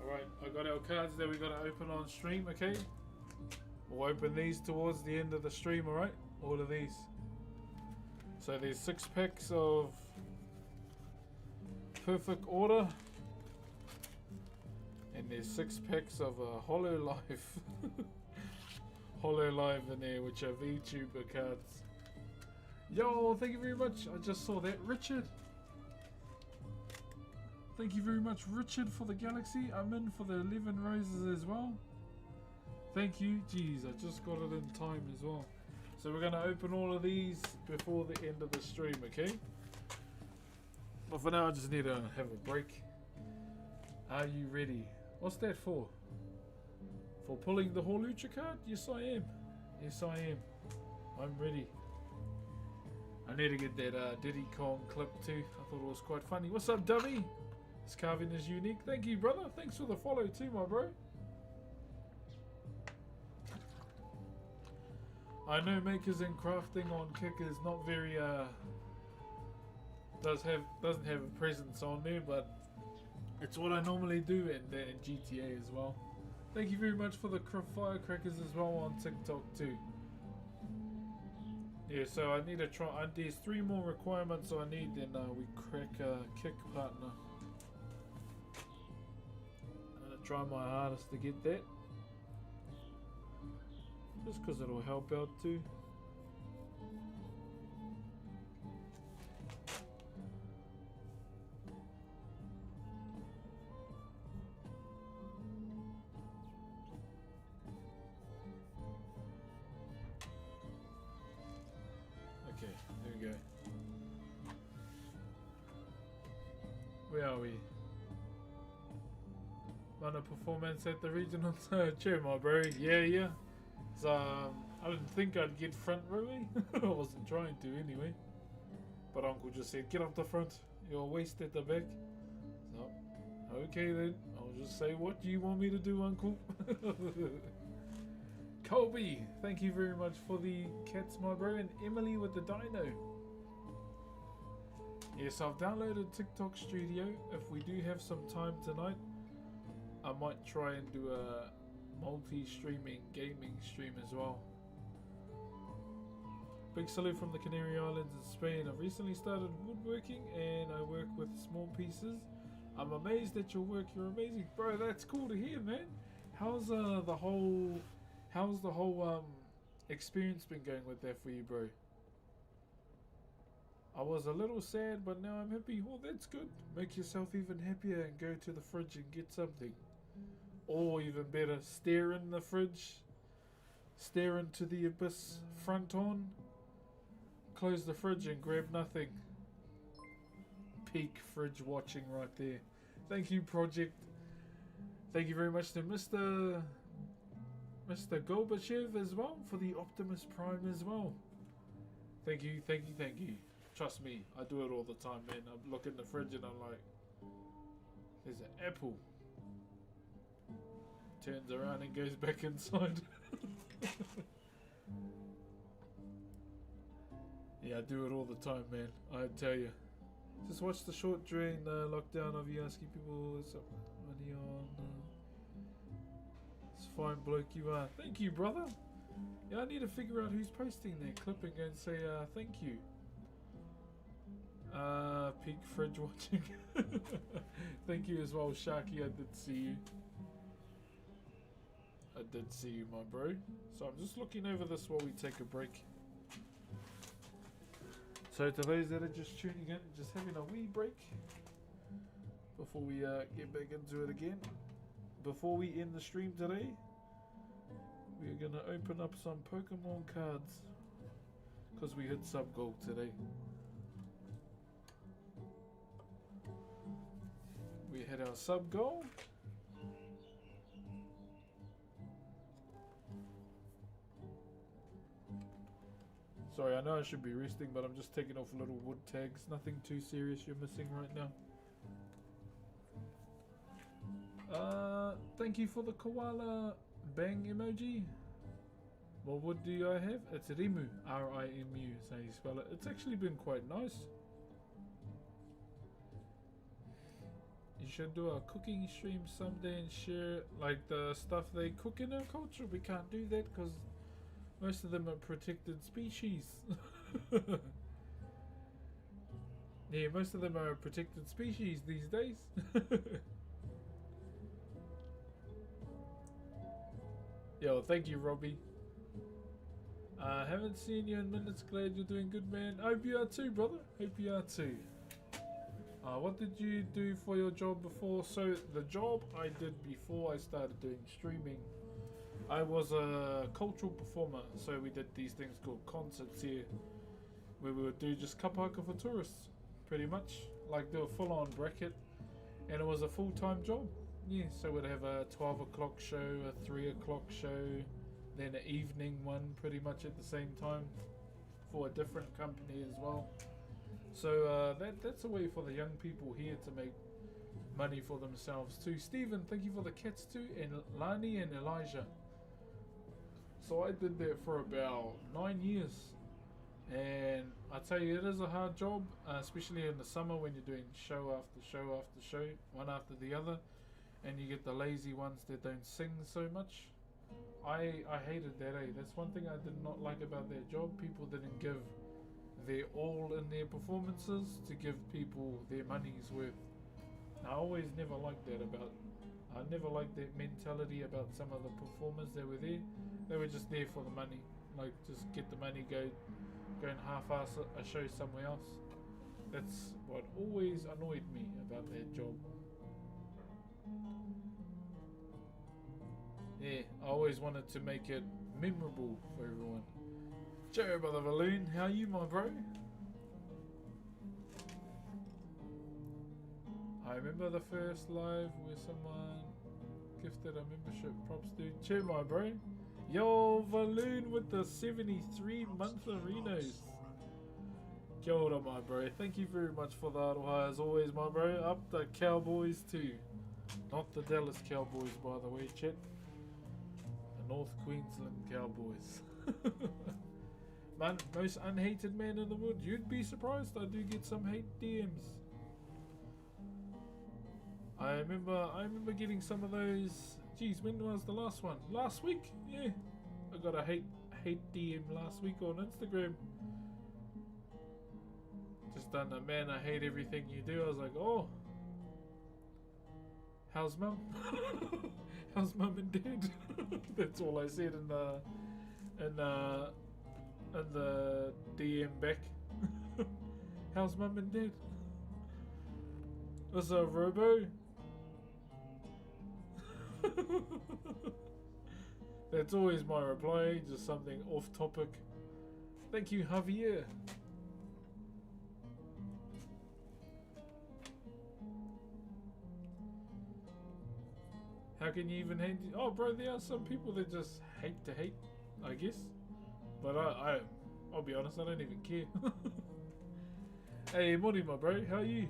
Alright, I got our cards that we got to open on stream, okay? We'll open these towards the end of the stream, alright? All of these. So there's 6 packs of Perfect Order. And there's 6 packs of Hollow Life. Hollow Life in there, which are VTuber cards. Yo, thank you very much. I just saw that. Richard. Thank you very much, Richard, for the galaxy. I'm in for the 11 roses as well. Thank you. Jeez, I just got it in time as well. So we're going to open all of these before the end of the stream, okay? But for now, I just need to have a break. Are you ready? What's that for? For pulling the Horlucha card? Yes, I am. Yes, I am. I'm ready. I need to get that Diddy Kong clip too. I thought it was quite funny. What's up, Dubby? This carving is unique. Thank you, brother. Thanks for the follow too, my bro. I know makers and crafting on Kick is not very doesn't have a presence on there, but it's what I normally do in GTA as well. Thank you very much for the firecrackers as well on TikTok too. Yeah, so I need to try. There's 3 more requirements I need, then we crack kick partner. I'm gonna try my hardest to get that. Just because it'll help out too. Okay, there we go. Where are we? Run a performance at the regional chair, my bro. Yeah. So I didn't think I'd get front row. I wasn't trying to anyway. But Uncle just said, get up the front. Your waist at the back. So, okay then. I'll just say, what do you want me to do, Uncle? Colby, thank you very much for the cats, my bro. And Emily with the dino. Yes, I've downloaded TikTok Studio. If we do have some time tonight, I might try and do a multi-streaming gaming stream as well. Big salute from the Canary Islands in Spain. I've recently started woodworking and I work with small pieces. I'm amazed at your work. You're amazing, bro. That's cool to hear, man. How's the whole experience been going with that for you, bro? I was a little sad, but now I'm happy. Oh, that's good. Make yourself even happier and go to the fridge and get something. Or even better, stare in the fridge, stare into the abyss, front on, close the fridge and grab nothing. Peak fridge watching right there. Thank you, Project. Thank you very much to Mr. Gorbachev as well for the Optimus Prime as well. Thank you. Trust me, I do it all the time, man. I look in the fridge and I'm like, there's an apple. Turns around and goes back inside. Yeah, I do it all the time, man. I tell you. Just watch the short during the lockdown of you asking people what's up money on. It's fine bloke you are. Thank you, brother. Yeah, I need to figure out who's posting their clip and go and say thank you. Peak fridge watching. Thank you as well, Sharky. I did see you. My bro. So I'm just looking over this while we take a break. So to those that are just tuning in, just having a wee break before we get back into it again. Before we end the stream today, we're gonna open up some Pokemon cards because we hit sub goal today. We hit our sub goal. Sorry, I know I should be resting, but I'm just taking off little wood tags. Nothing too serious you're missing right now. Thank you for the koala bang emoji. What wood do I have? It's Rimu. R-I-M-U is how you spell it. It's actually been quite nice. You should do a cooking stream someday and share like the stuff they cook in our culture. We can't do that because most of them are protected species. Yeah, most of them are protected species these days. Yo, thank you, Robbie. Haven't seen you in minutes. Glad you're doing good, man. Hope you are too, brother. Hope you are too. What did you do for your job before? So the job I did before I started doing streaming, I was a cultural performer. So we did these things called concerts here, where we would do just kapaka for tourists, pretty much. Like do a full-on bracket, and it was a full-time job. Yeah, so we'd have a 12 o'clock show, a 3 o'clock show, then an evening one pretty much at the same time for a different company as well. So that's a way for the young people here to make money for themselves too. Stephen, thank you for the cats too, and Lani and Elijah. So I did that for about 9 years, and I tell you, it is a hard job, especially in the summer when you're doing show after show after show, one after the other, and you get the lazy ones that don't sing so much. I hated that, eh? That's one thing I did not like about that job. People didn't give their all in their performances to give people their money's worth. I always never liked that about. I never liked that mentality about some of the performers that were there. They were just there for the money. Like, just get the money, go and half-ass a show somewhere else. That's what always annoyed me about that job. Yeah, I always wanted to make it memorable for everyone. Joe, brother Balloon, how are you, my bro? I remember the first live where someone gifted a membership. Props, dude. Cheer, my bro. Yo, Balloon with the 73 month arenas. Kia ora, my bro. Thank you very much for the aroha as always, my bro. Up the Cowboys too. Not the Dallas Cowboys, by the way, chat. The North Queensland Cowboys. Man, most unhated man in the world. You'd be surprised. I do get some hate DMs. I remember getting some of those. Geez, when was the last one? Last week? Yeah. I got a hate DM last week on Instagram. Just done a man, I hate everything you do. I was like, oh. How's mum? How's mum and dad? That's all I said in the DM back. How's mum and dad? What's up, Robo? That's always my reply, just something off topic. Thank you, Javier. How can you even hate? Oh, bro, there are some people that just hate to hate, I guess. But I'll be honest, I don't even care. Hey, morning, my bro. How are you?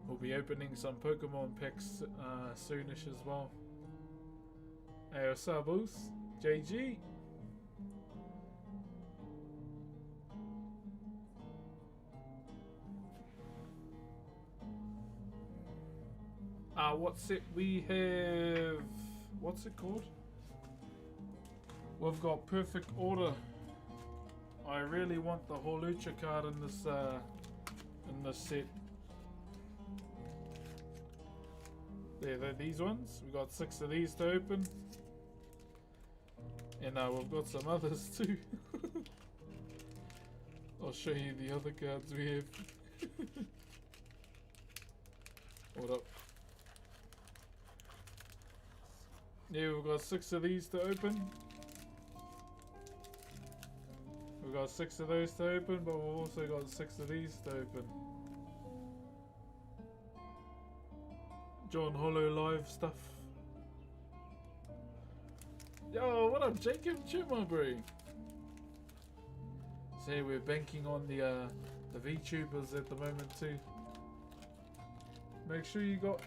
We'll be opening some Pokemon packs soonish as well. Hey, what's up, boss? JG. What's it? We have. What's it called? We've got Perfect Order. I really want the Holucha card in this set. There, they're these ones. We got 6 of these to open, and we've got some others too. I'll show you the other cards we have. Hold up. Yeah, we've got 6 of these to open. We've got 6 of those to open, but we've also got 6 of these to open. John Hollow live stuff. Yo, what up, Jacob? Cheer, my bro. So we're banking on the VTubers at the moment too. Make sure you got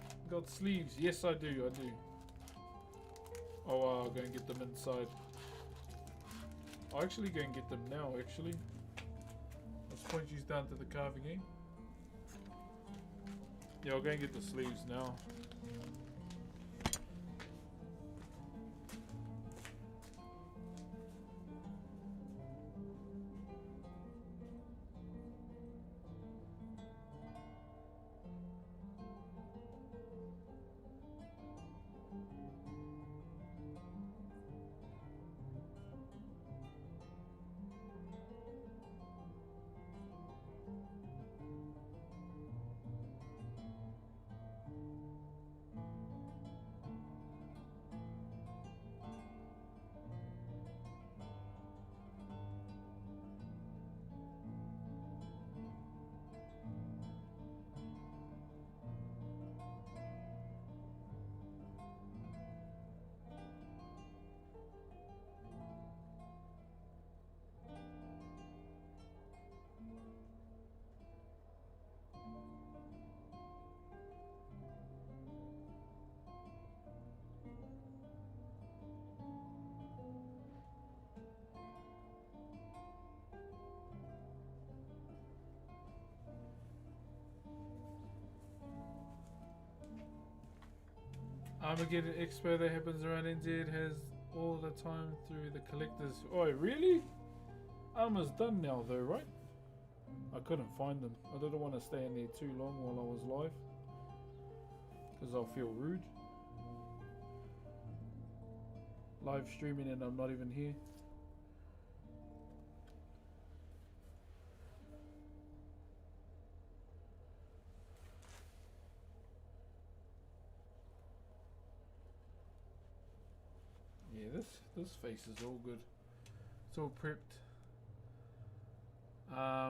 sleeves. Yes, I do. Oh, I'll go and get them inside. I'll actually go and get them now, actually. Let's point you down to the carving, eh? Yeah, I'll go and get the sleeves now. Armageddon Expo that happens around NZ has all the time through the collectors. Oh, really? Arma's done now though, right? I couldn't find them. I didn't want to stay in there too long while I was live, because I'll feel rude. Live streaming and I'm not even here. Yeah, this face is all good. It's all prepped.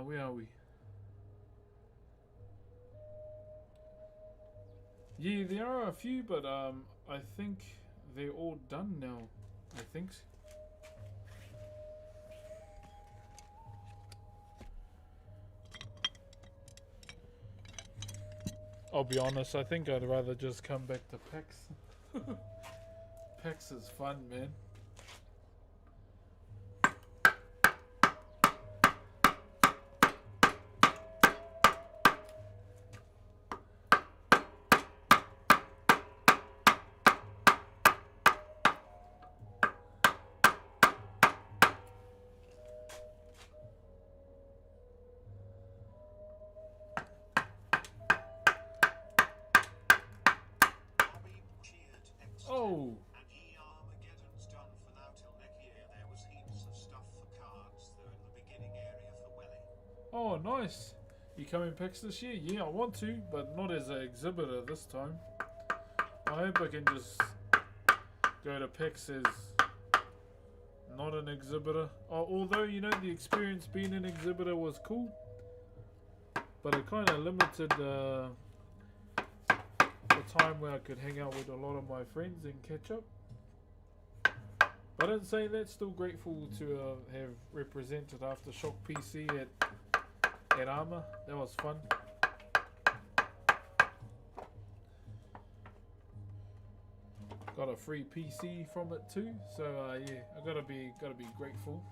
Where are we? Yeah, there are a few, but I think they're all done now. I think so. I'll be honest, I think I'd rather just come back to PAX. PAX is fun, man. Oh! And Armageddon's done for now till next year. There was heaps of stuff for cards, though, in the beginning area for Welly. Oh, nice. You coming PAX this year? Yeah, I want to, but not as an exhibitor this time. I hope I can just go to PAX as not an exhibitor. Although, you know, the experience being an exhibitor was cool, but it kind of limited the time where I could hang out with a lot of my friends and catch up. But in saying that, still grateful to have represented Aftershock PC at Arma. That was fun. Got a free PC from it too, so yeah, I gotta be grateful.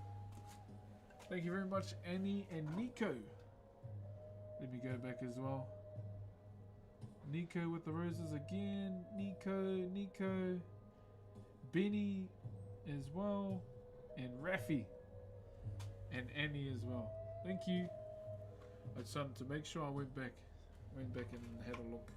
Thank you very much, Annie and Nico. Let me go back as well. Nico with the roses again. Nico, Benny as well, and Rafi, and Annie as well. Thank you. I just wanted to make sure I went back and had a look.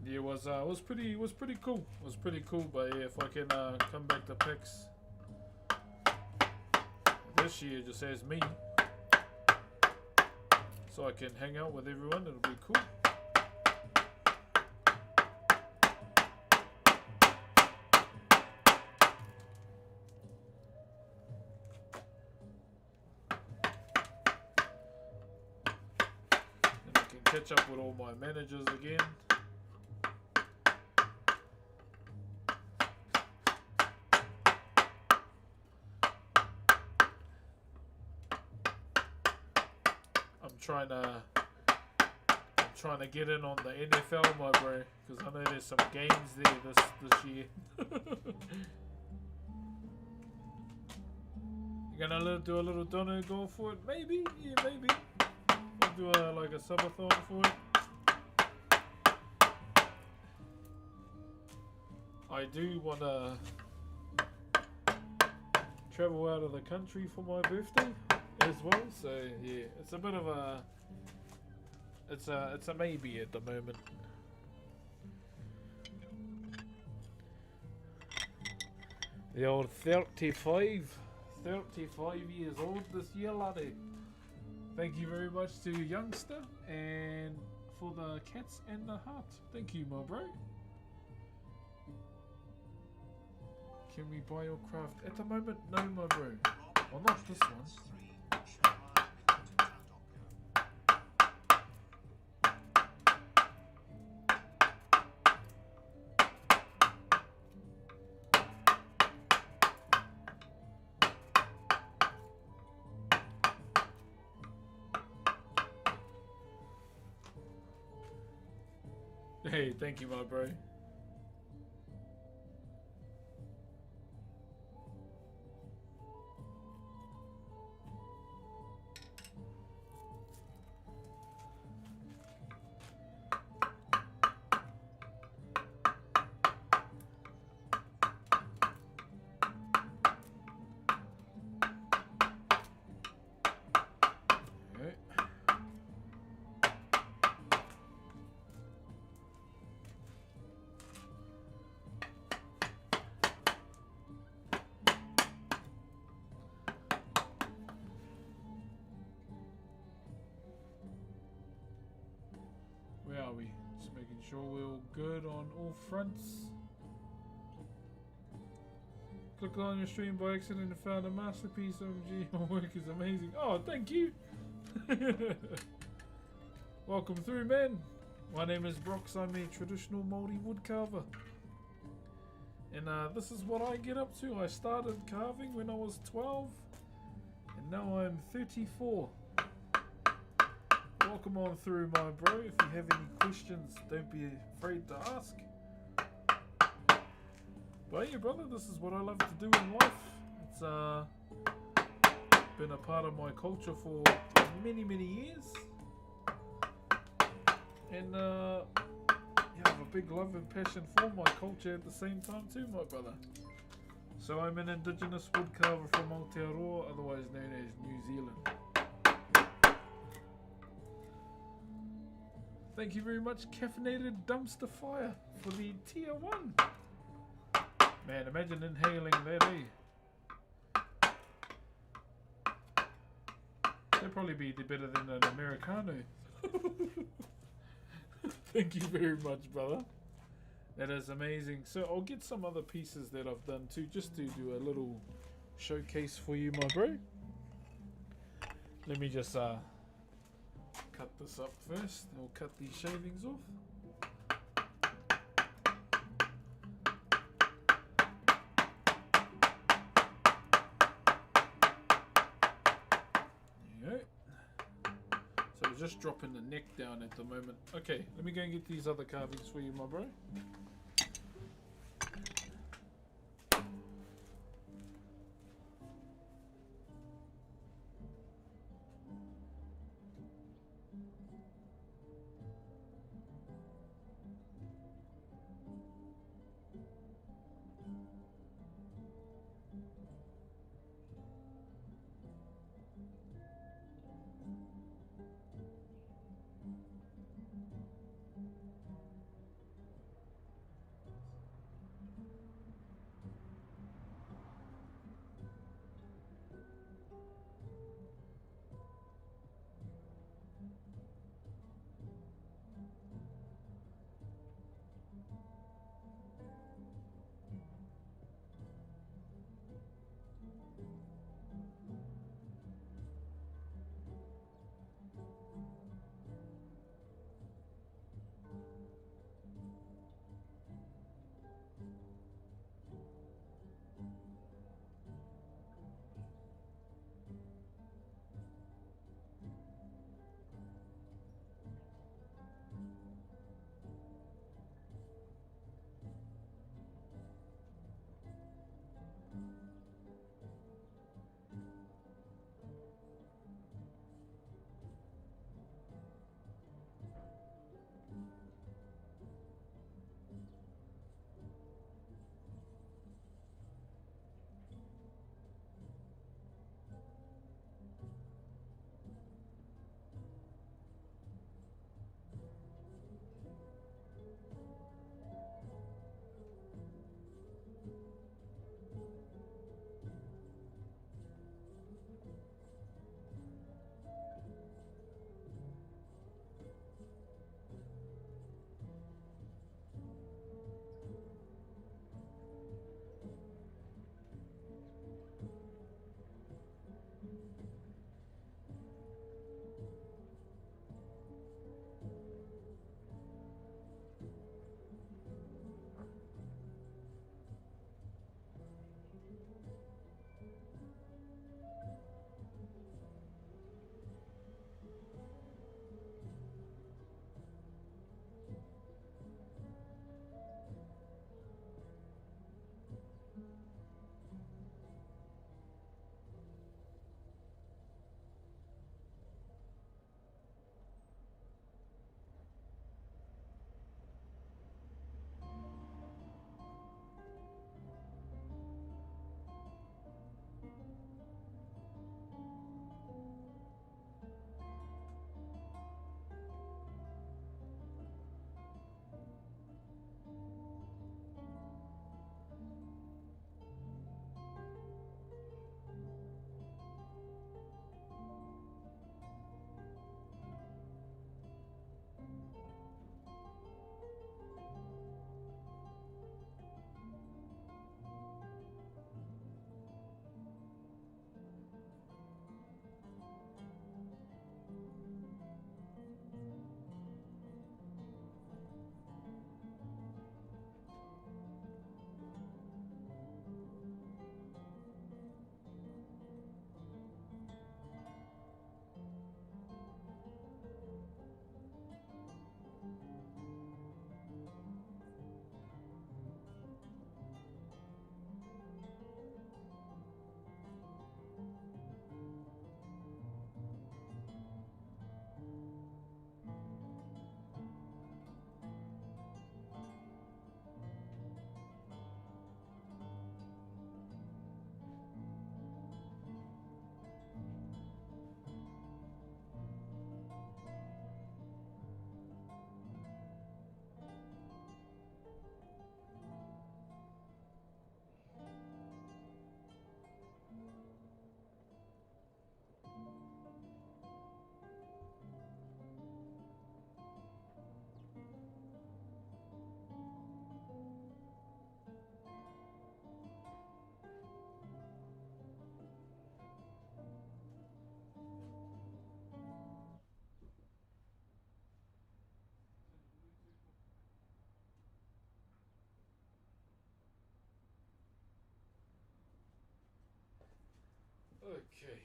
Yeah, it was pretty cool. It was pretty cool, but yeah, if I can come back to PAX this year just as me, so I can hang out with everyone, it'll be cool. And I can catch up with all my managers again. I'm trying to get in on the NFL, my bro, because I know there's some games there this year. You gonna do a little dono goal for it? Maybe, yeah, maybe. I'll do like a subathon for it. I do wanna travel out of the country for my birthday as well, so yeah, it's a bit of a it's a maybe at the moment. The old 35 years old this year, laddie. Thank you very much to Youngster and for the cats and the heart. Thank you, my bro. Can we buy your craft? At the moment, no, my bro. Well, not this one. Hey, thank you, my bro. Making sure we're all good on all fronts. Click on your stream by accident and found a masterpiece. OMG, your work is amazing. Oh, thank you. Welcome through, man. My name is Brox. I'm a traditional Maori woodcarver. And this is what I get up to. I started carving when I was 12. And now I'm 34. Welcome on through, my bro. If you have any questions, don't be afraid to ask. But yeah, brother, this is what I love to do in life. It's been a part of my culture for many, many years. And yeah, I have a big love and passion for my culture at the same time too, my brother. So I'm an indigenous woodcarver from Aotearoa, otherwise known as New Zealand. Thank you very much, Caffeinated Dumpster Fire, for the tier 1. Man, imagine inhaling that, eh? That'd probably be better than an Americano. Thank you very much, brother. That is amazing. So I'll get some other pieces that I've done too, just to do a little showcase for you, my bro. Let me just cut this up first. I'll cut these shavings off. There you go. So we're just dropping the neck down at the moment. Okay, let me go and get these other carvings for you, my bro. Okay.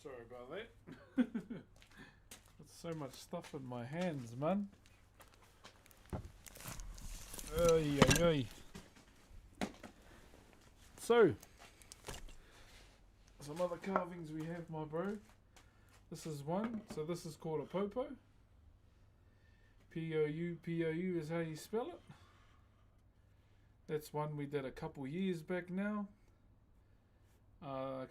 Sorry about that. There's so much stuff in my hands, man. Oy, oy, oy. So, some other carvings we have, my bro. This is one. So this is called a popo. P-O-U is how you spell it. That's one we did a couple years back now.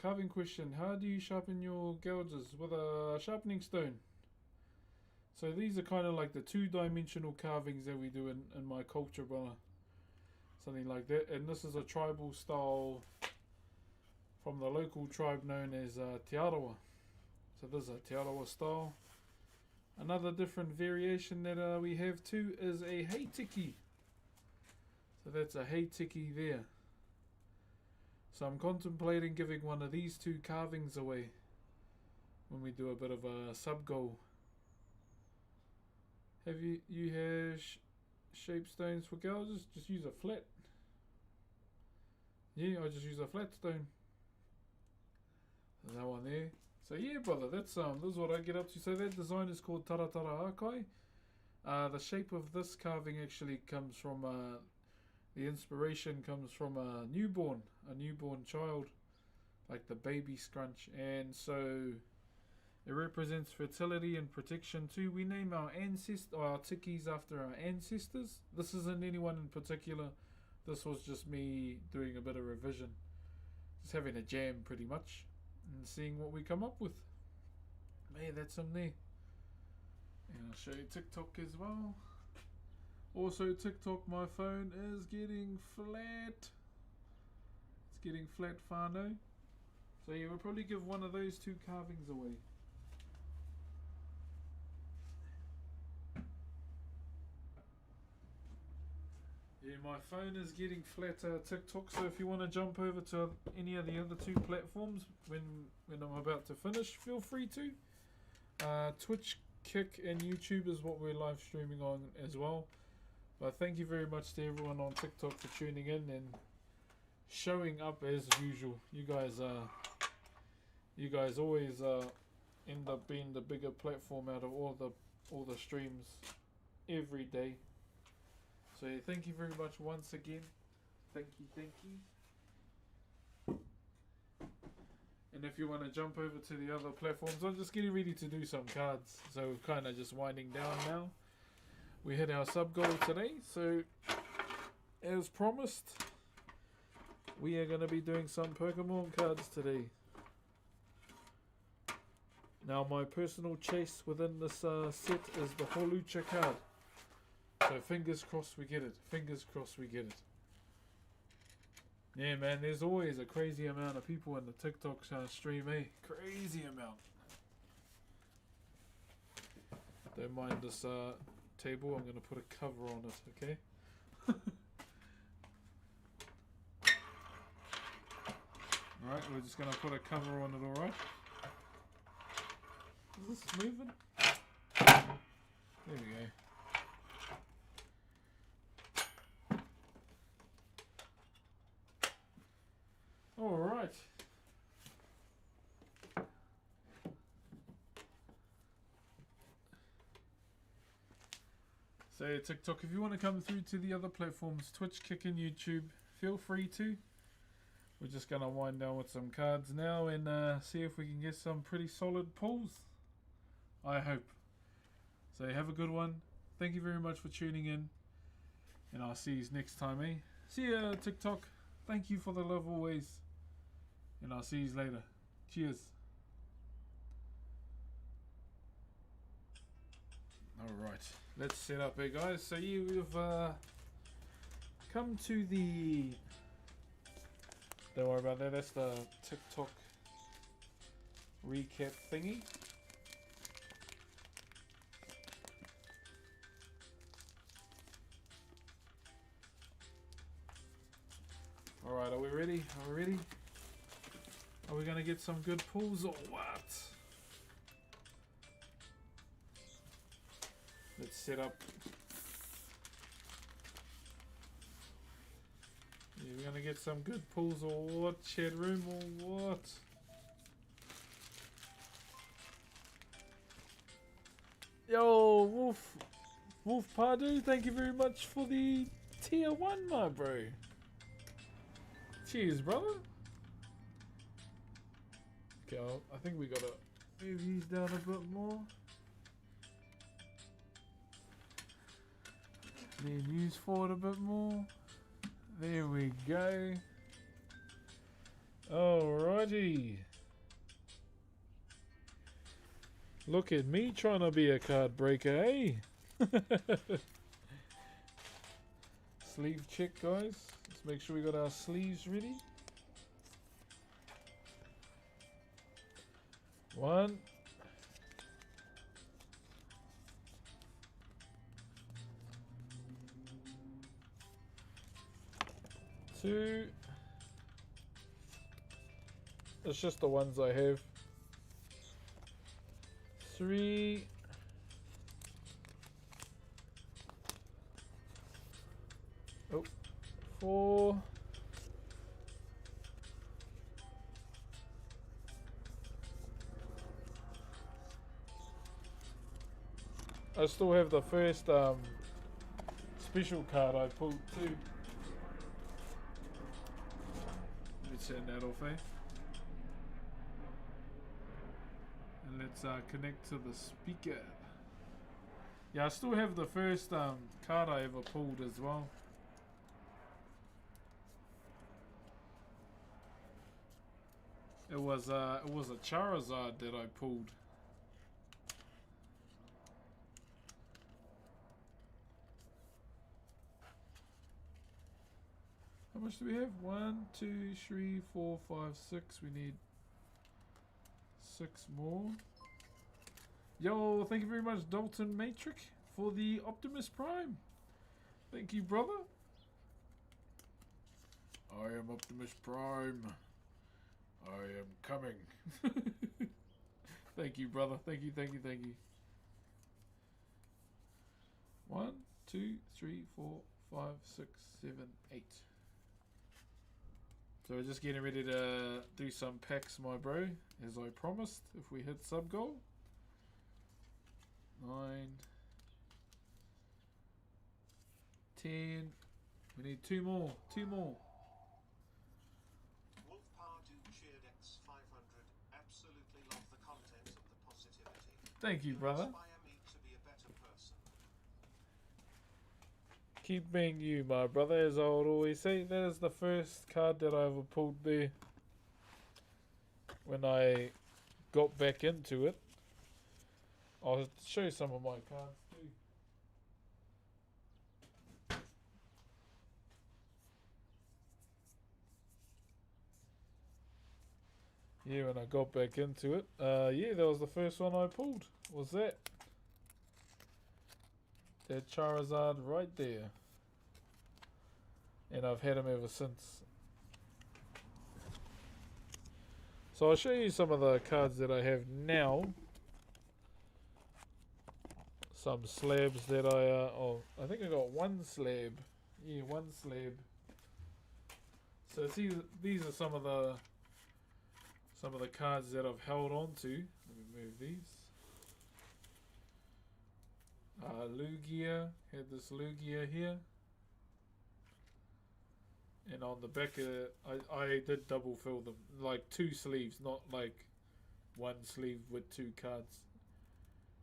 Carving question: how do you sharpen your gouges? With a sharpening stone. So these are kind of like the two-dimensional carvings that we do in my culture, brother. Something like that. And this is a tribal style from the local tribe known as Te Arawa. So this is a Te Arawa style. Another different variation that we have too is a hei tiki. So that's a hei tiki there. So I'm contemplating giving one of these two carvings away when we do a bit of a sub goal. Have you have shape stones for gouges? Just use a flat. Yeah, I just use a flat stone. There's that one there. So yeah, brother, that's this is what I get up to. So that design is called Taratara Akai. The shape of this carving actually comes from the inspiration comes from a newborn child, like the baby scrunch, and so it represents fertility and protection too. We name our tikis after our ancestors. This isn't anyone in particular. This was just me doing a bit of revision, just having a jam pretty much, and seeing what we come up with. Man, that's some there. And I'll show you TikTok as well. Also, TikTok, my phone is getting flat. It's getting flat, Fano. So yeah, we'll probably give one of those two carvings away. Yeah, my phone is getting flat, TikTok, so if you want to jump over to any of the other two platforms when I'm about to finish, feel free to. Twitch, Kick and YouTube is what we're live streaming on as well. But thank you very much to everyone on TikTok for tuning in and showing up as usual. You guys always end up being the bigger platform out of all the streams every day. So yeah, thank you very much once again. Thank you. And if you want to jump over to the other platforms, I'm just getting ready to do some cards. So we're kind of just winding down now. We hit our sub goal today. So as promised, we are going to be doing some Pokemon cards today. Now my personal chase within this set is the Holucha card. So fingers crossed we get it. Fingers crossed we get it. Yeah, man, there's always a crazy amount of people in the TikTok stream, eh? Crazy amount. Don't mind this table. I'm going to put a cover on it, okay? Alright, we're just going to put a cover on it, alright? Is this moving? There we go. Alright. So TikTok, if you want to come through to the other platforms, Twitch, Kick and YouTube, feel free to. We're just going to wind down with some cards now and see if we can get some pretty solid pulls. I hope. So have a good one. Thank you very much for tuning in. And I'll see you next time, eh? See ya, TikTok. Thank you for the love always. And I'll see you later. Cheers. Alright, let's set up here, guys. So we've come to the... Don't worry about that, that's the TikTok recap thingy. Alright, are we ready? Are we ready? Are we going to get some good pulls or what? Let's set up. Yeah, we're going to get some good pulls or what? Chat room or what? Yo, Wolf Pardue, thank you very much for the tier 1, my bro. Cheers, brother. Okay, I think we gotta move these down a bit more. Then use forward a bit more. There we go. Alrighty. Look at me trying to be a card breaker, eh? Sleeve check, guys. Let's make sure we got our sleeves ready. 1. 2. It's just the ones I have. 3. 4. 'I still have the first special card I pulled too. Let's turn that off, eh? And let's connect to the speaker. Yeah, I still have the first card I ever pulled as well. It was a Charizard that I pulled. How much do we have? 1, 2, 3, 4, 5, 6. We need 6 more. Yo, thank you very much, Dalton Matrix, for the Optimus Prime. Thank you, brother. I am Optimus Prime. I am coming. Thank you, brother. Thank you, thank you, thank you. 1, 2, 3, 4, 5, 6, 7, 8. So we're just getting ready to do some packs, my bro, as I promised, if we hit sub goal. 9, 10. We need 2 more. 2 more. Wolf Pardue cheered X500. Absolutely love the content and the positivity. Thank you, brother. Inspire me to be a better person. Keep being you, my brother, as I would always say. That is the first card that I ever pulled there. When I got back into it. I'll show you some of my cards too. Yeah, when I got back into it. Yeah, that was the first one I pulled. Was that? That Charizard right there. And I've had him ever since. So I'll show you some of the cards that I have now. Some slabs that I think I got 1 slab. Yeah, 1 slab. So see, these are some of the cards that I've held on to. Let me move these. Lugia, had this Lugia here. And on the back of it, I did double fill them. Like 2 sleeves, not like 1 sleeve with 2 cards.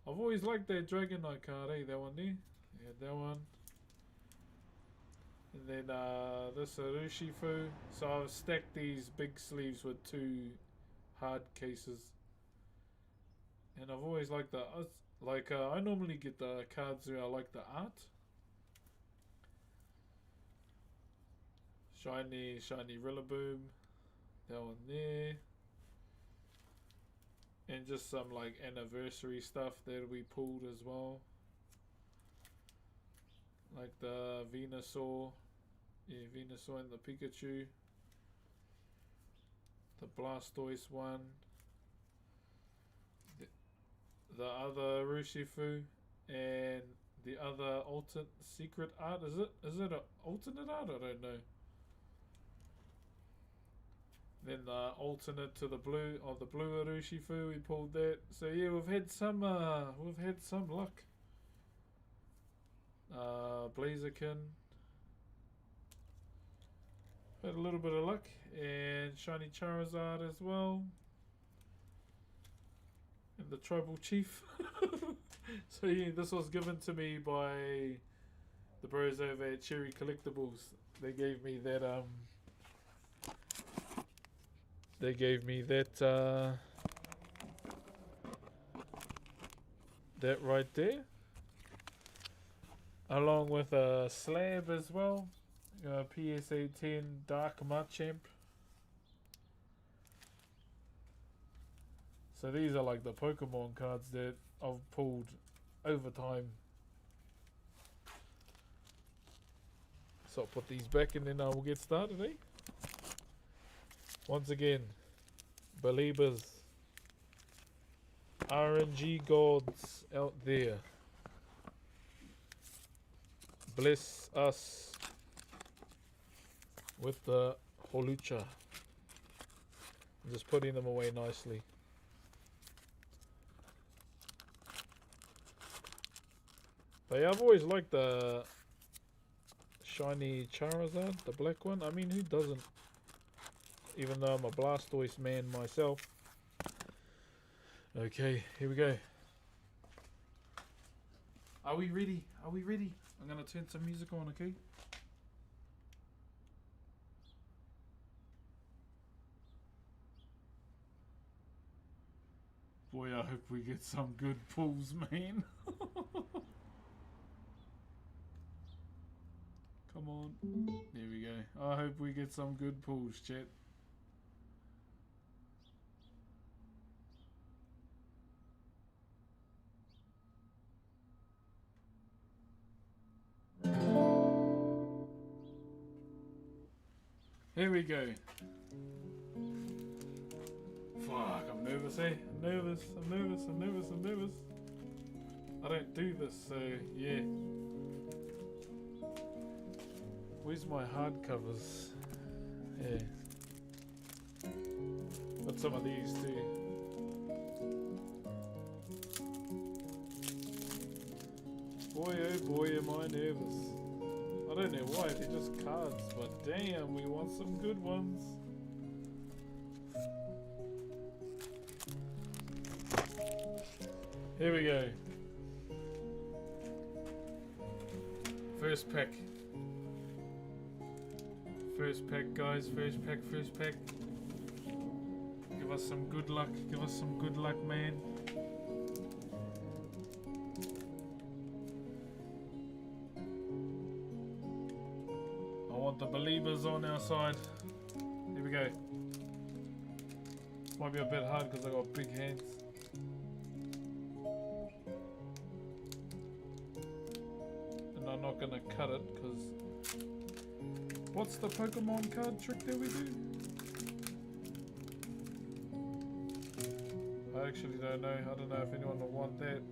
I've always liked that Dragonite card, eh? That one there. Yeah, that one. And then this Urushifu. So I've stacked these big sleeves with 2 hard cases. And I've always liked the... I normally get the cards where I like the art. Shiny Rillaboom. That one there. And just some like anniversary stuff that we pulled as well. Like the Venusaur. Yeah, Venusaur and the Pikachu. The Blastoise one. The other Urshifu. And the other alternate secret art. Is it an alternate art? I don't know. Then the alternate to the blue of the blue Arushifu, we pulled that. So yeah, we've had some luck. Blaziken. Had a little bit of luck. And shiny Charizard as well. And the Tribal Chief. So yeah, this was given to me by the bros over at Cherry Collectibles. They gave me that that right there, along with a slab as well, PSA 10 Dark Machamp. So these are like the Pokemon cards that I've pulled over time. So I'll put these back and then I will get started, eh? Once again, believers, RNG gods out there, bless us with the Holucha. I'm just putting them away nicely. But yeah, I've always liked the shiny Charizard, the black one. I mean, who doesn't? Even though I'm a Blastoise man myself. Okay, here we go. Are we ready? Are we ready? I'm gonna turn some music on, okay? Boy, I hope we get some good pulls, man. Come on. There we go. I hope we get some good pulls, chat. Here we go. Fuck, I'm nervous, eh? I'm nervous. I don't do this, so yeah. Where's my hardcovers? Yeah. Got some of these too. Boy, oh boy, am I nervous. I don't know why, they're just cards, but damn, we want some good ones. Here we go. First pack. First pack, guys. First pack. Give us some good luck. Give us some good luck, man. I want the believers on our side. Here we go. This might be a bit hard because I got big hands. And I'm not gonna cut it because what's the Pokemon card trick that we do? I actually don't know. I don't know if anyone will want that.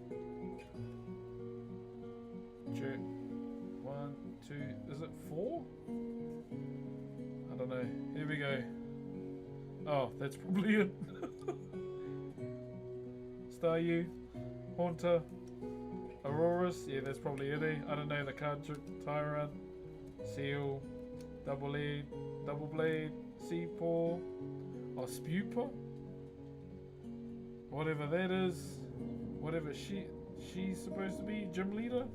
Check. 1, 2, is it 4? I don't know. Here we go. Oh, that's probably it. Staryu, Haunter, Aurorus. Yeah, that's probably it, eh? I don't know the card trick. Tyrant, Seal, Double E, Double Blade, Seapaw, or Spupa. Whatever that is. Whatever she's supposed to be. Gym leader.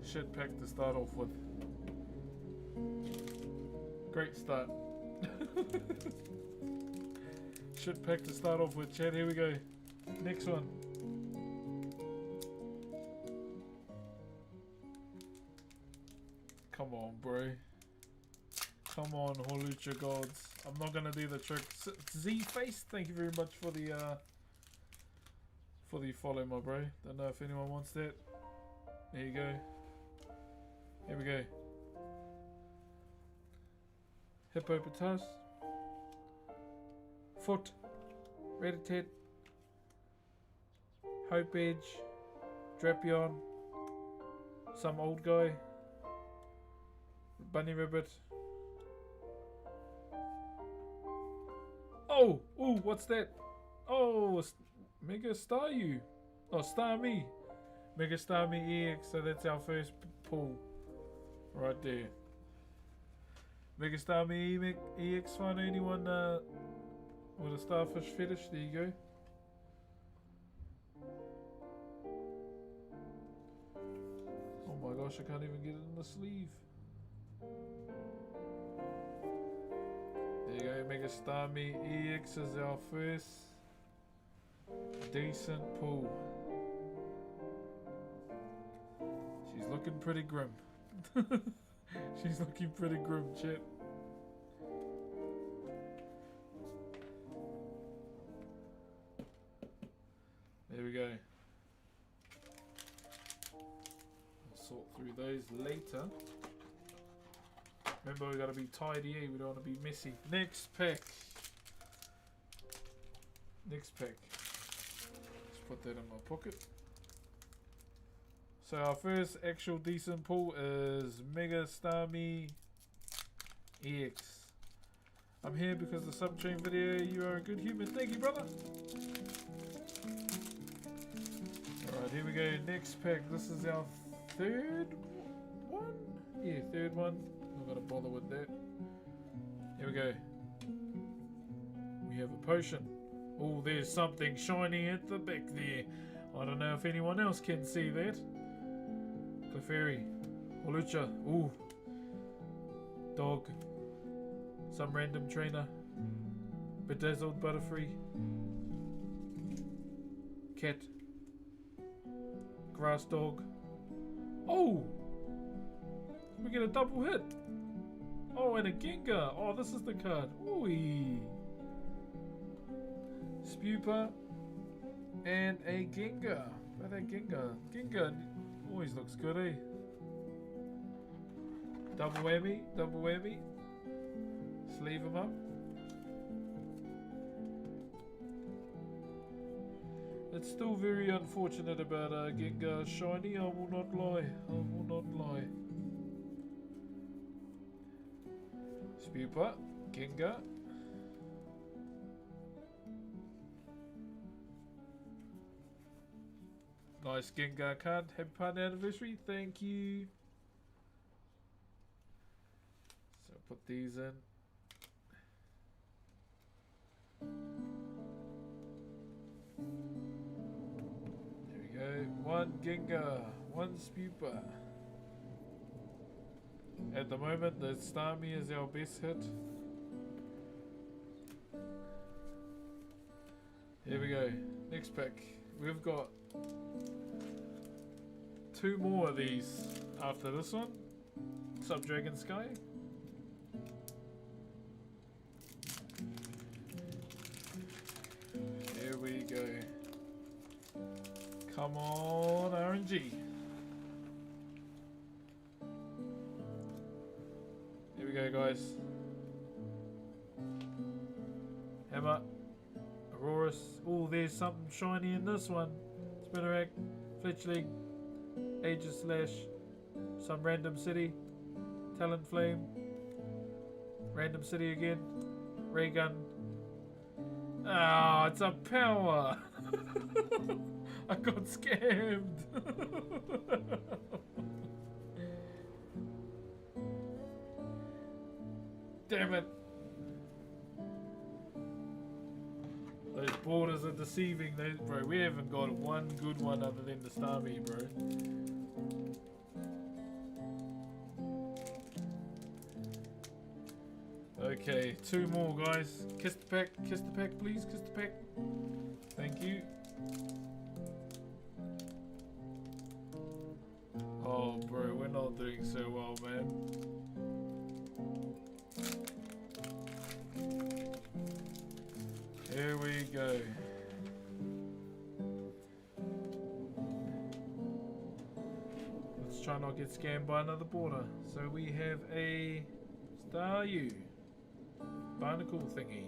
Shit pack to start off with. Great start. Shit pack to start off with, chat. Here we go. Next one. Come on, bro. Come on, Holucha gods. I'm not gonna do the trick. Z-Face, thank you very much for the follow, my bro. Don't know if anyone wants that. There you go. Here we go. Hippopotas. Foot. Rattata. Hope Edge. Drapion. Some old guy. Bunny Rabbit. Oh, ooh, what's that? Oh, Mega Star You. Oh, Star Me. Mega Star Me EX. So that's our first pull. Right there. Mega Star Me EX. Find anyone with a starfish fetish? There you go. Oh my gosh, I can't even get it in the sleeve. There you go, Mega Star Me EX is our first decent pull. She's looking pretty grim. She's looking pretty grim, chat. There we go. I'll sort through those later. Remember, we gotta be tidy, eh? We don't want to be messy. Next pack. Next pack. Let's put that in my pocket. So our first actual decent pull is Mega Star Me EX. I'm here because of the subtrain video. You are a good human. Thank you, brother. Alright, here we go. Next pack. This is our third one? Yeah, third one. Not gonna bother with that. Here we go. We have a potion. Oh, there's something shiny at the back there. I don't know if anyone else can see that. Clefairy. Olucha. Ooh. Dog. Some random trainer. Bedazzled Butterfree. Cat. Grass dog. Oh! We get a double hit. Oh, and a Gengar. Oh, this is the card. Ooh. Spupa. And a Gengar. Where's that Gengar? Gengar always looks good, eh? Double whammy. Double whammy. Sleeve him up. It's still very unfortunate about Gengar shiny, I will not lie. I will not lie. Spupa, Gengar. Nice Gengar card. Happy party anniversary. Thank you. So put these in. There we go. One Gengar, one Spupa. At the moment, the Starmie is our best hit. Here we go. Next pack. We've got 2 more of these after this one. Subdragon Sky. Here we go. Come on, RNG. Here we go, guys. Hammer. Aurorus. Oh, there's something shiny in this one. Spinarak. Fletchling. Aegis Slash. Some random city. Talonflame. Random city again. Ray gun. Ah, it's a power. I got scammed. Damn it. Those borders are deceiving, those, bro. We haven't got one good one other than the Starmie, bro. Okay, 2 more, guys. Kiss the pack, please. Kiss the pack. Thank you. Oh, bro, we're not doing so well, man. Here we go. Let's try not get scammed by another border. So we have a Staryu barnacle thingy.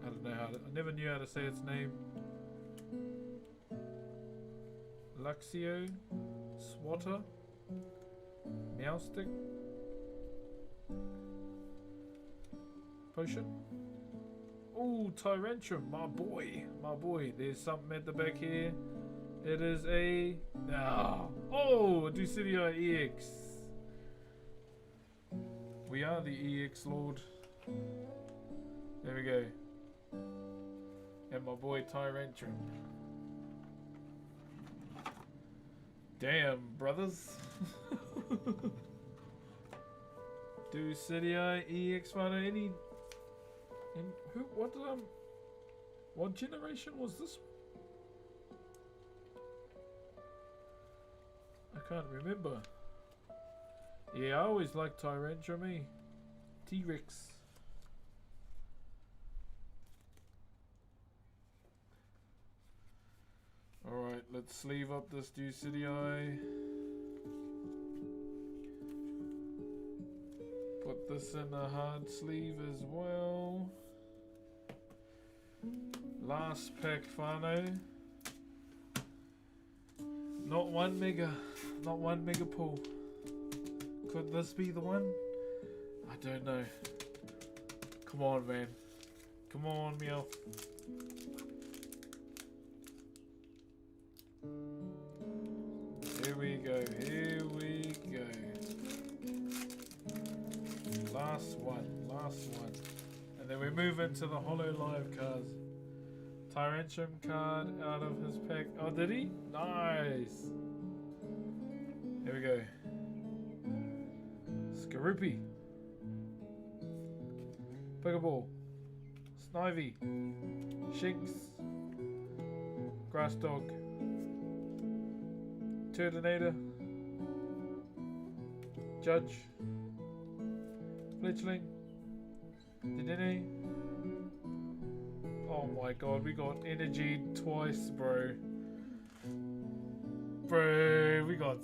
I don't know how to, I never knew how to say its name. Luxio, Swatter, Meowstick, potion. Oh, Tyrantrum, my boy, my boy. There's something at the back here. It is a oh, Ducidia EX. We are the EX Lord. There we go. And my boy Tyrantrum. Damn, brothers. Ducidia EX Fighter. Any? And who? What generation was this one? I can't remember. Yeah, I always liked Tyrantrum, me. T-Rex. Alright, let's sleeve up this Ducidii. Put this in a hard sleeve as well. Last pack, whānau. Not one mega pull. Could this be the one? I don't know. Come on, man. Come on, Meow. Here we go. Here we go. Last one. And then we move into the Holo Live cards. Tyrantrum card out of his pack. Oh, did he? Nice. Here we go. Skarupi. Pokeball. Snivy. Shinx. Grass Dog. Turtonator. Judge. Fletchling. Dedenne. Oh my god, we got energy twice, bro. Bro, we got...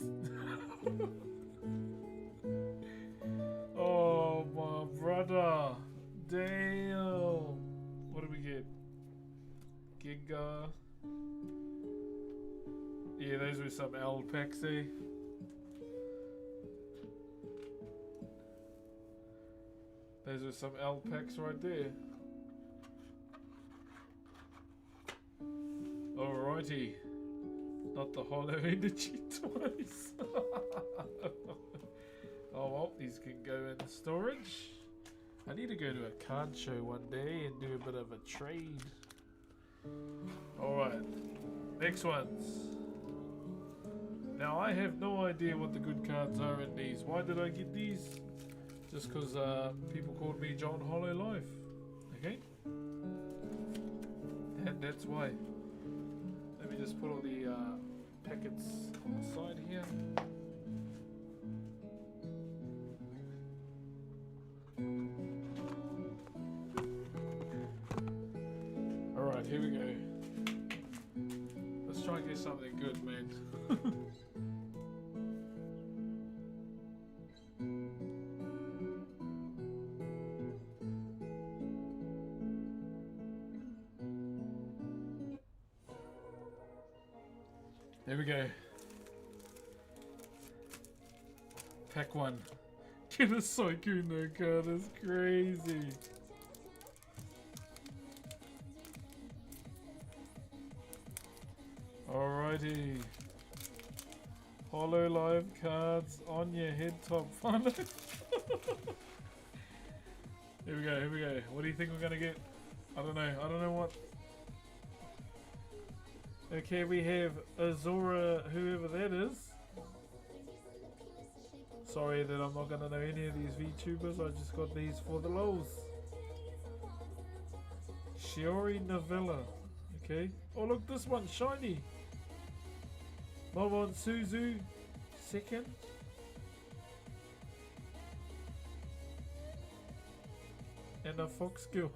oh my brother. Damn. What do we get? Giga. Yeah, those were some L packs, eh? Those are some L packs right there. Alrighty. Not the Holo Energy twice. Oh well, these can go in storage. I need to go to a card show one day and do a bit of a trade. Alright. Next ones. Now I have no idea what the good cards are in these. Why did I get these? Just because people called me John Holo Life. Okay? And that's why. Let me just put all the packets on the side here. Alright, here we go. Let's try and get something good, man. There we go. Pack one. Get a Sykkuno card, that's crazy. Alrighty. Holo Live cards on your head top funnel. Here we go, here we go. What do you think we're gonna get? I don't know what. Okay, we have Azora, whoever that is. Sorry that I'm not gonna know any of these VTubers, I just got these for the lols. Shiori Novella. Okay. Oh look, this one's shiny. Mobon Suzu, second. And a Fox Gill.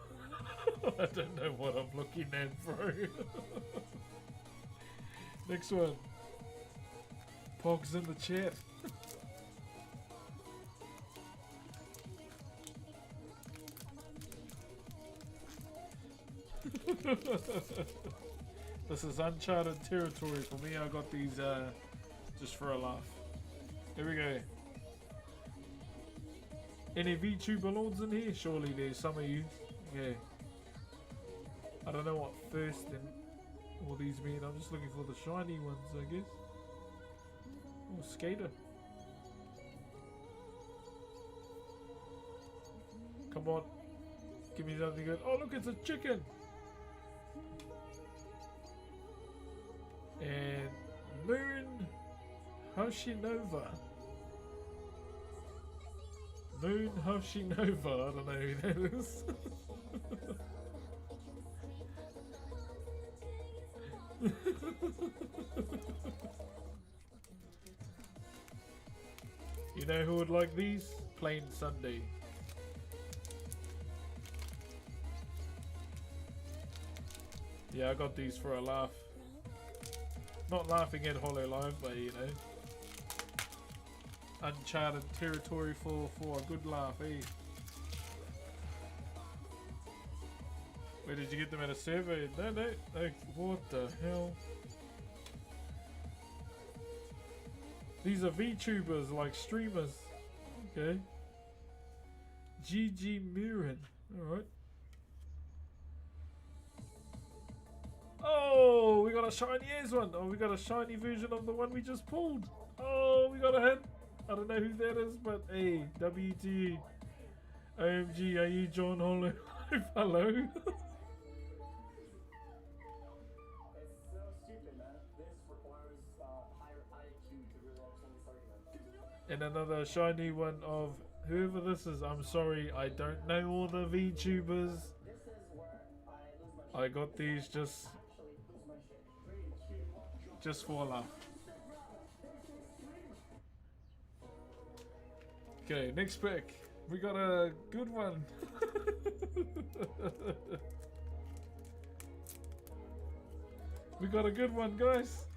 I don't know what I'm looking at, bro. Next one. Pog's in the chat. This is uncharted territory for me. I got these just for a laugh. Here we go. Any VTuber lords in here? Surely there's some of you. Yeah. I don't know what first and all these mean. I'm just looking for the shiny ones, I guess. Oh, skater. Come on. Give me something good. Oh, look, it's a chicken. And Moon Hoshinova. Moon Hoshinova. I don't know who that is. You know who would like these? Plain Sunday. Yeah, I got these for a laugh. Not laughing at Hollow Live, but you know. Uncharted territory for a good laugh, eh? Where did you get them at a server? No, what the hell? These are VTubers, like streamers. Okay. GG Murin. Alright. Oh, we got a shiny as one. Oh, we got a shiny version of the one we just pulled. Oh, we got a hit. I don't know who that is, but hey, WT. OMG, are you John Hollow? Hello. It's so stupid, man. This requires higher IQ to really understand this argument. And another shiny one of whoever this is. I'm sorry, I don't know all the VTubers. This is where I lose my shit. I got these just Actually lose my shit. just for a laugh. Okay, next pick. We got a good one. We got a good one, guys.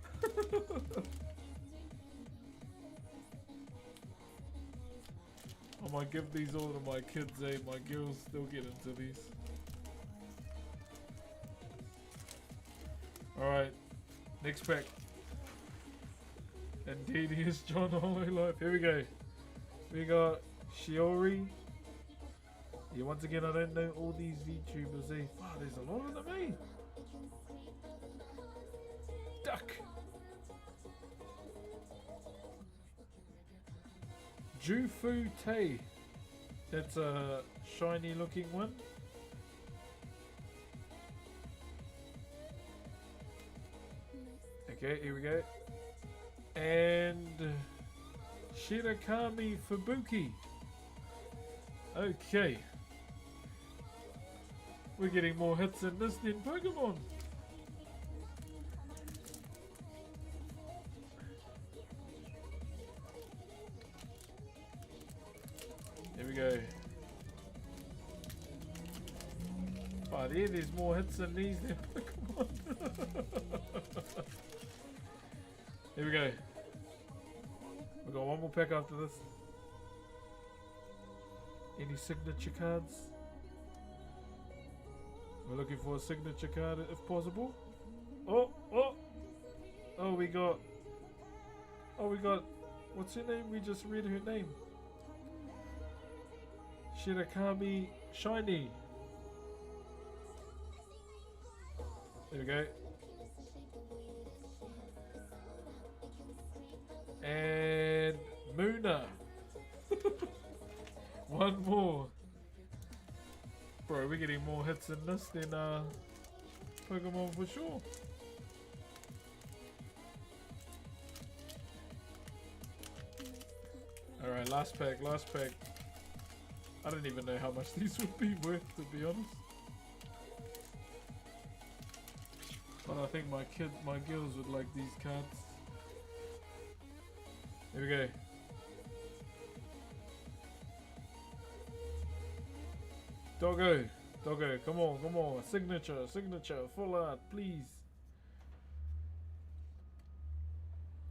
I might give these all to my kids, eh? My girls still get into these. Alright, next pack. Indeed, he is John Hollow Life. Here we go. We got Shiori. Yeah, once again, I don't know all these VTubers, eh? Wow, there's a lot of them, eh? Duck. Jufu Tei. That's a shiny looking one. Okay, here we go. And Shirakami Fubuki. Okay. We're getting more hits in this than Pokemon. Here we go. Wow, there's more hits in these than Pokemon. Here we go. We got one more pack after this. Any signature cards? We're looking for a signature card if possible. Oh, we got. What's her name? We just read her name. Shirakami Shiny. There we go. And Muna. One more. Bro, we're getting more hits in this than Pokemon for sure. Alright, last pack. I don't even know how much these would be worth, to be honest. But I think my girls would like these cards. Here we go. Doggo, come on. Signature, full art, please.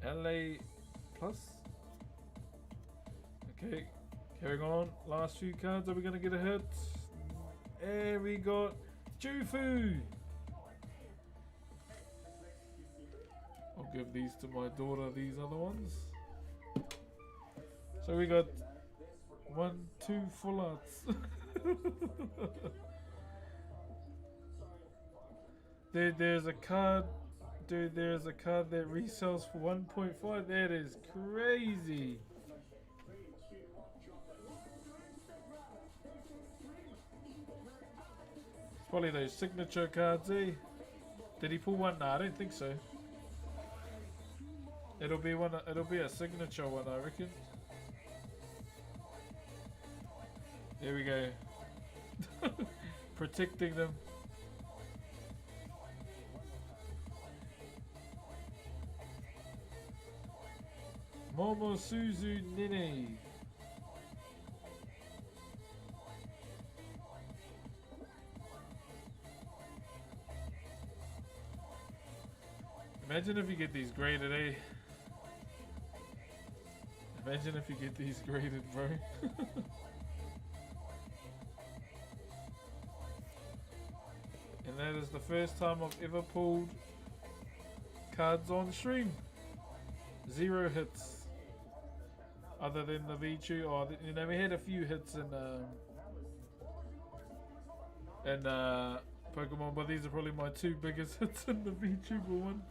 LA plus. Okay, carrying on. Last few cards, are we gonna get a hit? And we got Jufu. I'll give these to my daughter, these other ones. So we got 2 full arts. There's a card, dude. There's a card that resells for 1.5. That is crazy. It's probably those signature cards, eh? Did he pull one? Nah, I don't think so. It'll be one. It'll be a signature one, I reckon. There we go. Protecting them. Momo Suzu Nene. Imagine if you get these graded, eh? Imagine if you get these graded, bro. And that is the first time I've ever pulled cards on stream. 0 hits. Other than the V2, or you know, we had a few hits in Pokemon, but these are probably my 2 biggest hits in the VTuber one.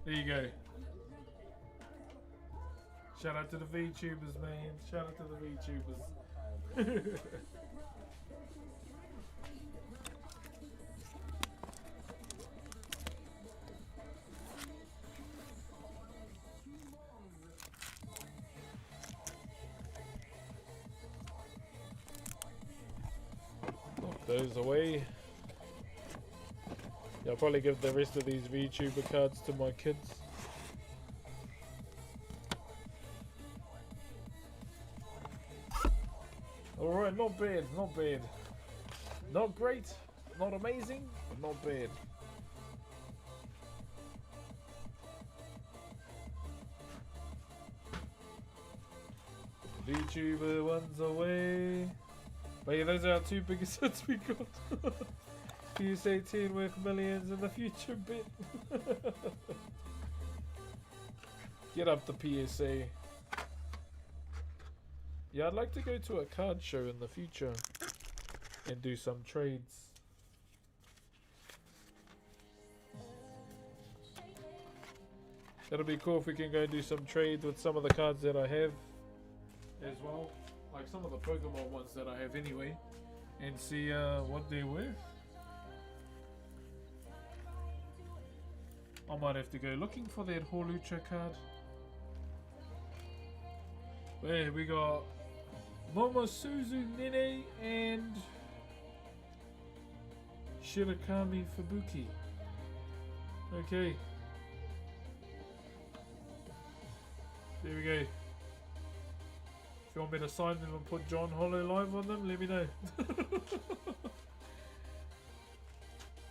There you go. Shout out to the VTubers, man. Shout out to the VTubers. Knock those away. Yeah, I'll probably give the rest of these VTuber cards to my kids. Alright, not bad, not bad. Not great, not amazing, but not bad. VTuber one's away. But yeah, those are our 2 biggest hits we got. PSA 10 worth millions in the future bit. Get up the PSA. Yeah, I'd like to go to a card show in the future and do some trades. That'll be cool if we can go do some trades with some of the cards that I have as well. Like some of the Pokemon ones that I have anyway. And see what they're worth. I might have to go looking for that Holucha card. Where we got Momosuzu Nene and Shirakami Fubuki. Okay. There we go. If you want me to sign them and put John Hollow live on them, let me know.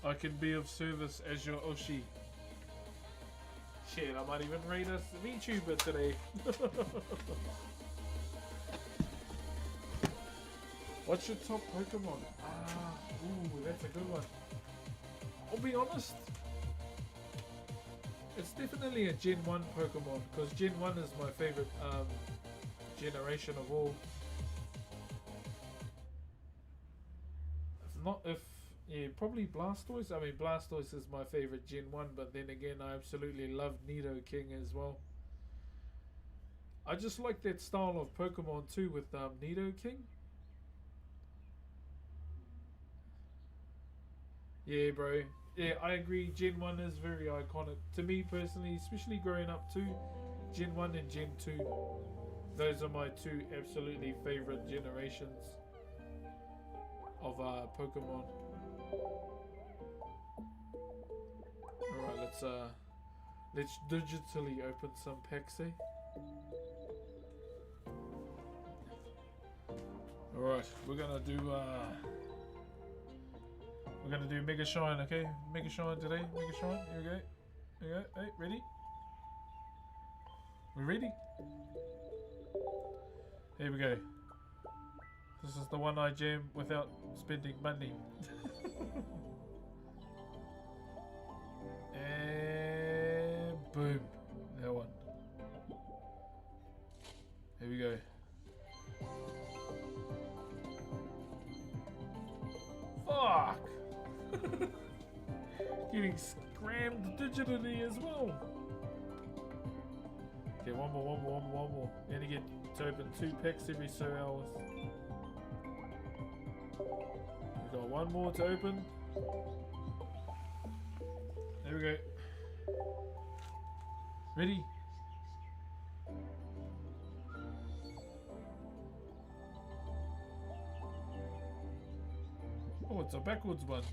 I can be of service as your Oshi. Shit, I might even rate us VTuber today. What's your top Pokemon? Ooh, that's a good one. I'll be honest. It's definitely a Gen 1 Pokemon, because Gen 1 is my favorite generation of all. Yeah, probably Blastoise. I mean, Blastoise is my favorite Gen 1, but then again, I absolutely love Nidoking as well. I just like that style of Pokemon too with Nidoking. Yeah, bro. Yeah, I agree. Gen 1 is very iconic. To me personally, especially growing up too, Gen 1 and Gen 2. Those are my 2 absolutely favorite generations of Pokemon. Alright, let's digitally open some packs, eh? Alright, we're gonna do Mega Shine, okay? Mega Shine today, Mega Shine, here we go. Here we go, hey, ready? We ready? Here we go. This is the one I jam without spending money. And boom, that one. we go. Fuck! Getting scrammed digitally as well. Okay, one more. Need to get to open 2 packs every so hours. We got one more to open. There we go. Ready? Oh, it's a backwards one.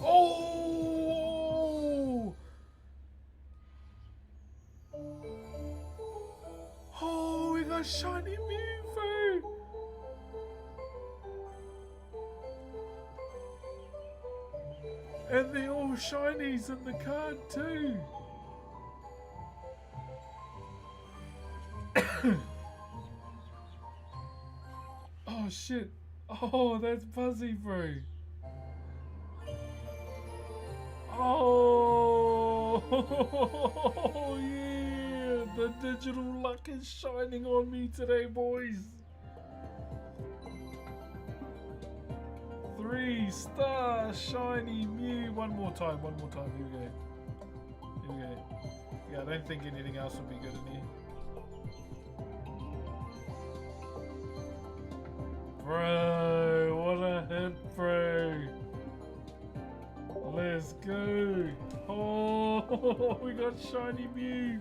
Oh! Oh, we got shiny Mewtwo! And they're all shinies in the card too! Oh shit! Oh, that's Buzzy, bro! Oh, yeah! The digital luck is shining on me today, boys! 3-star shiny Mew. One more time. Here we go. Yeah, I don't think anything else will be good in here. Bro, what a hit, bro! Let's go! Oh, we got shiny Mew!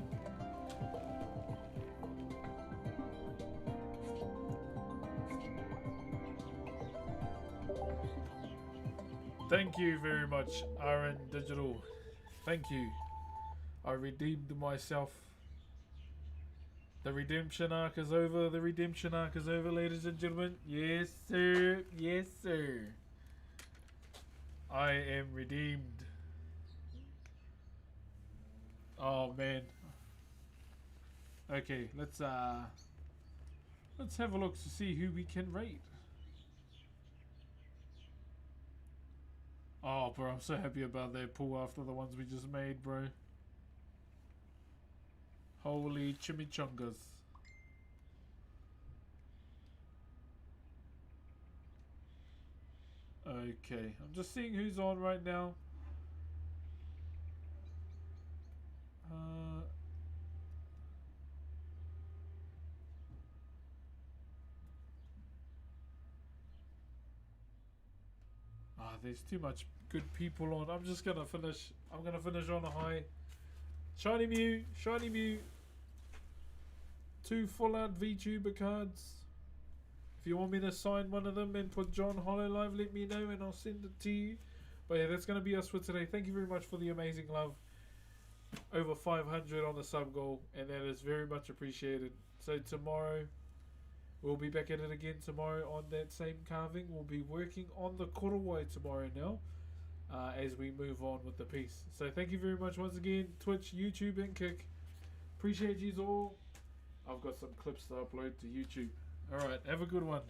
Thank you very much, RN Digital. Thank you. I redeemed myself. The redemption arc is over. The redemption arc is over, ladies and gentlemen. Yes, sir. Yes, sir. I am redeemed. Oh man. Okay, let's have a look to see who we can rate. Oh, bro, I'm so happy about that pull after the ones we just made, bro. Holy chimichangas. Okay, I'm just seeing who's on right now. There's too much good people on. I'm just gonna finish. I'm gonna finish on a high. Shiny Mew, shiny Mew. 2 full out VTuber cards. If you want me to sign one of them and put John Hololive, let me know and I'll send it to you. But yeah, that's gonna be us for today. Thank you very much for the amazing love. Over 500 on the sub goal, and that is very much appreciated. So tomorrow, we'll be back at it again tomorrow on that same carving. We'll be working on the korowai tomorrow now, as we move on with the piece. So thank you very much once again, Twitch, YouTube, and Kick. Appreciate you all. I've got some clips to upload to YouTube. Alright, have a good one.